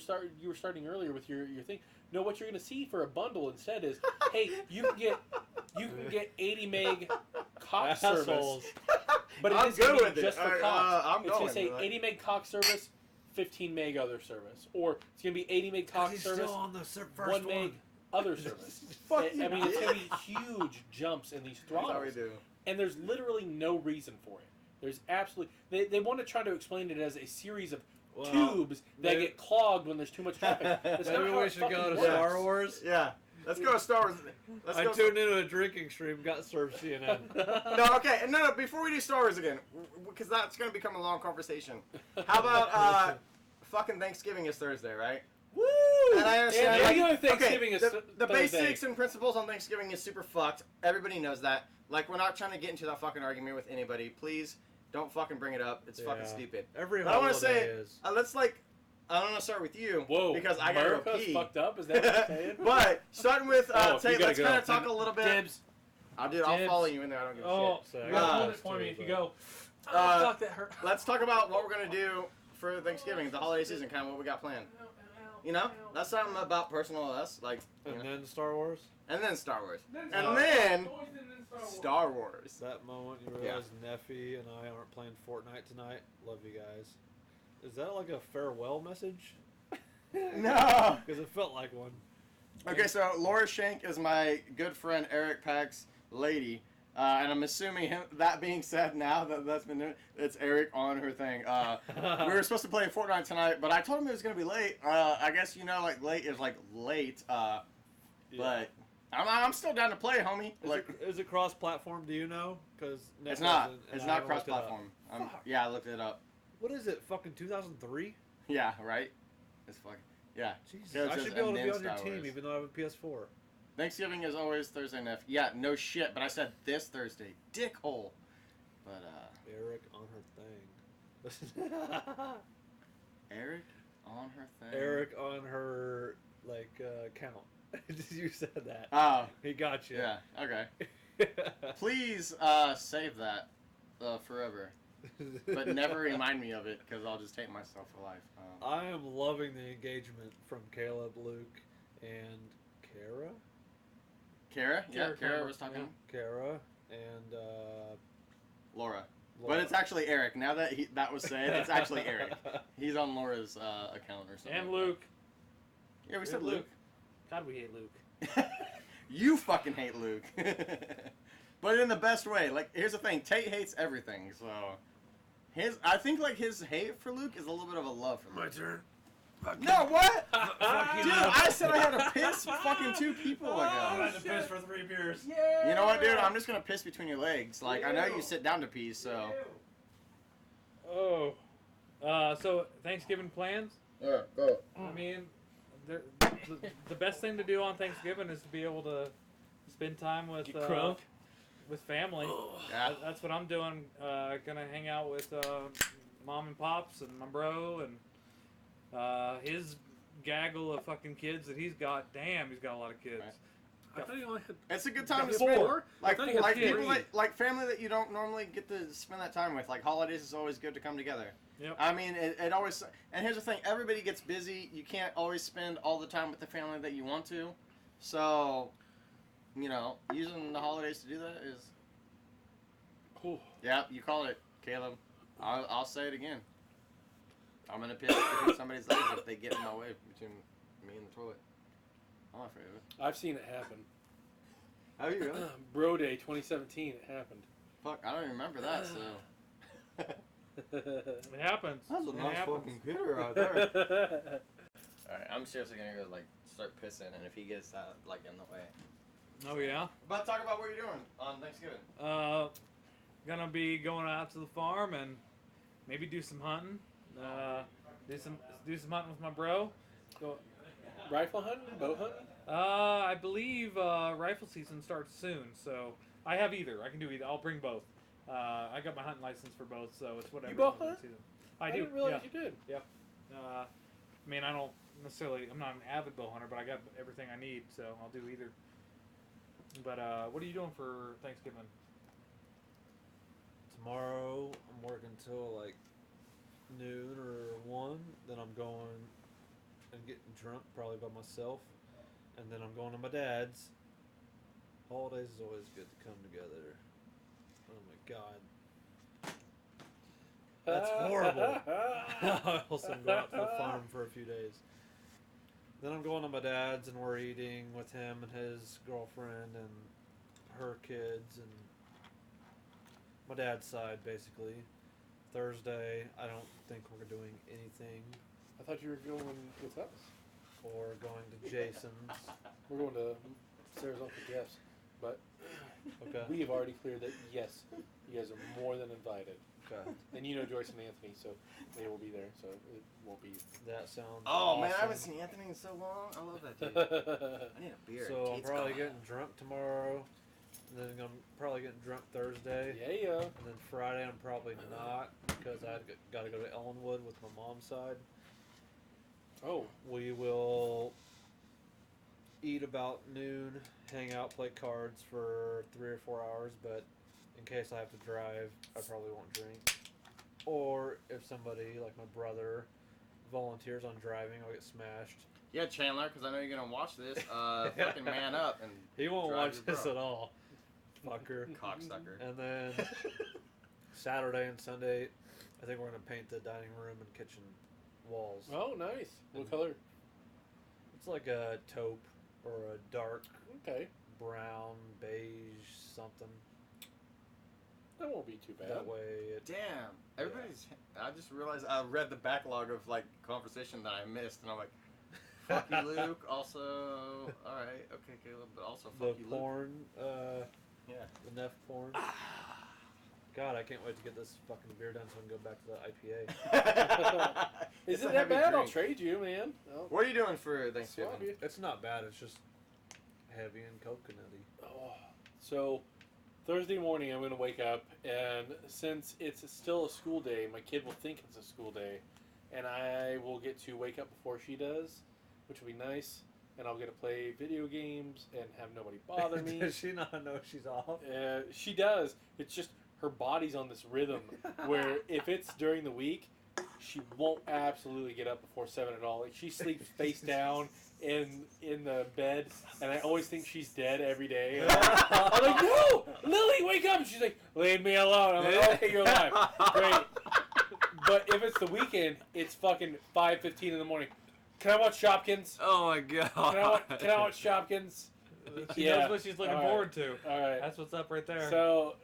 starting earlier with your thing. No, what you're going to see for a bundle instead is, hey, you can get 80 meg Cox service, Assholes. but I'm it's going good to with be it. just for Alright, Cox. I'm It's going going to say with it. 80 meg Cox service, 15 meg other service, or it's going to be 80 meg Cox service, on the first 1 meg other service. Fuck I mean, it's going to be huge jumps in these That's how we throttles, do. and there's literally no reason for it. There's absolutely they want to try to explain it as a series of tubes that maybe- get clogged when there's too much traffic. That's not Maybe how we it should go fucking to works. Star Wars. Yeah. Let's go to Star Wars. Let's I go. tuned into a drinking stream, got served CNN. No, okay. No, before we do Star Wars again, because that's going to become a long conversation. How about fucking Thanksgiving is Thursday, right? Woo! And I understand. Yeah, like, you know Thanksgiving okay, is the Thursday. basics and principles on Thanksgiving is super fucked. Everybody knows that. Like, we're not trying to get into that fucking argument with anybody. Please don't fucking bring it up. It's fucking Yeah. stupid. Every But I want holiday to say, is. let's like, I want to start with you. Whoa! Because I gotta go America's pee. fucked up. Is that what you're saying? But starting with Oh, Tate, you gotta let's go. kind of talk a little bit. Dibs. I'll Dibs. follow you in there. I don't give a Oh, shit. So I you got gotta hold those it for two, me if you but- go. Uh, Fuck, that hurt. Let's talk about what we're gonna do for Thanksgiving, the holiday season, kind of what we got planned. You know, that's something about personal us, like, you And know. then Star Wars. And then Star Wars, Then and Star then Wars. Star Wars. That moment you realize Neffy and I aren't playing Fortnite tonight. Love you guys. Is that like a farewell message? No. Because it felt like one. Okay, so Laura Shank is my good friend Eric Pack's lady, and I'm assuming that being said, now that's been it's Eric on her thing. We were supposed to play Fortnite tonight, but I told him it was gonna be late. I guess like late is like late. But I'm still down to play, homie. Like, Is it cross-platform? Do you know? Because it's not. It's not cross-platform. Yeah, I looked it up. What is it? Fucking 2003? Yeah, right. It's fucking yeah. Jesus, Yeah, it I says should be able to be and on your Star team, Wars. even though I have a PS4. Thanksgiving is always Thursday night. Yeah, no shit. But I said this Thursday, dickhole. But Eric on her thing. Eric on her thing. Eric on her count. You said that. Oh, He got you. yeah. Okay. Please save that forever, but never remind me of it because I'll just hate myself for life. I am loving the engagement from Caleb, Luke, and Kara. Kara? Yeah, Kara Kara Cameron, was talking. Kara and Laura. Laura. But it's actually Eric. Now that that was said, it's actually Eric. He's on Laura's account or something. And Luke. Yeah, we said Luke. Luke. God, we hate Luke. You fucking hate Luke. But in the best way. Like, here's the thing. Tate hates everything, so I think like his hate for Luke is a little bit of a love for Luke. My turn. No, what? Fuck you, Dude, Luke. I said I had to piss fucking 2 people ago. I had to piss for 3 beers. You know what, dude? I'm just gonna piss between your legs. Like, I know you sit down to pee, so. Oh. So Thanksgiving plans? Yeah, go. I mean, the best thing to do on Thanksgiving is to be able to spend time with Get crunk. with family. Yeah. That's what I'm doing. Gonna hang out with mom and pops and my bro and his gaggle of fucking kids that he's got. Damn, he's got a lot of kids. Right. I thought you only had It's a good time to Got spend. four? I Like, thought you had like three. people that, like family that you don't normally get to spend that time with. Like holidays is always good to come together. Yep. I mean, it always. And here's the thing: everybody gets busy. You can't always spend all the time with the family that you want to. So, you know, using the holidays to do that is. Ooh. Yeah, you called it, Caleb. I'll say it again. I'm gonna piss between somebody's legs if they get in my way between me and the toilet. I'm not afraid of it. I've seen it happen. Have you really? Bro Day 2017, it happened. Fuck, I don't even remember that. So. It happens. That's a It nice happens. fucking critter out there. Alright, I'm seriously gonna go, like, start pissing, and if he gets, like, in the way. Oh yeah. But talk about what you're doing on Thanksgiving. Gonna be going out to the farm and maybe do some hunting. Do some hunting with my bro. Go. Rifle hunting? Bow hunting? I believe rifle season starts soon, so I have either. I can do either. I'll bring both. I got my hunting license for both, so it's whatever. You bow hunt? season. I do. didn't realize yeah. you did. I mean, I don't necessarily. I'm not an avid bow hunter, but I got everything I need, so I'll do either. But what are you doing for Thanksgiving? Tomorrow I'm working till like noon or 1. Then I'm going and getting drunk probably by myself. And then I'm going to my dad's. Holidays is always good to come together. Oh my god. That's horrible. I also go out to the farm for a few days. Then I'm going to my dad's and we're eating with him and his girlfriend and her kids and my dad's side basically. Thursday, I don't think we're doing anything I thought you were going with us. or going to Jason's. We're going to Sarah's Uncle Jeff's. But Okay. we have already cleared that, yes, you guys are more than invited. Okay. And you know Joyce and Anthony, so they will be there, so it won't be. That sounds Oh, man, I awesome. haven't seen Anthony in so long. I love that dude. I need a beer. So I'm Kate's probably gone. getting drunk tomorrow. And then I'm probably getting drunk Thursday. Yeah. And then Friday I'm probably not because I got to go to Ellenwood with my mom's side. Oh, We will eat about noon, hang out, play cards for 3 or 4 hours, but in case I have to drive, I probably won't drink. Or if somebody, like my brother, volunteers on driving, I'll get smashed. Yeah, Chandler, because I know you're going to watch this. Fucking man up and He won't drive watch your this bro. at all. Fucker. Cocksucker. And then Saturday and Sunday, I think we're going to paint the dining room and kitchen walls. oh, nice. What color? It's like a taupe or a dark Okay, brown, beige, something. that won't be too bad. That way it... Damn. Everybody's. I just realized I read the backlog of, like, conversation that I missed, and I'm like, fuck you, Luke. Also, alright, okay, Caleb, but also The fuck you, Luke. porn, Yeah. the Neff porn. God, I can't wait to get this fucking beer done so I can go back to the IPA. Is It's it a that heavy bad? I'll drink. trade you, man. I'll What are you doing for swap Thanksgiving? you. It's not bad, it's just heavy and coconutty. Oh, so Thursday morning I'm going to wake up, and since it's still a school day, my kid will think it's a school day, and I will get to wake up before she does, which will be nice, and I'll get to play video games and have nobody bother me. Does she not know she's off? She does. It's just her body's on this rhythm where if it's during the week, she won't absolutely get up before 7 at all. Like, she sleeps face down in the bed, and I always think she's dead every day. And I'm like, no, Lily, wake up! And she's like, leave me alone. I'm like, okay, you're alive, great. But if it's the weekend, it's fucking 5:15 in the morning. Can I watch Shopkins? Oh my god. Can I watch Shopkins? She Yeah. knows what she's looking All right. forward to. All right. That's what's up right there. So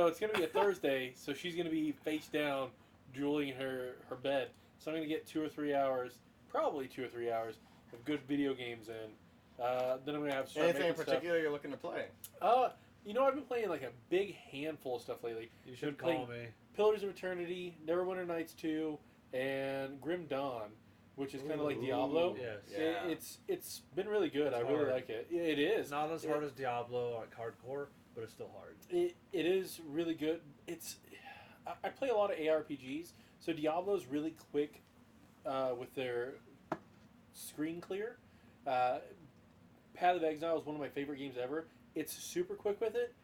it's gonna be a Thursday. So she's gonna be face down Julie in her bed. So I'm gonna get 2 or 3 hours, probably 2 or 3 hours of good video games in. Then I'm gonna have to start Anything in making particular you're looking to play? stuff. I've been playing like a big handful of stuff lately. You should Been call me. Pillars of Eternity, Neverwinter Nights 2, and Grim Dawn, which is kind of like Diablo. Yes. Yeah. It's been really good. It's I really hard. like it. It is. It's not as hard as Diablo, like hardcore, but it's still hard. It is really good. I play a lot of ARPGs, so Diablo's really quick with their screen clear. Path of Exile is one of my favorite games ever. It's super quick with it.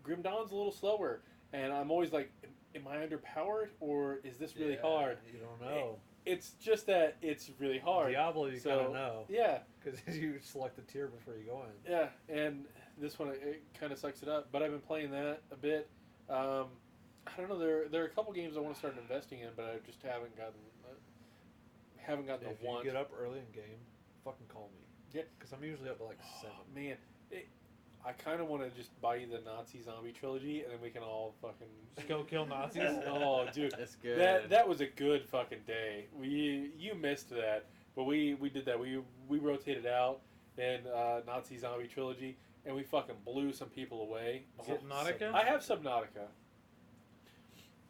Grim Dawn's a little slower, and I'm always like, am I underpowered or is this really hard? You don't know. It's just that it's really hard. Diablo, you So, kind of know. Yeah, Because you select the tier before you go in. yeah, and this one it kind of sucks it up. But I've been playing that a bit. I don't know. There are a couple games I want to start investing in, but I just haven't gotten If the want. you get up early in game, fucking call me. Yeah. Because I'm usually up at like 7. Oh, man, I kind of want to just buy you the Nazi zombie trilogy, and then we can all fucking Just go kill Nazis. Oh, dude, That's good. that was a good fucking day. You missed that, but we did that. We rotated out in Nazi zombie trilogy, and we fucking blew some people away. Subnautica? I have Subnautica.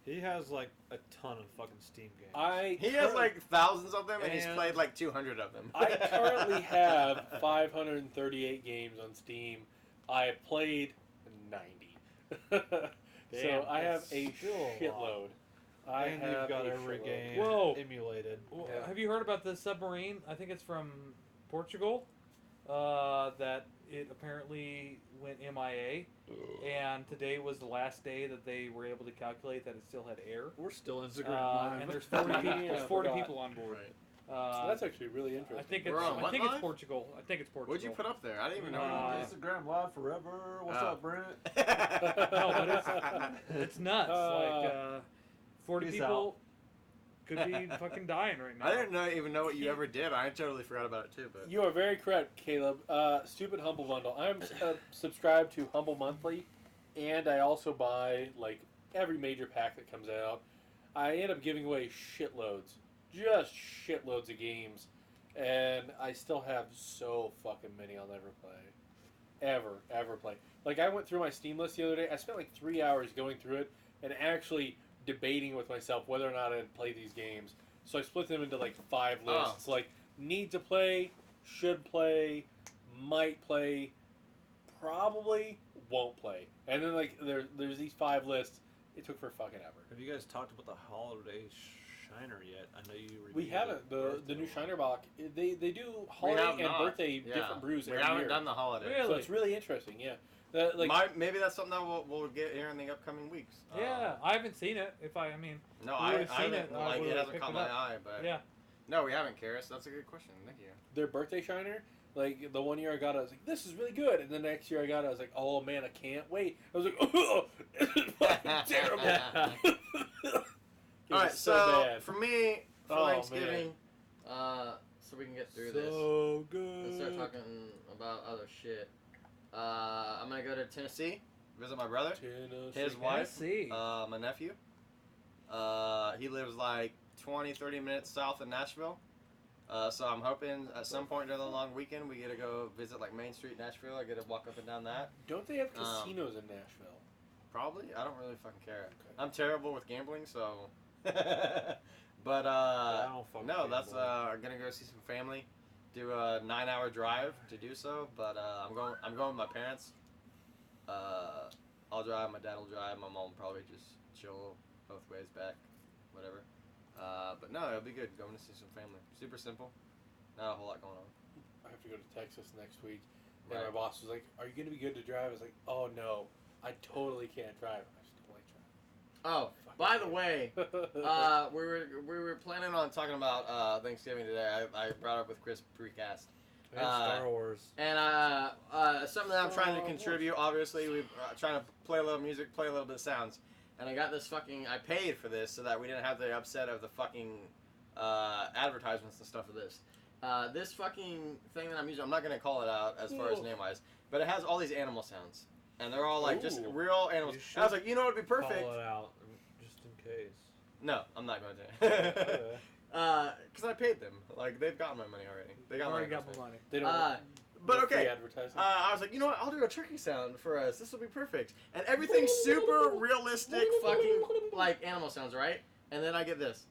He has like a ton of fucking Steam games. He has like thousands of them, and he's And- played like 200 of them. I currently have 538 games on Steam. I have played 90. So Damn, I have that's a still a lot. shitload. I And have you've got a every shitload. game Whoa. emulated. Well, Yeah. Have you heard about the submarine? I think it's from Portugal. That it apparently went MIA, and today was the last day that they were able to calculate that it still had air. We're still Instagram live. And there's 40 people. Yeah, There's I 40 forgot. people on board. So that's actually really interesting. I think it's. We're on what live? Portugal. I think it's Portugal. What'd you put up there? I didn't even know. Instagram live forever. What's Oh. up, Brent? No, but it's nuts. Like 40 Peace people could be fucking dying right now. I didn't even know what you ever did. I totally forgot about it too. But You are very correct, Caleb. Stupid Humble Bundle. I'm subscribed to Humble Monthly, and I also buy like every major pack that comes out. I end up giving away shitloads, just shitloads of games, and I still have so fucking many I'll never play, ever play. Like I went through my Steam list the other day. I spent like 3 hours going through it and actually debating with myself whether or not I'd play these games. So I split them into like 5 lists. Like need to play, should play, might play, probably won't play. And then like there's these 5 lists. It took for fucking ever. Have you guys talked about the holiday Shiner yet? I know you. We reviewed haven't. it The new birthday Shiner one. box. They do We holiday have and not. birthday Yeah. different brews we every haven't year. done the holiday. Really? So it's really interesting. Yeah. Like Maybe that's something that we'll get here in the upcoming weeks. Yeah, I haven't seen it. No, No, we I would've seen haven't. it, I Like it would've hasn't picked caught it my up. eye, but Yeah. no, we haven't, Karis. That's a good question. Thank you. their birthday Shiner. Like the one year I got it, I was like, "This is really good," and the next year I got it, I was like, "Oh man, I can't wait." I was like, "Oh, this is fucking terrible." It All right, was so bad. for me, for Oh, Thanksgiving, so we can get through this. So Let's start good. talking about other shit. I'm gonna go to Tennessee, visit my brother, his wife, Tennessee. my nephew. He lives like 20-30 minutes south of Nashville. So I'm hoping at some point during the long weekend we get to go visit like Main Street, Nashville. I get to walk up and down that. Don't they have casinos in Nashville? Probably. I don't really fucking care. Okay. I'm terrible with gambling, so. But I don't fucking no, that's gamble. gonna go see some family. Do a 9-hour drive to do so, but I'm going with my parents. I'll drive. My dad will drive. My mom will probably just chill both ways back, whatever. But no, it'll be good going to see some family. Super simple. Not a whole lot going on. I have to go to Texas next week, and Right. my boss was like, "Are you gonna be good to drive?" I was like, "Oh no, I totally can't drive. I just don't like Oh, driving." by the way, we were planning on talking about Thanksgiving today. I brought up with Chris precast. And Star Wars. And something that I'm trying to contribute. Obviously, we're trying to play a little music, play a little bit of sounds. And I got this fucking. I paid for this so that we didn't have the upset of the fucking advertisements and stuff of this. This fucking thing that I'm using, I'm not gonna call it out as far as name wise, but it has all these animal sounds, and they're all like just Ooh. real animals. You I was should like, you know, it'd be perfect. Call it out, just in case. No, I'm not going to. Because I paid them. Like, they've gotten my money already. They got Already my got my money. They don't. But no free okay. advertising. I was like, you know what? I'll do a turkey sound for us. This will be perfect. And everything's super realistic, fucking like animal sounds, right? And then I get this.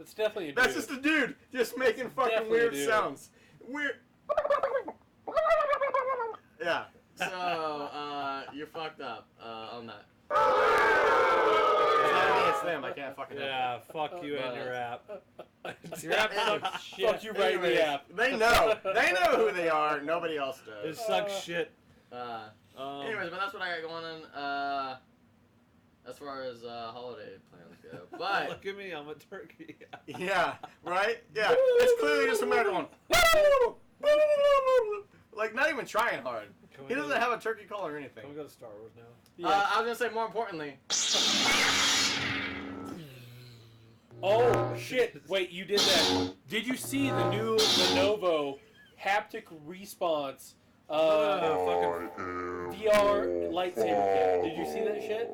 It's definitely a dude. That's just a dude just making fucking Definitely a weird dude. sounds. Weird. Yeah. So you're fucked up on that. It's not me, it's them. I can't fucking help Yeah, fuck you and your app. Your app sucks shit. Fuck you right in the app. They know. They know who they are. Nobody else It does. sucks shit. Anyways, but that's what I got going on. As far as holiday plans go. But Look at me, I'm a turkey. yeah, right? Yeah. It's clearly just America going. Like not even trying hard. He doesn't have a turkey call or anything. Can we go to Star Wars now? Yeah. I was gonna say more importantly. Oh shit! Wait, you did that? Did you see the new Lenovo haptic response fucking VR lightsaber kit? Did you see that shit?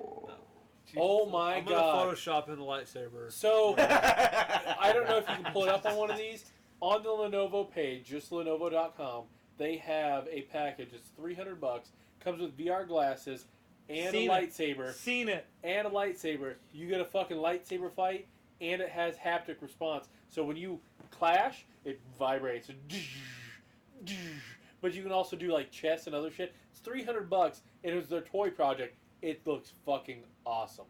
Oh my I'm god! gonna Photoshop in the lightsaber. So I don't know if you can pull it up on one of these. On the Lenovo page, just Lenovo.com, they have a package. It's $300. Comes with VR glasses and Seen a it. lightsaber. Seen it. And a lightsaber. You get a fucking lightsaber fight, and it has haptic response. So when you clash, it vibrates. But you can also do like chess and other shit. It's $300, and it was their toy project. It looks fucking awesome.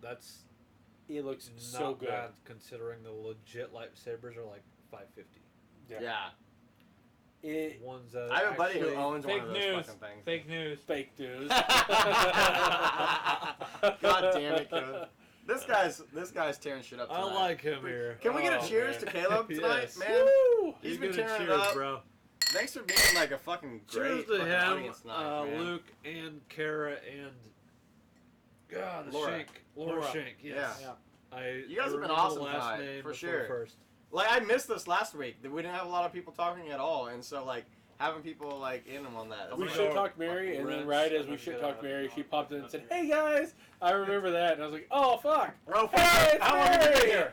It looks Not so good. bad considering the legit lightsabers are like $550. Yeah. It Ones that I have a buddy who actually- owns one Fake of those news. fucking things. Fake news. fake news. God damn it, Caleb. This guy's tearing shit up I tonight. like him here. Can we get Oh, a cheers man. to Caleb tonight, Yes. man? Woo! He's You been get a tearing it cheers, up. bro. Thanks for being like a fucking Cheers great to fucking him, audience tonight, man. Luke and Kara and God, the Laura. Shank. Laura Laura. Shank, yes. Yeah. You guys have been remember awesome the last tonight, name for before sure. First. Like I missed this last week. We didn't have a lot of people talking at all, and so like having people like in on that. We is should like, talk Mary, and then Rinse, right as and we then should get talk out. Mary, she popped in and said, "Hey guys, I remember that," and I was like, "Oh fuck!" Bro, Hey, it's how long have you been Mary! here?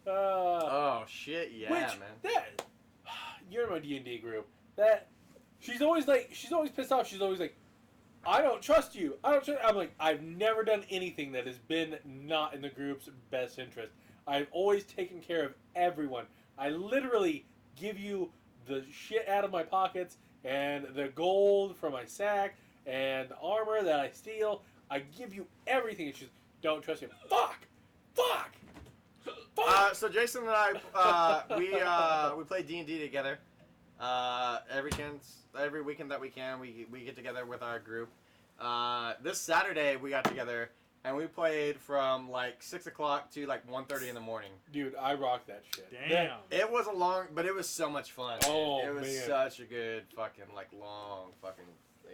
Uh, Oh shit, yeah, which man. that you're in my D&D group. That she's always pissed off. She's always like, "I don't trust you. I don't trust." I'm like, I've never done anything that has been not in the group's best interest. I've always taken care of everyone. I literally give you the shit out of my pockets and the gold from my sack and the armor that I steal. I give you everything. And she's, "Don't trust him." Fuck! So Jason and I, we play D&D together. Every weekend that we can, we get together with our group. This Saturday we got together and we played from like 6 o'clock to like 1:30 in the morning. Dude, I rock that shit. Damn. It was a long, but it was so much fun. Oh, it was man. such a good fucking like long fucking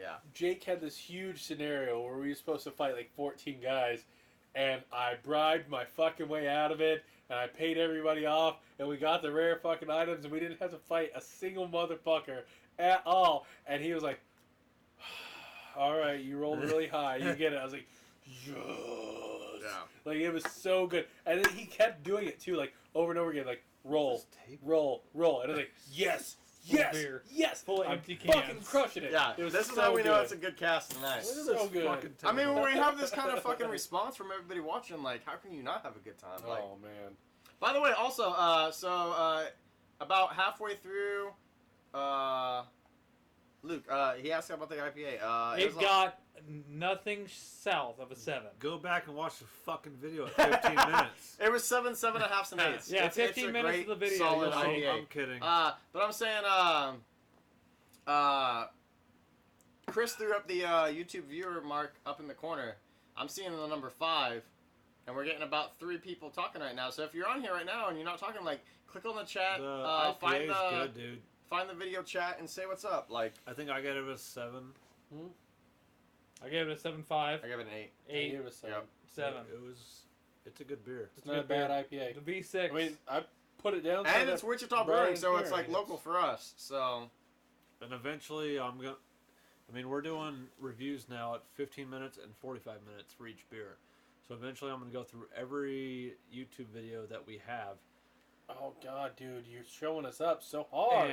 yeah. Jake had this huge scenario where we were supposed to fight like 14 guys, and I bribed my fucking way out of it, and I paid everybody off, and we got the rare fucking items, and we didn't have to fight a single motherfucker at all. And he was like, "All right, you rolled really high, you get it." I was like, "Yes." Yeah. Like, it was so good. And then he kept doing it too, like over and over again, like roll, Just take- roll, roll, and I was like, "Yes, Full yes, beer. yes." Full I'm empty fucking cans. crushing it. Yeah, It was this is so how we know good. it's a good cast tonight. Look at So this good. fucking I mean, table. when we have this kind of fucking response from everybody watching, like, how can you not have a good time? Like, Oh man. by the way, also, about halfway through, Luke, he asked about the IPA. It got nothing south of a 7. Go back and watch the fucking video at 15 minutes. It was 7.5, and 8. Yeah, it's 15 a minutes great, of the video, solid you'll see. IPA. I'm kidding. But I'm saying, Chris threw up the YouTube viewer mark up in the corner. I'm seeing the number 5, and we're getting about 3 people talking right now. So if you're on here right now and you're not talking, like, click on the chat, The IPA find is the good, dude. find the video chat, and say what's up. Like, I think I gave it a 7. I gave it a 7.5. I give it an 8. 8. Give it a 7. Yep. 7. It's a good beer. It's not a bad IPA. The V6. I mean, I put it down. And it's Wichita Brewing, so it's like Brewing. local for us. So And eventually, I mean, we're doing reviews now at 15 minutes and 45 minutes for each beer. So eventually I'm going to go through every YouTube video that we have. Oh God, dude, you're showing us up so hard.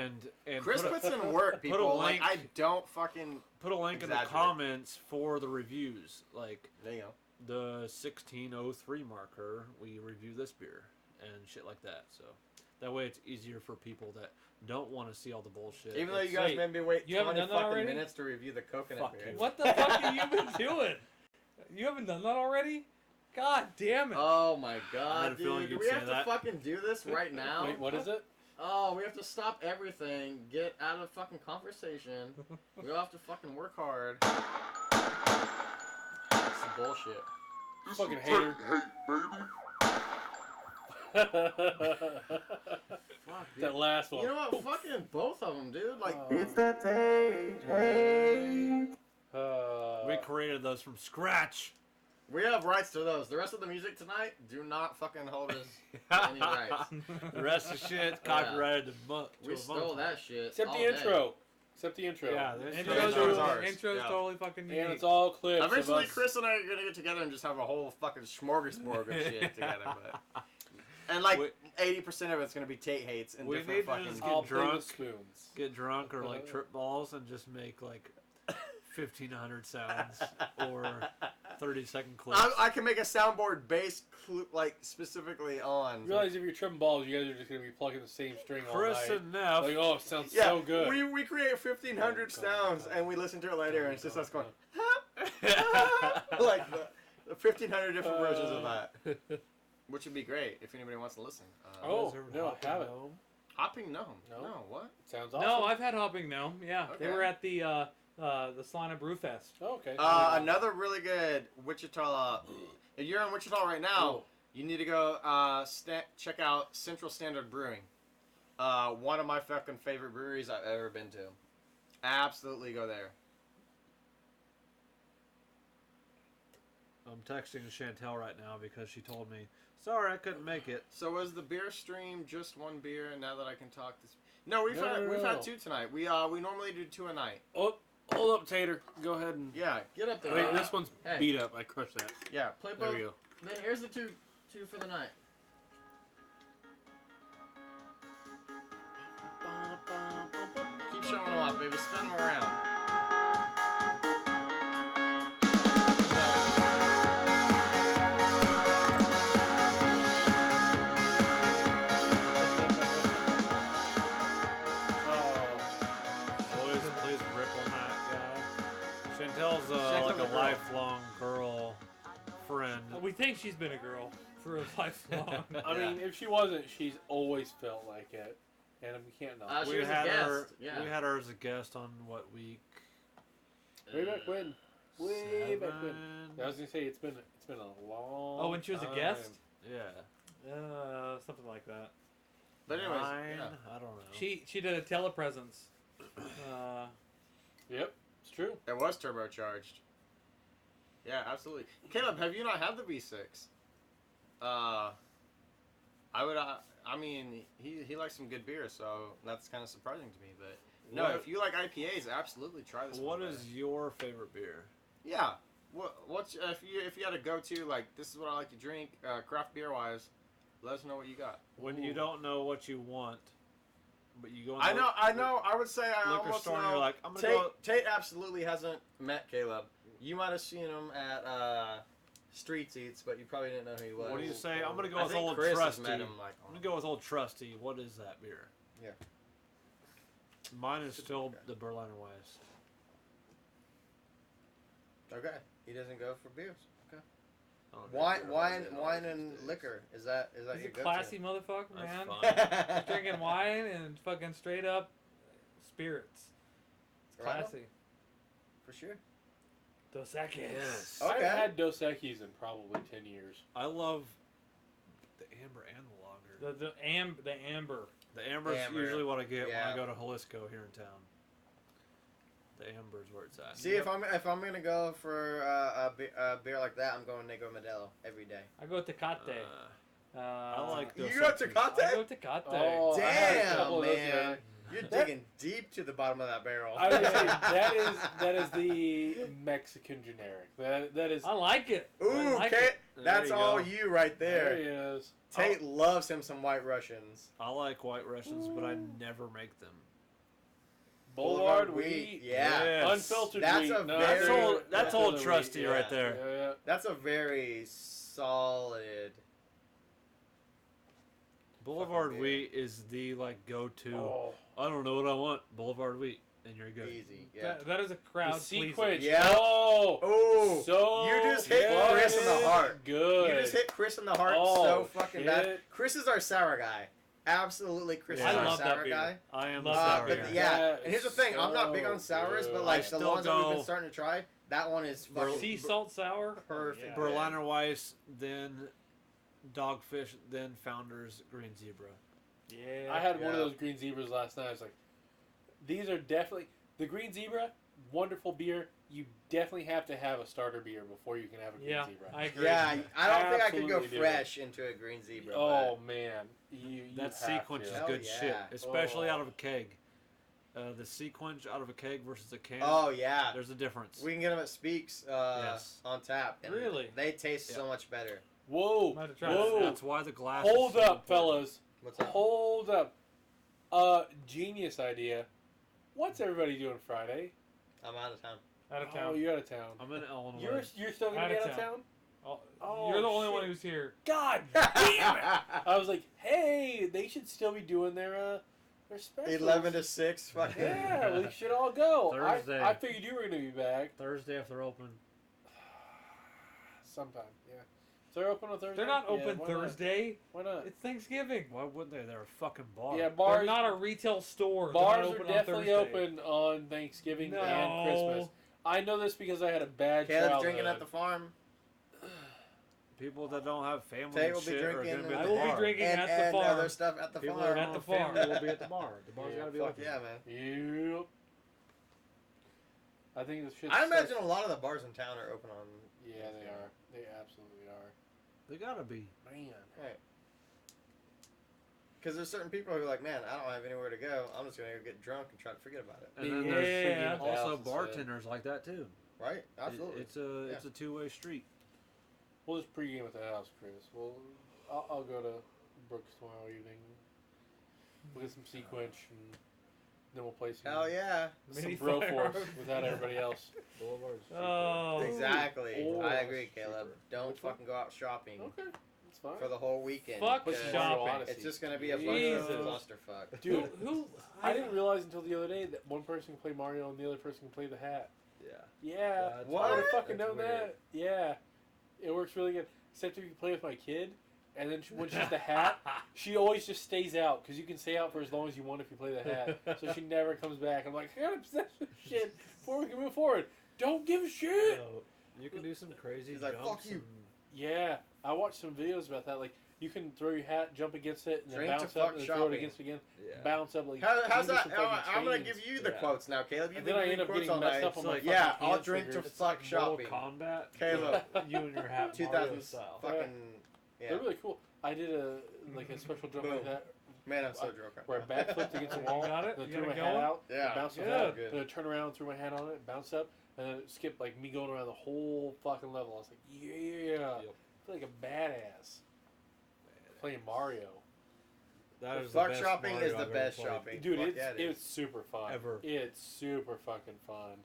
And Chris puts in work, people. put a Like, link- I don't fucking. put a link in the exaggerate. comments for the reviews. Like There you go. the 1603 marker, we review this beer and shit like that. So that way it's easier for people that don't want to see all the bullshit. Even though you It's- guys Wait, made me wait you haven't 20 done that fucking already? minutes to review the coconut Fuck beer. you. What the fuck have you been doing? You haven't done that already? God damn it. Oh my I had a god, feeling dude. Do you'd we say have to that. fucking do this right now? Wait, what is it? Oh, we have to stop everything, get out of fucking conversation. We all have to fucking work hard. That's some bullshit. Fucking hater. Fuck, dude. That last one. You know what? Fucking both of them, dude. Like, It's that we created those from scratch. We have rights to those. The rest of the music tonight, do not fucking hold us any rights. The rest of shit's copyrighted to We stole that shit. Except all the day. intro. Except the intro. Yeah, the Intro's, Yeah, intro it's ours. intro's Yeah. totally fucking unique. And it's all clips. Eventually, of us. Chris and I are gonna get together and just have a whole fucking smorgasbord of shit together. But and like We- 80% of it's gonna be Tate hates and We different need to fucking. just I'll get play the drunk. spoons. Get drunk or like trip balls and just make like 1,500 sounds or 30-second clips. I can make a soundboard based like specifically on. You realize if you're tripping balls, you guys are just gonna be plugging the same string all Chris night. and Neff. Like, oh, it sounds Yeah, so good. we create 1,500 sounds and we listen to it later and it's just us going like the 1,500 different versions of that, which would be great if anybody wants to listen. Oh, no, I haven't. Hopping Gnome. No. No, what? Sounds awesome. No, I've had Hopping Gnome. Yeah, they Okay. were at the Salina Brew Fest. Oh, okay. Another really good Wichita. If you're in Wichita right now, Oh. you need to go check out Central Standard Brewing. One of my fucking favorite breweries I've ever been to. Absolutely go there. I'm texting Chantel right now because she told me, sorry I couldn't make it. So was the beer stream just one beer? And now that I can talk this, no, we've No, had no, we've no. had two tonight. We normally do two a night. Oh, hold up, Tater. Go ahead and. Yeah, get up there. Wait, this one's Hey. beat up. I crushed that. Yeah, play There both. we go. Then here's the two for the night. Keep showing them off, baby. Spin them around. Boys, please rip on that guy. Chantel's Chantel's like a a girl. lifelong girl friend. We think she's been a girl for a lifelong. I mean, if she wasn't, she's always felt like it, and we can't not. She We was a had guest, her. yeah. We had her as a guest on what week? Way back when. Way back when. I was Seven? gonna say it's been a long. Oh, when she was a time. guest? Yeah. Something like that. But anyways, Nine? yeah. I don't know. She did a telepresence. Yep, it's true. It was turbocharged. Yeah, absolutely. Caleb, have you not had the V6? I would. I mean, he likes some good beer, so that's kind of surprising to me. But no, What- if you like IPAs, absolutely try this. What one, is man. your favorite beer? Yeah. What's if you had to go to, like, this is what I like to drink, craft beer wise, let us know what you got. When you don't know what you want, but you go. I know. I would say I Liquor almost store, and know. you're like, I'm gonna Tate, go. Tate absolutely hasn't met Caleb. You might have seen him at Streets Eats, but you probably didn't know who he was. What do you say? I'm gonna go I with think Old Chris has Trusty. met him, like, I'm gonna go with Old Trusty. What is that beer? Yeah. Mine is still the Berliner Weiss. Okay. He doesn't go for beers. Okay. I don't know. Wine and liquor. Is that He's your a go-to? classy motherfucker, man. That's fine. Drinking wine and fucking straight up spirits. It's Right on. classy. For sure. Dos Equis. Yes. Okay. I've had Dos Equis in probably 10 years. I love the amber and the lager. The amber. The amber's Amber. usually what I get Yeah. when I go to Jalisco here in town. The amber's where it's at. See, if I'm gonna go for a beer like that, I'm going Negro Modelo every day. I go Tecate. I like You Dos go Equis. Tecate? I go Tecate. Oh, I had a couple Damn, of those man. You're digging deep to the bottom of that barrel. I would say that is the Mexican generic. That is. I like it. I Ooh, like Kate, it. that's you all go. you right There there. he is. Tate loves him some White Russians. I like White Russians, but I never make them. Boulevard wheat. Yeah. Yes. Unfiltered That's wheat. a not very- the- That's not old the trusty wheat. right yeah. there. Yeah. That's a very solid. Boulevard Fucking wheat is the like go-to. Oh, I don't know what I want. Boulevard wheat, and you're good. Easy. Yeah. That is a crowd the pleaser. sequence. Yeah. Oh. Oh, So you just hit Chris in the heart. Good. You just hit Chris in the heart Oh, so fucking bad. shit. Chris is our sour guy. Absolutely, Chris Yeah. is I our love that sour beer. guy. I am Love a that sour But guy. yeah, That and here's the is thing. I'm not so big on sours, good. but I like the still ones that we've been go- starting to try, that one is fucking Sea salt sour. perfect. Yeah. Berliner Weiss, then Dogfish, then Founders Green Zebra. Yeah. I had one of Yeah. those green zebras last night. I was like, these are definitely the green zebra. Wonderful beer. You definitely have to have a starter beer before you can have a green Yeah, zebra. I agree. Yeah, I don't think I could go Absolutely do. fresh into a green zebra. Oh man, you That have sequence to. is Hell good yeah. shit, especially Oh. out of a keg. The sequence out of a keg versus a can. but oh yeah, There's a difference. we can get them at Speaks Yes. on tap. And Really? They taste Yeah. so much better. Whoa, I'm gonna have to try whoa! That's why the glass. Hold is so up, important. fellas. What's up? Hold up. Genius idea. What's everybody doing Friday? I'm out of town. Out of Oh, town. you're out of town. I'm in Illinois. You're still gonna Out be of out of town. town? Oh, Oh, you're the only shit. one who's here. God damn it! I was like, hey, they should still be doing their specials. 11 to 6. Fucking. Yeah, we should all go. Thursday. I figured you were gonna be back Thursday if they're open. sometime. Yeah. So they're open on Thursday. They're not Yeah, open why not? They're Why not? It's Thanksgiving. Why wouldn't they? They're a fucking bar. Yeah, They're bars. not a retail store. Bars They're not are open on definitely Thursday. open on Thanksgiving No. and Christmas. I know this because I had a bad Caleb's childhood. drinking at the farm. People that don't have family Tate and will be shit are drinking gonna be in at I the will be bar. drinking And, at the and farm. other stuff at the People farm. that At don't the have family farm. will be at the bar. The bar's Yeah, gotta be Fuck open. yeah, man. Yep. I think this shit. I imagine a lot of the bars in town are open on. Yeah, they are. They absolutely are. They gotta be. Man. Right. Because there's certain people who are like, man, I don't have anywhere to go. I'm just gonna go get drunk and try to forget about it. And then Yeah. there's Yeah. also House instead. bartenders like that too. Right? Absolutely. It's a two-way street. We'll just pregame at the house, Chris. I'll go to Brooks tomorrow evening. We'll get some sequence and then we'll play some, Hell yeah. some Mini bro firearms. force without everybody else. Boulevard's Oh. Exactly. Oh, I agree, that's Caleb. cheaper. Don't Which one? fucking go out shopping Okay, that's fine. for the whole weekend. Fuck because shopping. It's just gonna be a bunch Jesus. of clusterfuck. Dude, Who? I didn't realize until the other day that one person can play Mario and the other person can play the hat. Yeah. Yeah, That's What? I would have weird. fucking That's known weird. that. Yeah, it works really good. Except if you can play with my kid, and then when she's the hat, she always just stays out because you can stay out for as long as you want if you play the hat. So she never comes back. I'm like, I gotta possess this shit before we can move forward. Don't give a shit. So, you can do some crazy He's like, jumps. "Fuck you." and- Yeah, I watched some videos about that. Like, you can throw your hat, jump against it, and then Drink to bounce fuck up, and then throw it shopping. against it again. Yeah. Bounce up like. How's you can that? do some fucking I'm gonna chains. give you the Yeah. quotes now, Caleb. You've And been then I doing end up quotes getting all messed night. up on my like- fucking Yeah, I'll hands drink to fingers. It's fuck like Mortal shopping. Combat. Caleb. You and your hat. Mario 2000s style. fucking. Yeah. They're really cool. I did a special jump like Boom. that Man, I'm so drunk right where I now. backflipped against the wall, got it? then You threw got my it hat going? out, Yeah. bounced the Good. hat, Good. then I turned around, threw my hat on it, bounced up, and then it skipped like me going around the whole fucking level. I was like, yeah, Yep. I feel like a badass playing Mario. That is Fuck the best shopping Mario is the I've ever best played. shopping. Dude, Fuck it's yeah, it is. it's super fun. Ever. It's super fucking fun.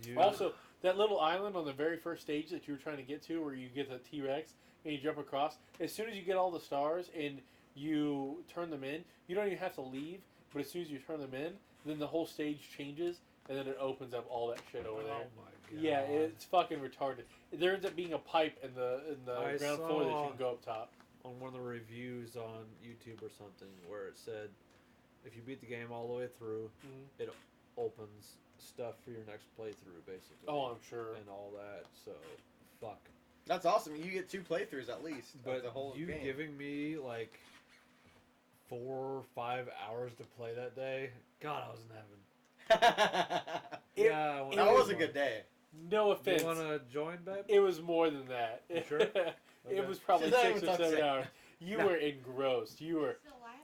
You- Also, that little island on the very first stage that you were trying to get to, where you get the T-Rex and you jump across. As soon as you get all the stars and you turn them in, you don't even have to leave. But as soon as you turn them in, then the whole stage changes, and then it opens up all that shit over oh there. my god. Yeah, it's fucking retarded. There ends up being a pipe in the I ground floor that you saw- can go up top. on one of the reviews on YouTube or something where it said if you beat the game all the way through, Mhm. it opens stuff for your next playthrough, basically. Oh, I'm sure. And all that. So, fuck. That's awesome. You get 2 playthroughs at least. of But the whole you game. giving me like 4 or 5 hours to play that day, God, I was in heaven. It- Yeah, I wanna that do was a one. good day. No You offense. want to join, babe? It was more than that. You sure? It Okay. was probably She's not 6 even or 7 toxic. hours. You No. were engrossed. You were. Still alive?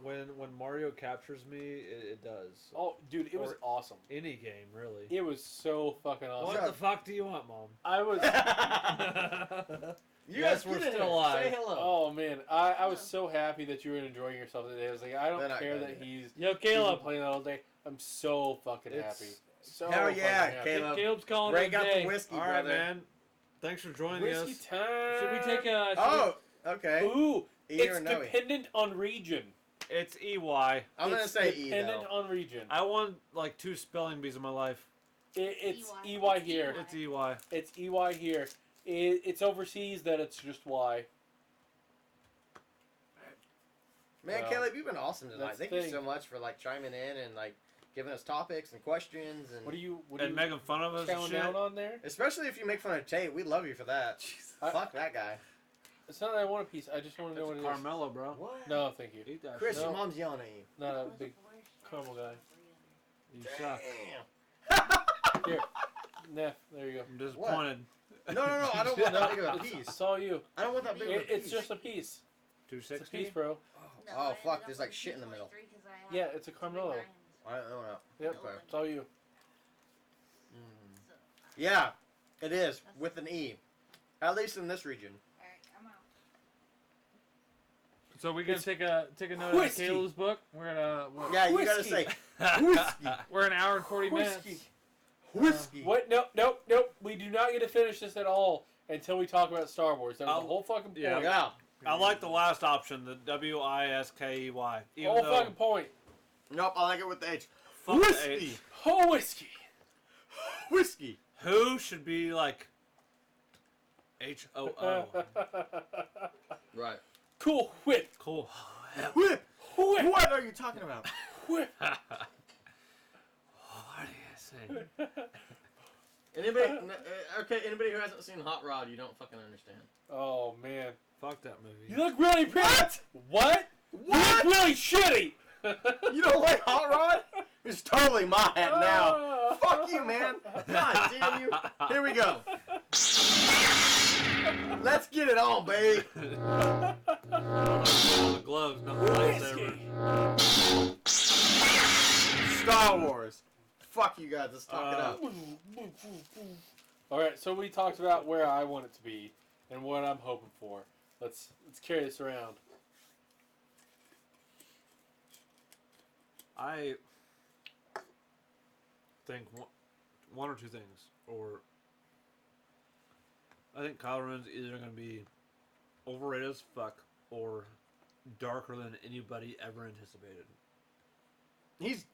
when Mario captures me, it does. Oh, dude, it was Or- awesome. Any game, really. It was so fucking awesome. What the fuck do you want, Mom? I was. You Yes, guys we're get in still here. alive. Say hello. Oh man, I was so happy that you were enjoying yourself today. I was like, I They're don't not care gonna that do he's Yo, he's been Caleb. playing that all day. I'm so fucking It's- happy. So Hell yeah, fucking happy. Caleb. Caleb's calling Break it a out day. the whiskey, All right, brother. man. Thanks for joining Whiskey us. time. Should we take a? Oh, okay. Ooh, E it's or no E? dependent on region. It's EY. I'm gonna It's say E dependent though. on region. I won like 2 spelling bees in my life. It's EY. EY here. It's EY. It's EY here. It's overseas that it's just Y. Man, Well, Caleb, you've been awesome tonight. that's Thank the you thing. so much for like chiming in and like giving us topics and questions and What are you And making fun of us and chowing shit. down on there? especially if you make fun of Tate, we love you for that. I- Fuck that guy. It's not that I want a piece. I just want to know what it is. Carmelo, bro. What? No, thank you. Eat that Chris, shit. your No. mom's yelling at you. Not a big caramel guy. You suck. Damn. Here, Neff. There you go. I'm disappointed. No, I don't want that big of a piece. It's all you. I don't want that big of a piece. It's just a piece. It's a 260? piece, bro. Oh, fuck, there's, like, shit in the middle. Yeah, it's a Carmelo. I don't know. Yep, Okay. it's all you. Yeah, it is with an E. At least in this region. So we're gonna It's take a note whiskey. of Caleb's book. We're gonna. Yeah, you gotta Whiskey. say whiskey. We're an hour and 40 Whiskey. minutes. Whiskey. What? Nope. We do not get to finish this at all until we talk about Star Wars. That was the I'll- whole fucking point. yeah. Yeah. I like the last option, the Wiskey. Even Whole though, fucking point. Nope, I like it with the H. fuck the Whiskey. H. Whole whiskey. Whiskey. Who should be like HOO? Right. Cool whip. Cool. Whip. Whip. What are you talking about? Whip. What do you say? Anybody? Okay, anybody who hasn't seen Hot Rod, you don't fucking understand. Oh man. Fuck that movie. You look really pretty. What? You look really shitty. You don't like Hot Rod? It's totally my hat now. Ah. Fuck you, man. God damn you. Here we go. Let's get it on, baby. The gloves, not the lightsaber. Whiskey. Star Wars. Fuck you guys. Let's talk it up. All right, so we talked about where I want it to be and what I'm hoping for. Let's carry this around. I think one or two things, or I think Kylo Ren's either going to be overrated as fuck or darker than anybody ever anticipated. He's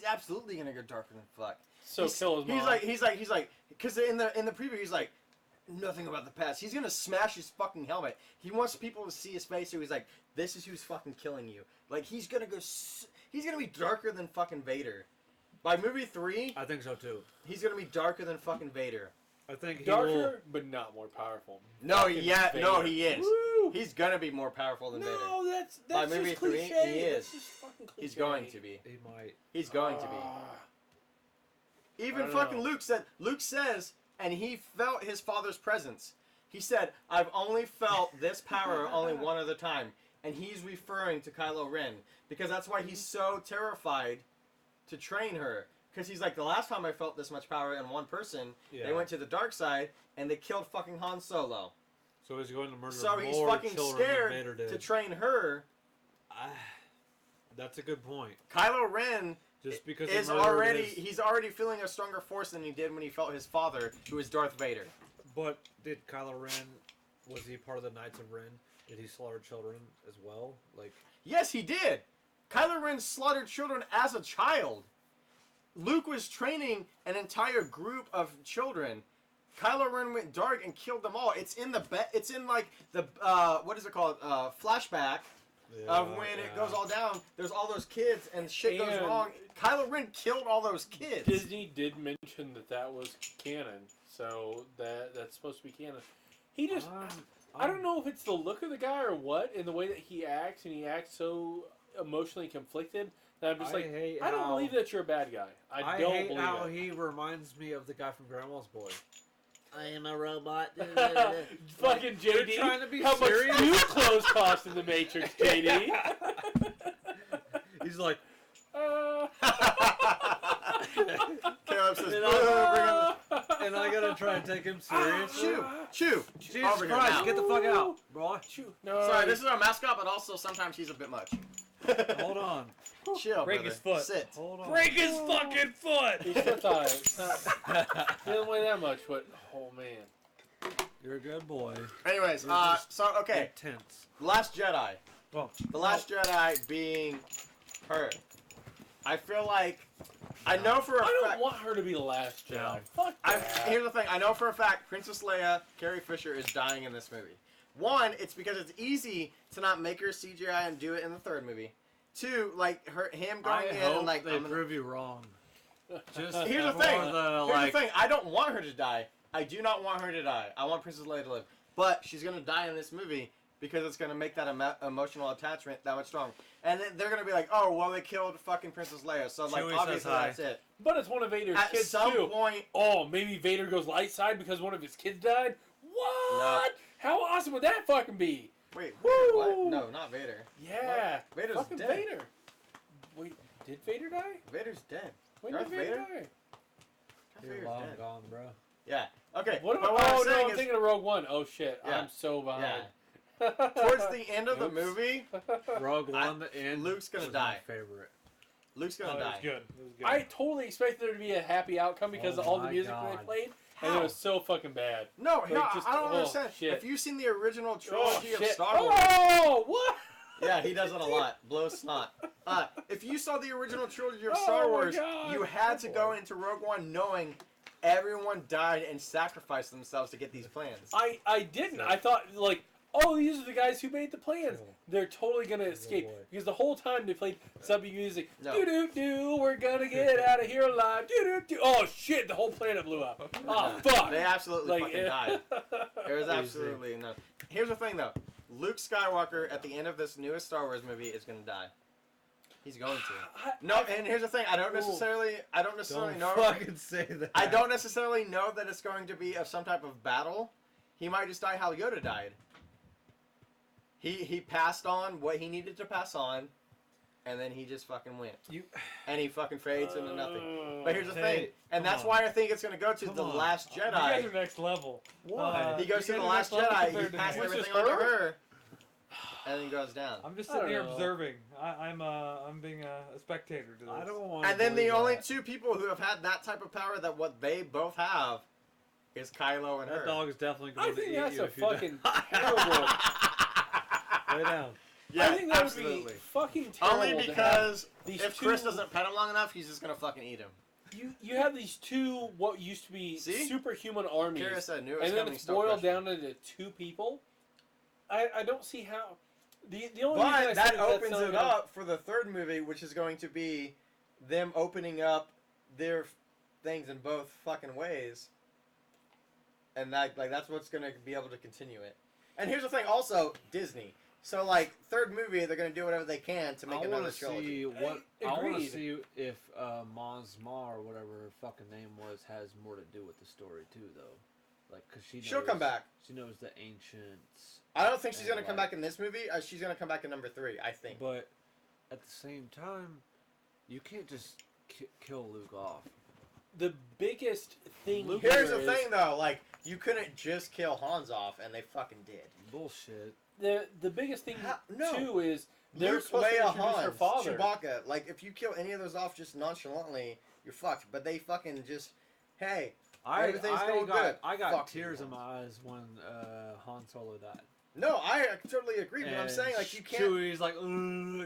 absolutely gonna go darker than fuck. So kill his mom. He's like, because in the preview he's like, nothing about the past. He's gonna smash his fucking helmet. He wants people to see his face, so he's like, this is who's fucking killing you. Like he's gonna go. He's gonna be darker than fucking Vader. By movie 3, I think so too. he's gonna be darker than fucking Vader. I think he Darker, will. but not more powerful. No, Fucking no, Vader. he is. Woo! He's gonna be more powerful than Vader. No, that's By movie just 3, cliche. he is. That's just fucking cliche. He's going to be. He might. He's going to be. Ah. Even I don't fucking know. Luke says, and he felt his father's presence. He said, I've only felt this power only one other time. And he's referring to Kylo Ren. Because that's why he's so terrified to train her. Because he's like, the last time I felt this much power in one person, Yeah. they went to the dark side, and they killed fucking Han Solo. So he's going to murder So he's more fucking children than scared Vader did. to train her. That's a good point. Kylo Ren Just because is he murdered already, his- he's already feeling a stronger force than he did when he felt his father, who was Darth Vader. But did Kylo Ren, was he part of the Knights of Ren? Did he slaughter children as well? Like, Yes, he did. Kylo Ren slaughtered children as a child. Luke was training an entire group of children. Kylo Ren went dark and killed them all. It's in the it's in like the what is it called? Flashback of when it goes all down. There's all those kids and shit goes And- wrong. Kylo Ren killed all those kids. Disney did mention that was canon, so that's supposed to be canon. He just, I don't know if it's the look of the guy or what, in the way that he acts, and he acts so emotionally conflicted that I'm just I don't believe that you're a bad guy. I don't hate believe how it. he reminds me of the guy from Grandma's Boy. I am a robot. Fucking You're JD, trying to be how serious? much do clothes cost in the Matrix, JD? he's like, Caleb says, And "Boo, bring on and I gotta try and take him seriously. Chew. Jesus Over here Christ, now. get the fuck out, bro. No, Sorry, this is our mascot, but also sometimes he's a bit much. Hold on. Chill, Break brother. his foot. Sit. Hold on. Break his fucking foot! He's foot's alright. It's not- He doesn't weigh that much, but oh man. You're a good boy. Anyways, You're just so okay, Intense. Last Jedi. Well, The Last Jedi being her. I feel like I know for a I don't fact. want her to be the last Jedi. No. Fuck that. Here's the thing. I know for a fact Princess Leia, Carrie Fisher, is dying in this movie. One, it's because it's easy to not make her CGI and do it in the third movie. Two, like him going I in hope and like they I'm gonna- prove you wrong. Just Here's the for thing. The, Here's the thing. I don't want her to die. I do not want her to die. I want Princess Leia to live. But she's gonna die in this movie because it's gonna make that emotional attachment that much strong. And then they're gonna be like, oh, well, they killed fucking Princess Leia, so like Chewie says obviously hi. that's it. But it's one of Vader's At kids some too. point, Oh, maybe Vader goes light side because one of his kids died? What? How awesome would that fucking be? wait, Woo! what? No, not Vader. Yeah. Vader's fucking dead. Vader. Wait, did Vader die? Vader's dead. When Darth did Vader Vader? die? You're Vader's long dead. gone, bro. Yeah. Okay. What but am what I? I'm Oh saying no, I'm is, thinking of Rogue One. Oh shit, Yeah. I'm so behind. towards the end of the Oops. movie, Rogue One, the end. Luke's gonna was die. My favorite. Luke's Oh, gonna it was die. good. It was good. I totally expected there to be a happy outcome because Oh of all the my music God. they played, and How? it was so fucking bad. No, Like, no, just- I don't oh, understand. shit. If you've seen the original Oh trilogy of shit! Star Wars, Oh what? yeah, he does it a lot. Blows snot. If you saw the original trilogy of Oh Star my Wars, God. you had to Oh, go boy. into Rogue One knowing everyone died and sacrificed themselves to get these plans. I didn't. I thought like, oh, these are the guys who made the plans. Cool. They're totally gonna escape boy. because the whole time they played subby music. No. Do do do. We're gonna get out of here alive. Do do do. Oh shit! The whole planet blew up. Oh fuck! They absolutely Like, fucking died. There was Easy. absolutely no. Here's the thing, though. Luke Skywalker at the end of this newest Star Wars movie is gonna die. He's going to. No, and here's the thing. I don't necessarily Don't know. fucking say that. I don't necessarily know that it's going to be of some type of battle. He might just die how Yoda died. He passed on what he needed to pass on, and then he just fucking went. And he fucking fades into nothing. But here's the thing, Hey, and come that's on. why I think it's gonna go to Come the on. Last You guys Jedi. are next level. Why? He goes to You the guys Last are next level Jedi. He compared to passes me. everything Which is on to her? her, and then he goes down. I'm just I sitting don't here know. observing. I'm being a spectator to this. I don't want. And then the only two people who have had that type of power that what they both have is Kylo and That her. dog is definitely going I to think eat that's you a if you die. fucking terrible. Lay down. Yeah, I think that absolutely. would be fucking terrible. Only to have because these if two, Chris doesn't pet him long enough, he's just gonna fucking eat him. you have these two what used to be See? superhuman armies, Kira said, "Knew it was and then coming, it's stop boiled questioning." down into two people. I don't see how. The only reason But I that said that's opens not it gonna- up for the third movie, which is going to be them opening up their things in both fucking ways, and that's what's gonna be able to continue it. And here's the thing, also Disney. So like third movie, they're gonna do whatever they can to make I another want to trilogy. see what. Hey, I want to agreed. see if Maz Ma or whatever her fucking name was has more to do with the story too, though. Like, cause She'll come back. She knows the ancients, I don't think she's And, gonna come like- back in this movie. She's gonna come back in number 3, I think. but at the same time, you can't just kill Luke off. The biggest thing Luke- Here's here the is thing, though. Like, you couldn't just kill Hans off, and they fucking did. Bullshit. the biggest thing No. too is they're Luke, supposed to Leia, introduce her Hans, father. Chewbacca. Like, if you kill any of those off just nonchalantly, you're fucked. But they fucking just, hey, Everything's going good. I got Fuck you, tears in Hans. my eyes when Han Solo died. no, I totally agree. But I'm And saying, like, you can't. Chewie's like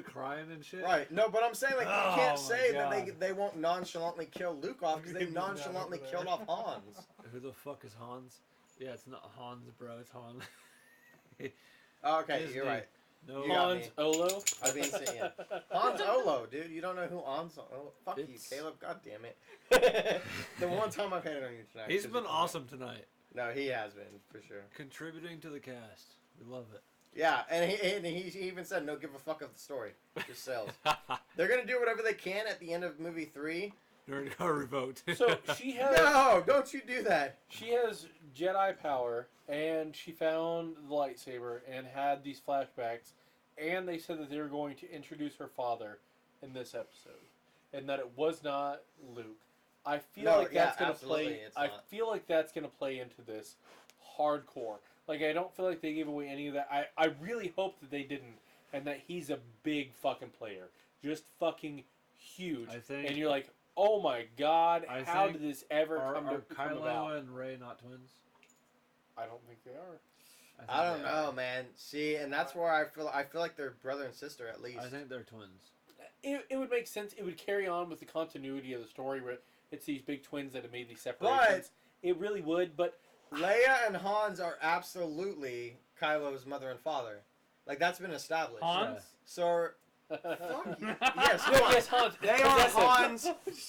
crying and shit. Right. No, but I'm saying, like, you Oh can't my say that God. they won't nonchalantly kill Luke off because they You can do that nonchalantly over killed there. off Hans. Who the fuck is Hans? Yeah, it's not Hans, bro. It's Han. Oh, okay, Disney. you're right. No, You got Hans me. Olo. I've been saying Hans Olo, dude. You don't know who Hans Olo? Fuck It's- you, Caleb. God damn it. The one time I've hated on you tonight. he's 'cause been you- awesome tonight, No, he has been for sure. contributing to the cast. We love it. Yeah, and he even said no give a fuck of the story. Just sells. They're gonna do whatever they can at the end of movie 3. Nerd got revoked. So she has No, don't you do that. she has Jedi power, and she found the lightsaber and had these flashbacks, and they said that they were going to introduce her father in this episode, and that it was not Luke. I feel No, like yeah, that's gonna absolutely, play. it's I not. feel like that's gonna play into this hardcore. Like I don't feel like they gave away any of that. I really hope that they didn't, and that he's a big fucking player, just fucking huge. I think- and you're like, oh my god, I how think did this ever Are come Kylo about? and Rey not twins? I don't think they are. think I don't they are. know, man. See, and that's where I feel like they're brother and sister at least. I think they're twins. It would make sense. It would carry on with the continuity of the story where it's these big twins that have made these separations. It really would, but Leia and Hans are absolutely Kylo's mother and father. Like that's been established. Hans? So fuck you. Yes, No, Hans. yes, Hans. They are Possessive. Hans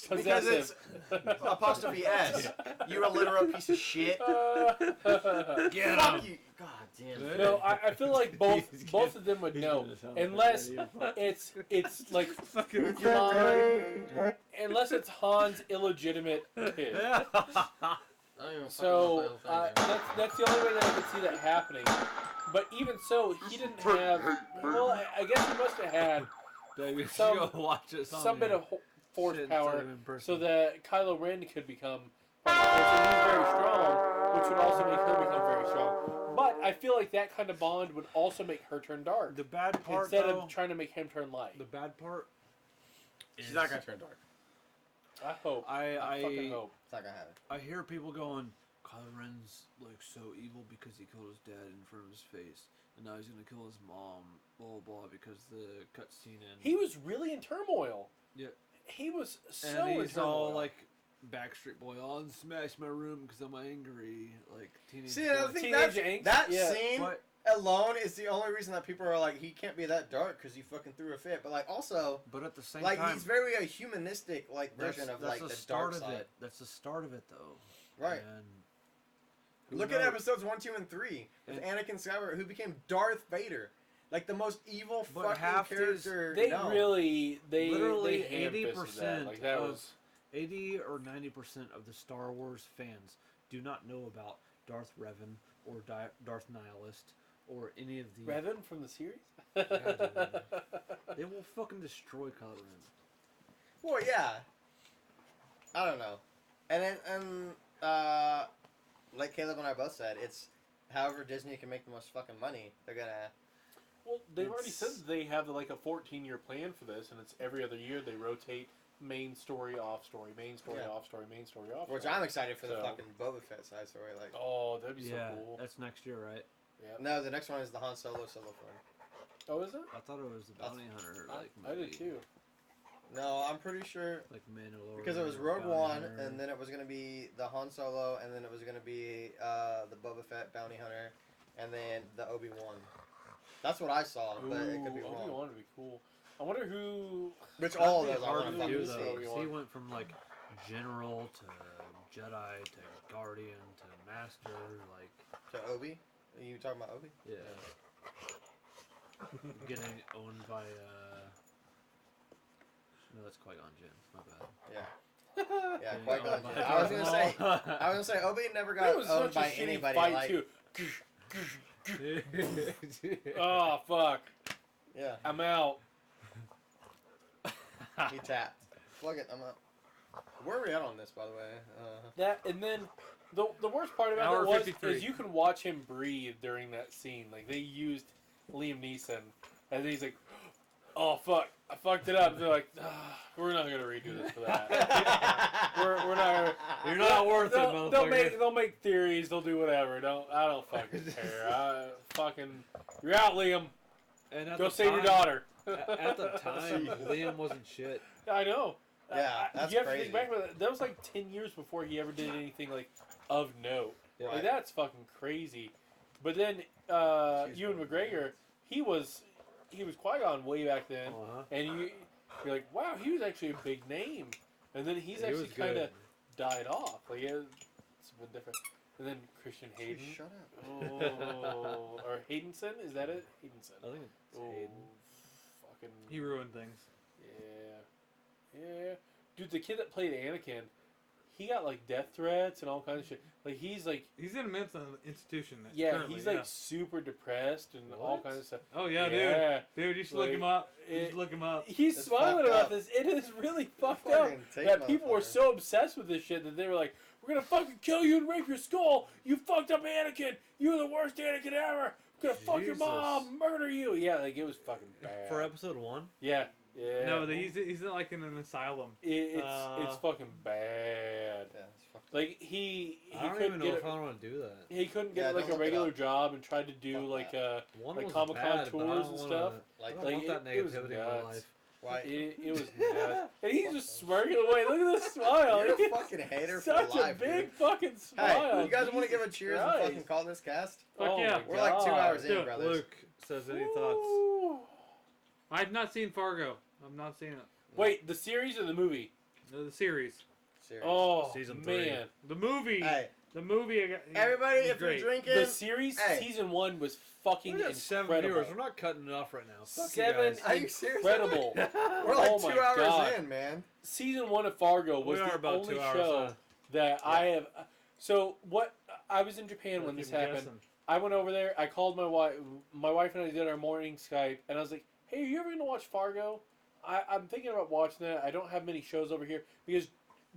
because it's Possessive. apostrophe S. You illiterate piece of shit. Get Fuck you. God damn it. No, I feel like both of them would know, unless it's like unless it's Han's illegitimate kid. I don't even So fucking know if I was that's the only way that I could see that happening. But even so, he didn't have. Well, I guess he must have had Baby, some- go watch it. some bit of force Shit, power, instead of in person. so that Kylo Ren could become. He's very strong, which would also make her become very strong. But I feel like that kind of bond would also make her turn dark The bad part, instead though, of trying to make him turn light. the bad part. She's not gonna turn dark. I hope. I fucking hope. It's not gonna happen. I hear people going, Kylo Ren's like so evil because he killed his dad in front of his face, and now he's gonna kill his mom, blah blah blah, because the cutscene and He was really in turmoil. Yeah. He was so and in he's turmoil. all like Backstreet Boy, I'll smash my room because I'm angry, like teenage. See, I boy. think Teenage that angst? that Yeah. scene But- alone is the only reason that people are like, he can't be that dark because he fucking threw a fit. But like, also, But at the same like, time, he's very a humanistic like version of like the dark of side. it. That's the start of it, though. Right. And who Look at knows? episodes 1, 2, and 3 with And- Anakin Skywalker, who became Darth Vader, like the most evil But fucking half these- character. They known. really Literally they ham-fisted that. 80% Like that of- was 80 or 90% of the Star Wars fans do not know about Darth Revan or Darth Nihilist or any of the. Revan from the series. They will fucking destroy Kylo Ren. Well, yeah. I don't know. And then, like Caleb and I both said, it's however Disney can make the most fucking money, they're gonna. Well, they've already said It's- that they have like a 14-year plan for this, and it's every other year they rotate main story, off story, main story, Yeah. off story, main story, off Which story. I'm excited for the So- fucking Boba Fett side story. Like, Oh, that'd be Yeah, so cool. that's next year, right? Yeah. no, the next one is the Han Solo solo film. Oh, is it? I thought it was the That's- Bounty Hunter, like I movie, did too. No, I'm pretty sure like Mandalorian. because it was or Rogue Bounty One, Hunter. and then it was gonna be the Han Solo, and then it was gonna be the Boba Fett Bounty Hunter, and then the Obi-Wan. That's what I saw, but it could be wrong. Obi-Wan would be cool. I wonder who. Which That'd all of be those I hard want to to do fucking though. see. 'cause Obi-Wan. He went from like general to Jedi to Guardian to Master, like To Obi? Are you talking about Obi? yeah. Getting owned by no, that's Qui-Gon Jinn. My bad. Yeah. Yeah, Getting Qui-Gon owned by Jinn. I was gonna say, Darth Obi never That got was owned such a by shitty anybody. fight Like, too. Maul. Oh fuck! yeah, I'm out. he tapped. Plug it. I'm up. Where are we at on this, by the way? That and then the worst part about Hour it was 53. is you can watch him breathe during that scene. Like they used Liam Neeson, and then he's like, "Oh fuck, I fucked it up." They're like, "We're not gonna redo this for that. we're not. You're not worth it, they'll motherfucker. they'll make theories. They'll do whatever. I don't fucking care. You're out, Liam. And at Go the save your time- daughter." At the time, Liam wasn't shit. I know. Yeah, that's you have crazy. to think back about that. That was like 10 years before he ever did anything like of note. Yeah. Like that's fucking crazy. But then Ewan McGregor, he was Qui-Gon way back then, Uh-huh. and you're like, wow, he was actually a big name. And then he's He actually was kind of good. died off. Like it's been different. And then Christian Hayden. Shut up. Oh, or Haydenson, is that it? Haydenson. I think it's Oh, Hayden. fucking. He ruined things. Yeah. Yeah. Dude, the kid that played Anakin, he got like death threats and all kinds of shit. Like he's like, He's in a mental institution. yeah, currently, he's like super depressed and all What? kinds of stuff. Oh yeah, Yeah. dude. You should look Like, him up. You it- should look him up. He's It's smiling fucked about up. this. It is really fucked up Fucking take that people were motherfucker. so obsessed with this shit that they were like, "We're gonna fucking kill you and rape your skull. You fucked up Anakin. You're the worst Anakin ever. We're gonna fuck your Jesus. mom, murder you." Yeah, like it was fucking bad. For episode 1? Yeah, yeah. No, he's like in an asylum. It's Uh, fucking bad. Yeah, it's fucked. Like he I don't couldn't even know get if I want to do that. he couldn't Yeah, get like don't a look it regular up. job and tried to do Fuck like One Like was Comic-Con bad, but I tours don't and wanna- stuff. Like, I don't like, want that it was negativity in my nuts. life. why? it was nuts. And he's just smirking away. Look at this smile. You're He's a fucking hater such for life, a big dude. fucking smile. Hey, you guys want to give a Jesus cheers Christ. and fucking call this cast? Fuck Oh yeah. my We're like 2 hours Do in, it. brothers. Luke says any thoughts? Ooh. I've not seen Fargo. I'm not seeing it. Wait, the series or the movie? No, the series. Serious. Oh, Season 3. man. The movie. Hey, The movie. everybody, was if you're great. drinking, The series, Hey. season 1 was fucking We got 7 incredible. viewers. We're not cutting it off right now. Fuck you 7 guys. Are you serious? incredible. we're like Oh my 2 hours God. in, man. Season 1 of Fargo We was are the about only 2 hours show in. that I have. So what? I was in Japan when Keep this me happened. guessing. I went over there. I called my wife. My wife and I did our morning Skype, and I was like, "Hey, are you ever gonna watch Fargo? I'm thinking about watching that. I don't have many shows over here because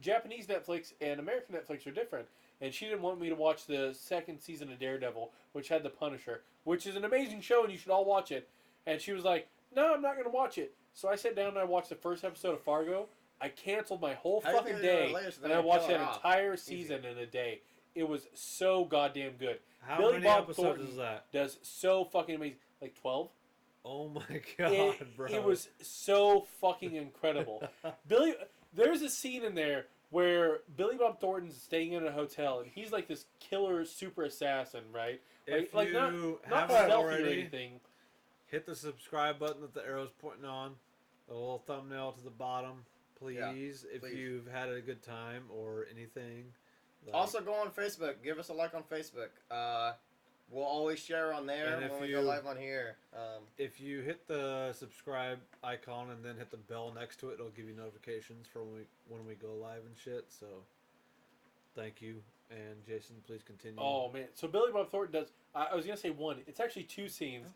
Japanese Netflix and American Netflix are different." And she didn't want me to watch the second season of Daredevil, which had the Punisher, which is an amazing show, and you should all watch it. And she was like, "No, I'm not gonna watch it." So I sat down and I watched the first episode of Fargo. I canceled my whole How do you fucking think they're day, gonna later so and they I don't watched kill that her off? entire season in a day. It was so goddamn good. How Billy many Bob episodes Thornton is that? does so fucking amazing. Like 12? Oh my god, It, bro. it was so fucking incredible. There's a scene in there where Billy Bob Thornton's staying in a hotel, and he's like this killer super assassin, right? If like you not haven't stealthy or already, anything. hit the subscribe button that the arrow's pointing on. The little thumbnail to the bottom, please. Yeah, if please. you've had a good time or anything. like- Also, go on Facebook. Give us a like on Facebook. We'll always share on there And if when we go you- live on here. if you hit the subscribe icon and then hit the bell next to it, it'll give you notifications for when we go live and shit. So, thank you, and Jason, please continue. Oh man! So Billy Bob Thornton does. I was gonna say one. It's actually 2 scenes.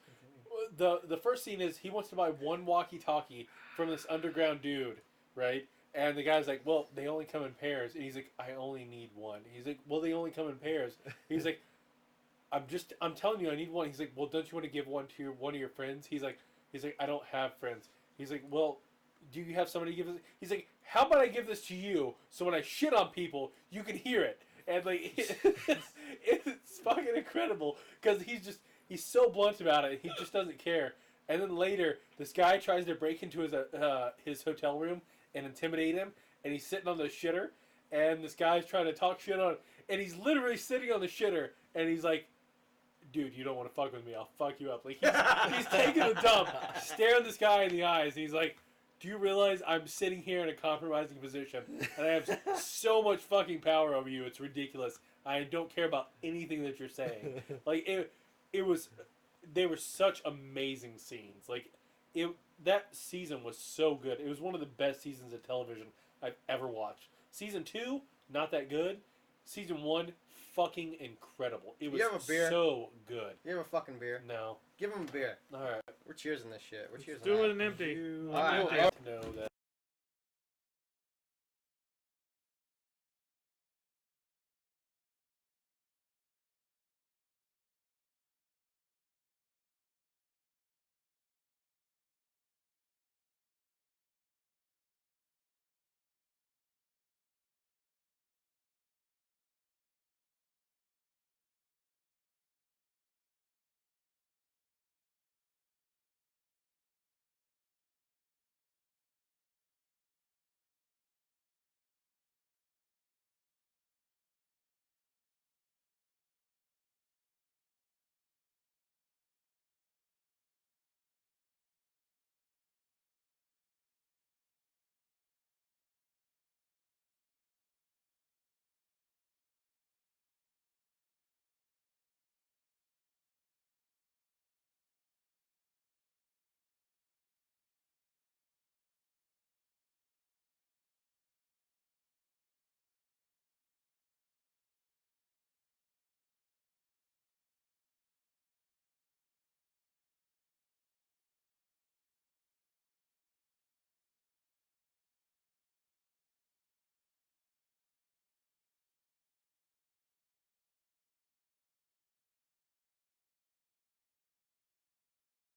The first scene is he wants to buy one walkie-talkie from this underground dude, right? And the guy's like, "Well, they only come in pairs." And he's like, "I only need one." He's like, "Well, they only come in pairs." He's like, I'm telling you, I need one." He's like, "Well, don't you want to give one to one of your friends?" He's like, "I don't have friends." He's like, "Well, do you have somebody to give this?" He's like, "How about I give this to you, so when I shit on people, you can hear it." And like, it's fucking incredible because he's so blunt about it. He just doesn't care. And then later, this guy tries to break into his hotel room and intimidate him, and he's sitting on the shitter, and this guy's trying to talk shit on him, and he's literally sitting on the shitter, and he's like, "Dude, you don't want to fuck with me. I'll fuck you up." Like he's taking a dump, staring this guy in the eyes, and he's like, "Do you realize I'm sitting here in a compromising position, and I have so much fucking power over you? It's ridiculous. I don't care about anything that you're saying." Like it was, they were such amazing scenes. Like that season was so good. It was one of the best seasons of television I've ever watched. Season 2, not that good. Season 1, fucking incredible. It was You have a beer? so good. You have a fucking beer? No. Give him a beer. All right. We're cheersing this shit. We're cheersing. Do that. it an empty. You- All right. I know that.